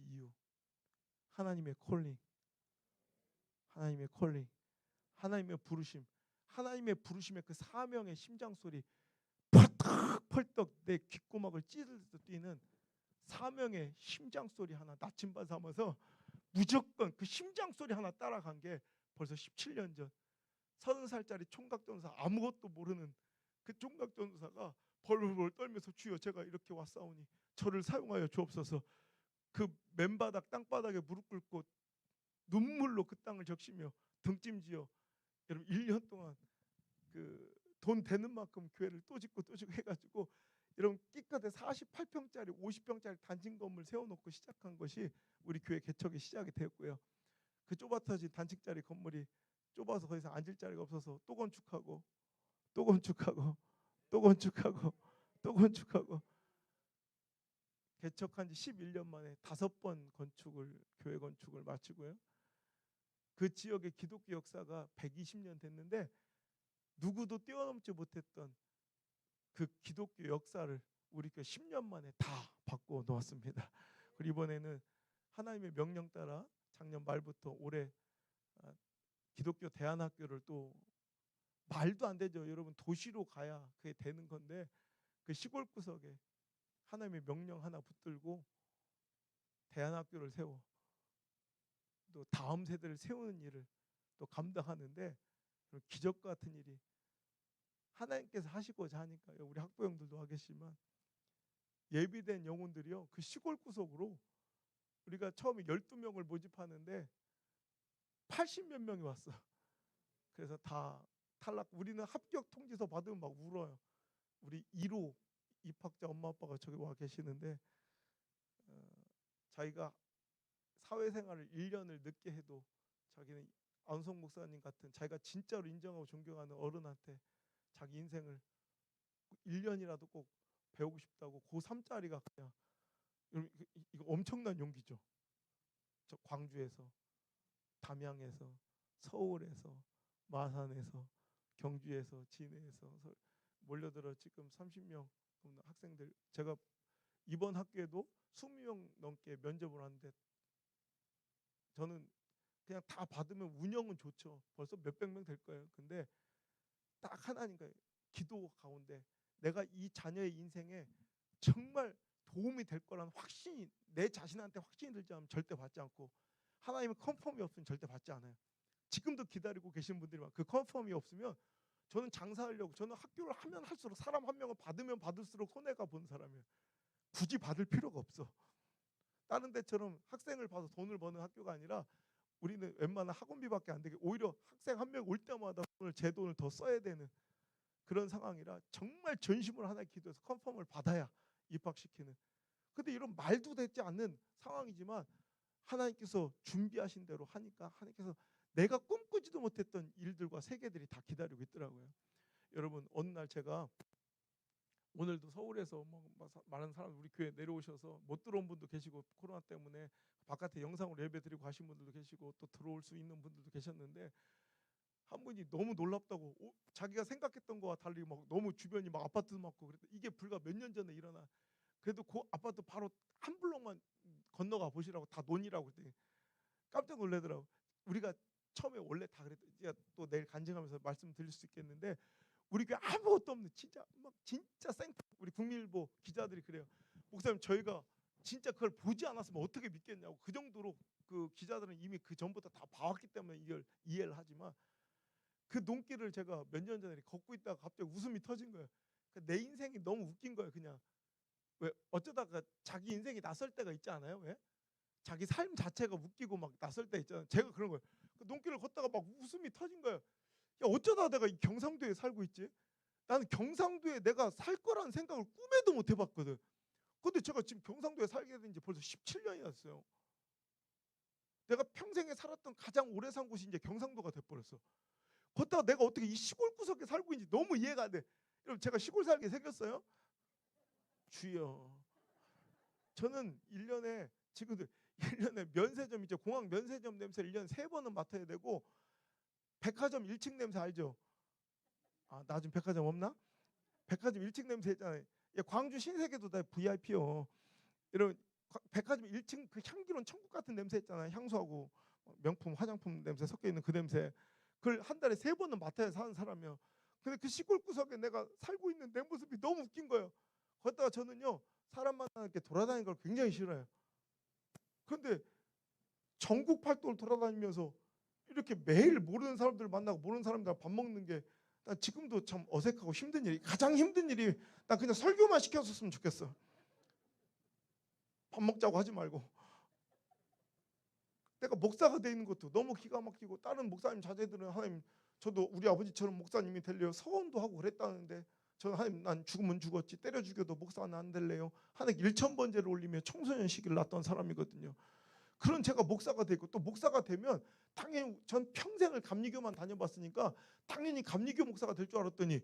이유, 하나님의 콜링, 하나님의 부르심, 하나님의 부르심의 그 사명의 심장 소리, 펄떡 내 귓구멍을 찌르듯 뛰는 사명의 심장 소리 하나 나침반 삼아서 무조건 그 심장 소리 하나 따라간 게 벌써 17년 전. 30살짜리 총각 전도사, 아무것도 모르는 그 총각 전도사가 벌벌 떨면서 주여 제가 이렇게 왔사오니 저를 사용하여 주옵소서. 그 맨바닥 땅바닥에 무릎 꿇고 눈물로 그 땅을 적시며 등짐지어 여러분 1년 동안 그 돈 되는 만큼 교회를 또 짓고 해가지고 여러분 끼껏해 48평짜리 50평짜리 단층 건물 세워놓고 시작한 것이 우리 교회 개척의 시작이 되었고요. 그 좁아터진 단층짜리 건물이 좁아서 더 이상 앉을 자리가 없어서 또 건축하고 개척한 지 11년 만에 5번 교회 건축을 마치고요. 그 지역의 기독교 역사가 120년 됐는데 누구도 뛰어넘지 못했던 그 기독교 역사를 우리 교회 10년 만에 다 바꿔 놓았습니다. 그리고 이번에는 하나님의 명령 따라 작년 말부터 올해 기독교 대안학교를 또, 말도 안 되죠. 여러분 도시로 가야 그게 되는 건데 그 시골 구석에 하나님의 명령 하나 붙들고 대안학교를 세워 또 다음 세대를 세우는 일을 또 감당하는데 기적 같은 일이 하나님께서 하시고자 하니까 우리 학부형들도 하겠지만 예비된 영혼들이요 그 시골 구석으로 우리가 처음에 12명을 모집하는데 80몇 명이 왔어. 그래서 다 탈락. 우리는 합격 통지서 받으면 막 울어요. 우리 1호 입학자 엄마 아빠가 저기 와 계시는데 자기가 사회생활을 1년을 늦게 해도 자기는 안성 목사님 같은 자기가 진짜로 인정하고 존경하는 어른한테 자기 인생을 1년이라도 꼭 배우고 싶다고 고3짜리가 그냥 이거 엄청난 용기죠. 저 광주에서, 담양에서, 서울에서, 마산에서, 경주에서, 진해에서 몰려들어 지금 30명 넘는 학생들, 제가 이번 학교에도 20명 넘게 면접을 하는데 저는 그냥 다 받으면 운영은 좋죠. 벌써 몇백 명 될 거예요. 근데 딱 하나니까 기도 가운데 내가 이 자녀의 인생에 정말 도움이 될 거라는 확신이, 내 자신한테 확신이 들지 않으면 절대 받지 않고, 하나님의 컨펌이 없으면 절대 받지 않아요. 지금도 기다리고 계신 분들이 그 컨펌이 없으면, 저는 장사하려고, 저는 학교를 하면 할수록 사람 한 명을 받으면 받을수록 손해가 본 사람이에요. 굳이 받을 필요가 없어. 다른 데처럼 학생을 봐서 돈을 버는 학교가 아니라 우리는 웬만한 학원비밖에 안 되게, 오히려 학생 한 명 올 때마다 제 돈을 더 써야 되는 그런 상황이라 정말 전심으로 하나님 기도해서 컨펌을 받아야 입학시키는. 근데 이런 말도 되지 않는 상황이지만 하나님께서 준비하신 대로 하니까 하나님께서 내가 꿈꾸지도 못했던 일들과 세계들이 다 기다리고 있더라고요. 여러분, 어느 날 제가, 오늘도 서울에서 많은 사람 우리 교회 내려오셔서 못 들어온 분도 계시고, 코로나 때문에 바깥에 영상으로 예배 드리고 가신 분들도 계시고, 또 들어올 수 있는 분들도 계셨는데, 한 분이 너무 놀랍다고, 자기가 생각했던 거와 달리 막 너무 주변이 막 아파트도 많고 그랬더니 이게 불과 몇 년 전에 일어나, 그래도 그 아파트 바로 한 블록만 건너가 보시라고 다 논이라고 그랬더니 깜짝 놀라더라고. 우리가 처음에 원래 다 그랬더니, 또 내일 간증하면서 말씀드릴 수 있겠는데, 우리 교회 아무것도 없는 진짜 생뚱, 우리 국민일보 기자들이 그래요. 목사님, 저희가 진짜 그걸 보지 않았으면 어떻게 믿겠냐고. 그 정도로 그 기자들은 이미 그 전부터 다 봐왔기 때문에 이걸 이해를 하지만, 그 논길을 제가 몇 년 전에 걷고 있다가 갑자기 웃음이 터진 거예요. 내 인생이 너무 웃긴 거예요. 그냥 왜 어쩌다가 자기 인생이 낯설 때가 있지 않아요? 왜? 자기 삶 자체가 웃기고 막 낯설 때 있잖아요. 제가 그런 거예요. 그 논길을 걷다가 막 웃음이 터진 거예요. 야, 어쩌다 내가 이 경상도에 살고 있지? 나는 경상도에 내가 살 거라는 생각을 꿈에도 못 해봤거든. 근데 제가 지금 경상도에 살게 된 지 벌써 17년이 됐어요. 내가 평생에 살았던 가장 오래 산 곳이 이제 경상도가 돼버렸어. 걷다가 내가 어떻게 이 시골 구석에 살고 있는지 너무 이해가 안 돼. 여러분, 제가 시골 살게 생겼어요? 주여. 저는 1년에 지금도 1년에 면세점, 이제 공항 면세점 냄새를 1년에 3번은 맡아야 되고, 백화점 1층 냄새 알죠? 나 좀 백화점 없나? 백화점 1층 냄새 있잖아요. 광주 신세계도 다 VIP요. 여러분, 백화점 1층 그 향기로운 천국 같은 냄새 있잖아요. 향수하고 명품 화장품 냄새 섞여 있는 그 냄새. 그걸 한 달에 3번은 맡아야 사는 사람이요. 근데 그 시골 구석에 내가 살고 있는 내 모습이 너무 웃긴 거예요. 거기다가 저는요, 사람 만나는 게 돌아다니는 걸 굉장히 싫어해요. 근데 전국 팔도를 돌아다니면서 이렇게 매일 모르는 사람들 만나고 모르는 사람들 밥 먹는 게, 난 지금도 참 어색하고 힘든 일이, 가장 힘든 일이, 난 그냥 설교만 시켰었으면 좋겠어. 밥 먹자고 하지 말고. 내가 목사가 돼 있는 것도 너무 기가 막히고, 다른 목사님 자제들은 하나님, 저도 우리 아버지처럼 목사님이 되려고 서원도 하고 그랬다는데, 저는 하나님, 난 죽으면 죽었지, 때려 죽여도 목사는 안 될래요. 하나님 1,000번제를 올리며 청소년 시기를 낳던 사람이거든요. 그런 제가 목사가 되고, 또 목사가 되면 당연히 전 평생을 감리교만 다녀봤으니까 당연히 감리교 목사가 될 줄 알았더니,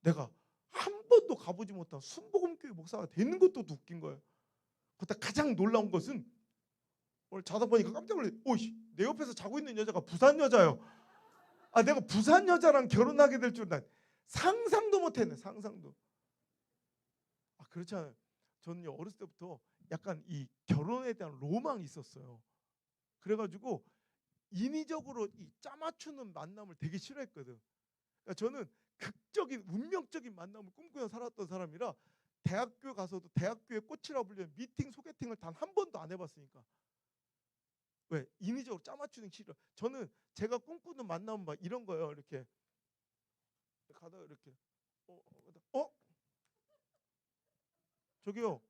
내가 한 번도 가보지 못한 순복음교회 목사가 되는 것도 웃긴 거예요. 그때 가장 놀라운 것은, 오늘 자다 보니까 깜짝 놀랐어요. 오이씨, 내 옆에서 자고 있는 여자가 부산 여자예요. 내가 부산 여자랑 결혼하게 될 줄 난 상상도 못했네. 상상도. 그렇잖아요. 저는요, 어렸을 때부터 약간 이 결혼에 대한 로망이 있었어요. 그래가지고 인위적으로 이 짜맞추는 만남을 되게 싫어했거든. 그러니까 저는 극적인 운명적인 만남을 꿈꾸며 살았던 사람이라, 대학교 가서도 대학교의 꽃이라 불리는 미팅 소개팅을 단 한 번도 안 해봤으니까. 왜? 인위적으로 짜맞추는 게 싫어. 저는 제가 꿈꾸는 만남은 막 이런 거예요. 이렇게 가다가 이렇게 저기요,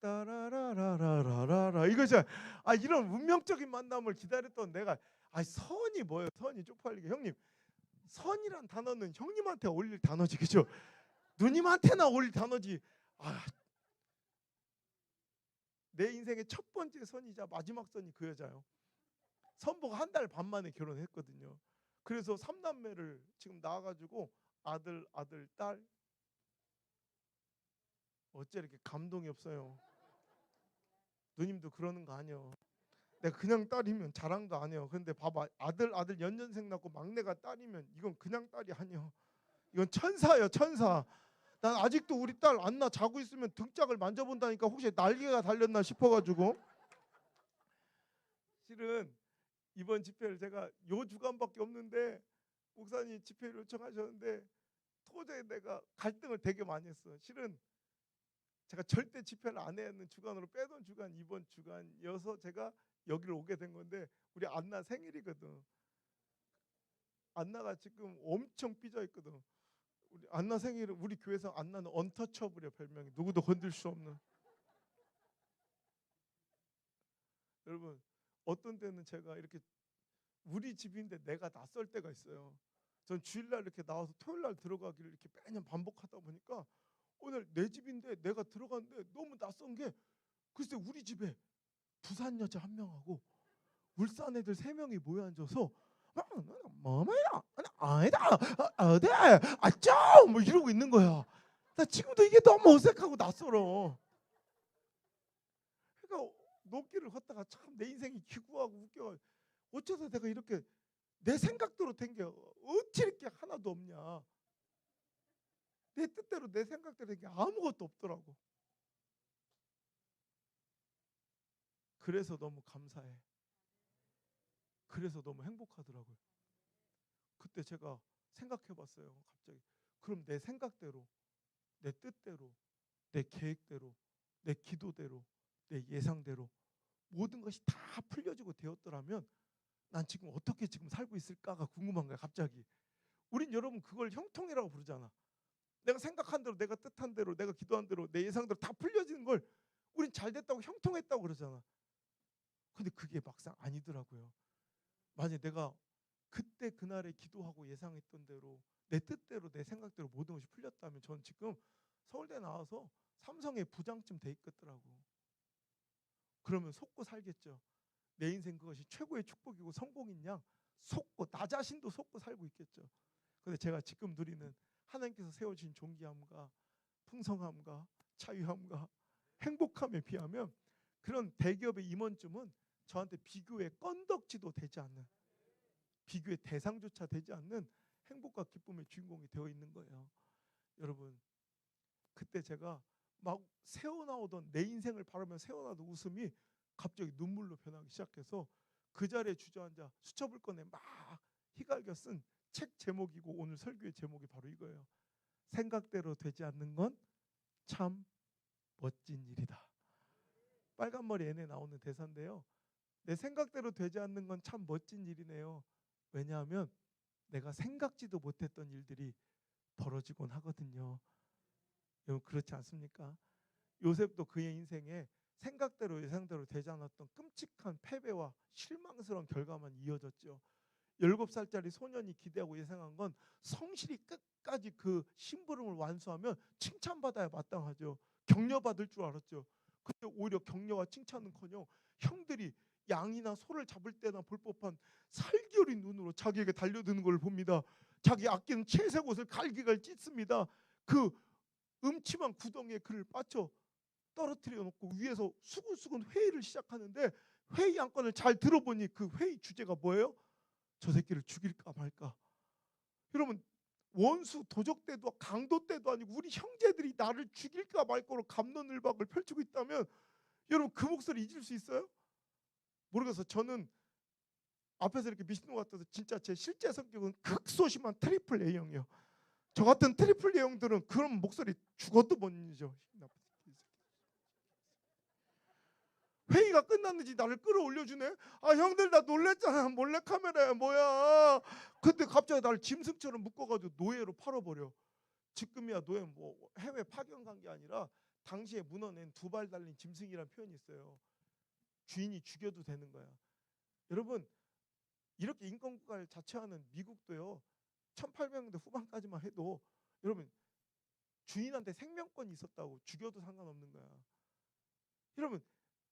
따라라라라라라 이거죠. 이런 운명적인 만남을 기다렸던 내가, 선이 뭐예요? 선이 쪽팔리게. 형님, 선이란 단어는 형님한테 어울릴 단어지, 그죠? 누님한테나 어울릴 단어지. 내 인생의 첫 번째 선이자 마지막 선이 그 여자요. 선보고 한 달 반 만에 결혼했거든요. 그래서 3남매를 지금 낳아가지고 아들, 딸. 어째 이렇게 감동이 없어요? 누님도 그러는 거 아니에요? 내가 그냥 딸이면 자랑도 안 해요. 근데 봐봐, 아들 연년생 낳고 막내가 딸이면 이건 그냥 딸이 아니에요. 이건 천사예요, 천사. 난 아직도 우리 딸 안나 자고 있으면 등짝을 만져본다니까 혹시 날개가 달렸나 싶어가지고. 실은 이번 집회를 제가 요 주간밖에 없는데 목사님 집회를 요청하셨는데 도저히 내가 갈등을 되게 많이 했어. 실은 제가 절대 집회를 안 해야 하는 주간으로 빼던 주간 이번 주간이어서 제가 여기를 오게 된 건데 우리 안나 생일이거든. 안나가 지금 엄청 삐져 있거든. 우리 안나 생일은 우리 교회에서 안나는 언터처블이야, 별명이. 누구도 건들 수 없는. 여러분, 어떤 때는 제가 이렇게 우리 집인데 내가 낯설 때가 있어요. 전 주일날 이렇게 나와서 토요일날 들어가기를 이렇게 매년 반복하다 보니까 오늘 내 집인데 내가 들어갔는데 너무 낯선 게, 글쎄 우리 집에 부산 여자 한 명하고 울산 애들 3명이 모여 앉아서 뭐야? 아니다. 어디? 아짜 뭐 이러고 있는 거야. 나 지금도 이게 너무 어색하고 낯설어. 그러니까 녹기를 걷다가 참 내 인생이 기구하고 웃겨. 어쩌다 내가 이렇게 내 생각대로 된 게 어찌 이렇게 하나도 없냐. 내 뜻대로 내 생각대로 된 게 아무것도 없더라고. 그래서 너무 감사해. 그래서 너무 행복하더라고요. 그때 제가 생각해봤어요. 갑자기 그럼 내 생각대로, 내 뜻대로, 내 계획대로, 내 기도대로, 내 예상대로 모든 것이 다 풀려지고 되었더라면 난 지금 어떻게 지금 살고 있을까가 궁금한 거야. 갑자기. 우린 여러분 그걸 형통이라고 부르잖아. 내가 생각한 대로, 내가 뜻한 대로, 내가 기도한 대로, 내 예상대로 다 풀려지는 걸 우린 잘 됐다고, 형통했다고 그러잖아. 근데 그게 막상 아니더라고요. 만약에 내가 그때 그날에 기도하고 예상했던 대로 내 뜻대로 내 생각대로 모든 것이 풀렸다면 전 지금 서울대 나와서 삼성의 부장쯤 돼 있겠더라고. 그러면 속고 살겠죠. 내 인생 그것이 최고의 축복이고 성공인 양 속고, 나 자신도 속고 살고 있겠죠. 근데 제가 지금 누리는 하나님께서 세워주신 존귀함과 풍성함과 자유함과 행복함에 비하면 그런 대기업의 임원쯤은 저한테 비교의 건덕지도 되지 않는, 비교의 대상조차 되지 않는 행복과 기쁨의 주인공이 되어 있는 거예요. 여러분, 그때 제가 막 새어나오던, 내 인생을 바라며 새어나오던 웃음이 갑자기 눈물로 변하기 시작해서 그 자리에 주저앉아 수첩을 꺼내 막 희갈겨 쓴 책 제목이고 오늘 설교의 제목이 바로 이거예요. 생각대로 되지 않는 건 참 멋진 일이다. 빨간 머리 애네 나오는 대사인데요. 내 생각대로 되지 않는 건 참 멋진 일이네요. 왜냐하면 내가 생각지도 못했던 일들이 벌어지곤 하거든요. 여러분 그렇지 않습니까? 요셉도 그의 인생에 생각대로 예상대로 되지 않았던 끔찍한 패배와 실망스러운 결과만 이어졌죠. 17살짜리 소년이 기대하고 예상한 건 성실히 끝까지 그 심부름을 완수하면 칭찬받아야 마땅하죠. 격려받을 줄 알았죠. 근데 오히려 격려와 칭찬은커녕 형들이 양이나 소를 잡을 때나 볼 법한 살결인 눈으로 자기에게 달려드는 걸 봅니다. 자기 아끼는 채색 옷을 갈기갈 찢습니다. 그 음침한 구덩이에 그를 빠져 떨어뜨려 놓고 위에서 수근수근 회의를 시작하는데 회의 안건을 잘 들어보니 그 회의 주제가 뭐예요? 저 새끼를 죽일까 말까. 여러분 원수 도적 때도 강도 때도 아니고 우리 형제들이 나를 죽일까 말까로 갑론을박을 펼치고 있다면 여러분 그 목소리 잊을 수 있어요? 모르겠어. 저는 앞에서 이렇게 미신것 같아서 진짜 제 실제 성격은 극소심한 트리플 A형이에요. 저 같은 트리플 A형들은 그런 목소리 죽어도 못 잊어. 회의가 끝났는지 나를 끌어올려주네. 아 형들 나 놀랬잖아. 몰래카메라야 뭐야. 근데 갑자기 나를 짐승처럼 묶어가지고 노예로 팔아버려. 지금이야 노예 뭐 해외 파견 간 게 아니라 당시에 문어낸 2발 달린 짐승이라는 표현이 있어요. 주인이 죽여도 되는 거야. 여러분 이렇게 인권국가를 자처하는 미국도요. 1800년대 후반까지만 해도 여러분 주인한테 생명권이 있었다고 죽여도 상관없는 거야. 여러분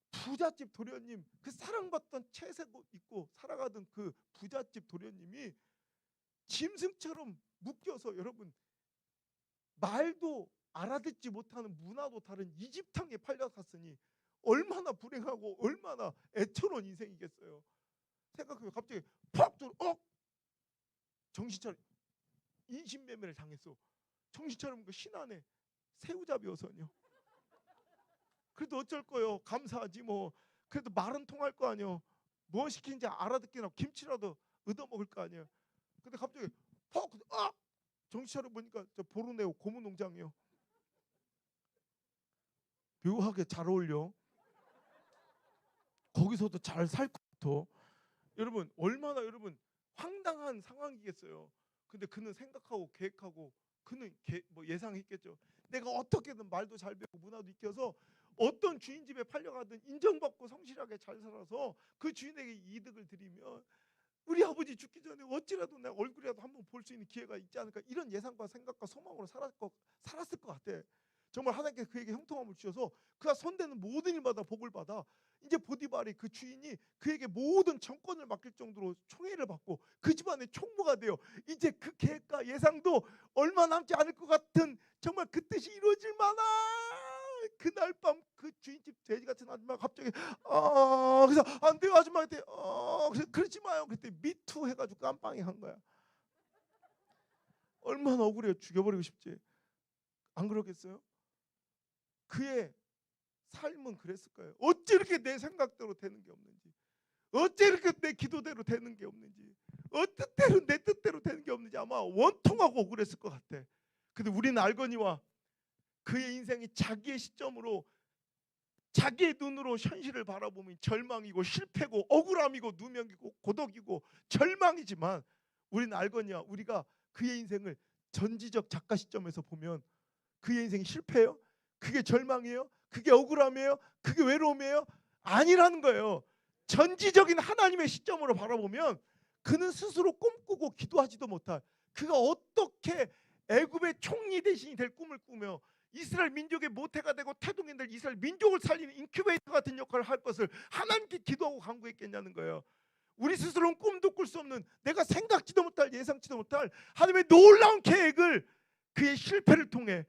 부잣집 도련님, 그 사랑받던 채색 옷 입고 살아가던 그 부잣집 도련님이 짐승처럼 묶여서 여러분 말도 알아듣지 못하는 문화도 다른 이집 땅에 팔려갔으니 얼마나 불행하고 얼마나 애처로운 인생이겠어요. 생각해요. 갑자기 팍 정신 차려 인신매매를 당했어. 정신 차리면 그 신안에 새우잡이어서요. 그래도 어쩔 거요. 감사하지 뭐. 그래도 말은 통할 거 아니요. 뭐 시키는지 알아듣기나 김치라도 얻어먹을 거 아니에요. 근데 갑자기 퍽 정신 차려 보니까 저 보르네오 고무 농장이요. 묘하게 잘 어울려. 거기서도 잘 살 것 같아. 여러분 얼마나 여러분 황당한 상황이겠어요. 근데 그는 생각하고 계획하고 그는 뭐 예상했겠죠. 내가 어떻게든 말도 잘 배우고 문화도 익혀서 어떤 주인 집에 팔려가든 인정받고 성실하게 잘 살아서 그 주인에게 이득을 드리면 우리 아버지 죽기 전에 어찌라도 내 얼굴이라도 한번 볼 수 있는 기회가 있지 않을까, 이런 예상과 생각과 소망으로 살았을 것 같아. 정말 하나님께서 그에게 형통함을 주셔서 그가 손대는 모든 일마다 복을 받아 이제 보디발이 그 주인이 그에게 모든 정권을 맡길 정도로 총애를 받고 그 집안의 총무가 되어 이제 그 계획과 예상도 얼마 남지 않을 것 같은 정말 그 뜻이 이루어질 만한 그날 밤 그 주인집 돼지 같은 아줌마가 갑자기 그래서 안 돼요 아줌마한테 그러지 마요. 그때 미투 해가지고 깜빵이 한 거야. 얼마나 억울해요. 죽여버리고 싶지. 안 그러겠어요? 그의 삶은 그랬을 거예요. 어째 이렇게 내 생각대로 되는 게 없는지, 어째 이렇게 내 기도대로 되는 게 없는지, 어뜻대로 내 뜻대로 되는 게 없는지 아마 원통하고 억울했을 것 같아. 근데 우리는 알거니와 그의 인생이 자기의 시점으로 자기의 눈으로 현실을 바라보면 절망이고 실패고 억울함이고 누명이고 고독이고 절망이지만 우리는 알거니와 우리가 그의 인생을 전지적 작가 시점에서 보면 그의 인생이 실패예요? 그게 절망이에요? 그게 억울함이에요? 그게 외로움이에요? 아니라는 거예요. 전지적인 하나님의 시점으로 바라보면 그는 스스로 꿈꾸고 기도하지도 못할, 그가 어떻게 애굽의 총리 대신이 될 꿈을 꾸며 이스라엘 민족의 모태가 되고 태동이 될 이스라엘 민족을 살리는 인큐베이터 같은 역할을 할 것을 하나님께 기도하고 간구했겠냐는 거예요. 우리 스스로는 꿈도 꿀 수 없는, 내가 생각지도 못할, 예상치도 못할 하나님의 놀라운 계획을 그의 실패를 통해,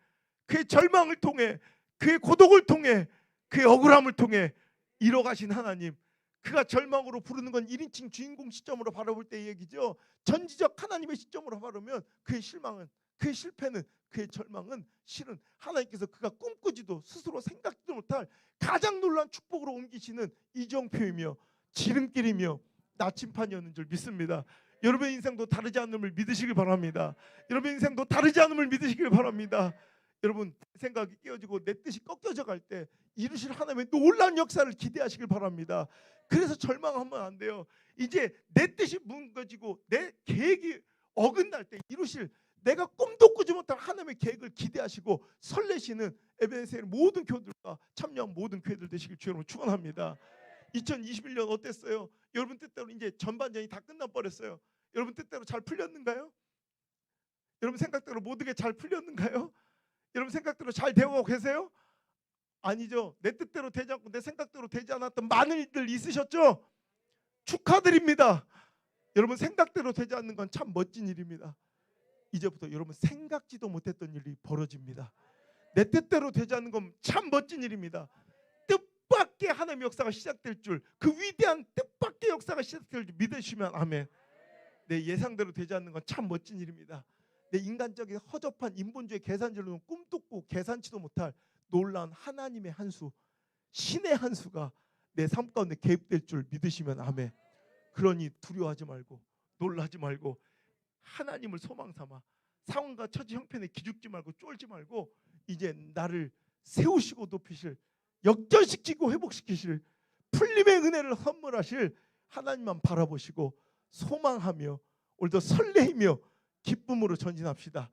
그의 절망을 통해, 그의 고독을 통해, 그의 억울함을 통해 이뤄가신 하나님, 그가 절망으로 부르는 건 1인칭 주인공 시점으로 바라볼 때의 얘기죠. 전지적 하나님의 시점으로 바라보면 그의 실망은, 그의 실패는, 그의 절망은 실은 하나님께서 그가 꿈꾸지도 스스로 생각지도 못할 가장 놀라운 축복으로 옮기시는 이정표이며 지름길이며 나침판이었는 줄 믿습니다. 여러분의 인생도 다르지 않음을 믿으시길 바랍니다. 여러분의 인생도 다르지 않음을 믿으시길 바랍니다. 여러분 생각이 깨어지고 내 뜻이 꺾여져 갈 때 이루실 하나님의 놀라운 역사를 기대하시길 바랍니다. 그래서 절망하면 안 돼요. 이제 내 뜻이 무너지고 내 계획이 어긋날 때 이루실, 내가 꿈도 꾸지 못할 하나님의 계획을 기대하시고 설레시는 에베네셀 모든 교회들과 참여한 모든 교회들 되시길 주여로 축원합니다. 2021년 어땠어요? 여러분 뜻대로 이제 전반전이 다 끝나버렸어요. 여러분 뜻대로 잘 풀렸는가요? 여러분 생각대로 모든 게 잘 풀렸는가요? 여러분 생각대로 잘 되어가고 계세요? 아니죠. 내 뜻대로 되지 않고 내 생각대로 되지 않았던 많은 일들 있으셨죠? 축하드립니다. 여러분 생각대로 되지 않는 건 참 멋진 일입니다. 이제부터 여러분 생각지도 못했던 일이 벌어집니다. 내 뜻대로 되지 않는 건 참 멋진 일입니다. 뜻밖의 하나님의 역사가 시작될 줄, 그 위대한 뜻밖의 역사가 시작될 줄 믿으시면 아멘. 내 예상대로 되지 않는 건 참 멋진 일입니다. 내 인간적인 허접한 인본주의 계산질로는 꿈도 꾸고 계산치도 못할 놀라운 하나님의 한 수, 신의 한 수가 내 삶 가운데 개입될 줄 믿으시면 아멘. 그러니 두려워하지 말고 놀라지 말고 하나님을 소망 삼아 상황과 처지 형편에 기죽지 말고 쫄지 말고 이제 나를 세우시고 높이실, 역전시키고 회복시키실 풀림의 은혜를 선물하실 하나님만 바라보시고 소망하며 오늘도 설레이며 기쁨으로 전진합시다.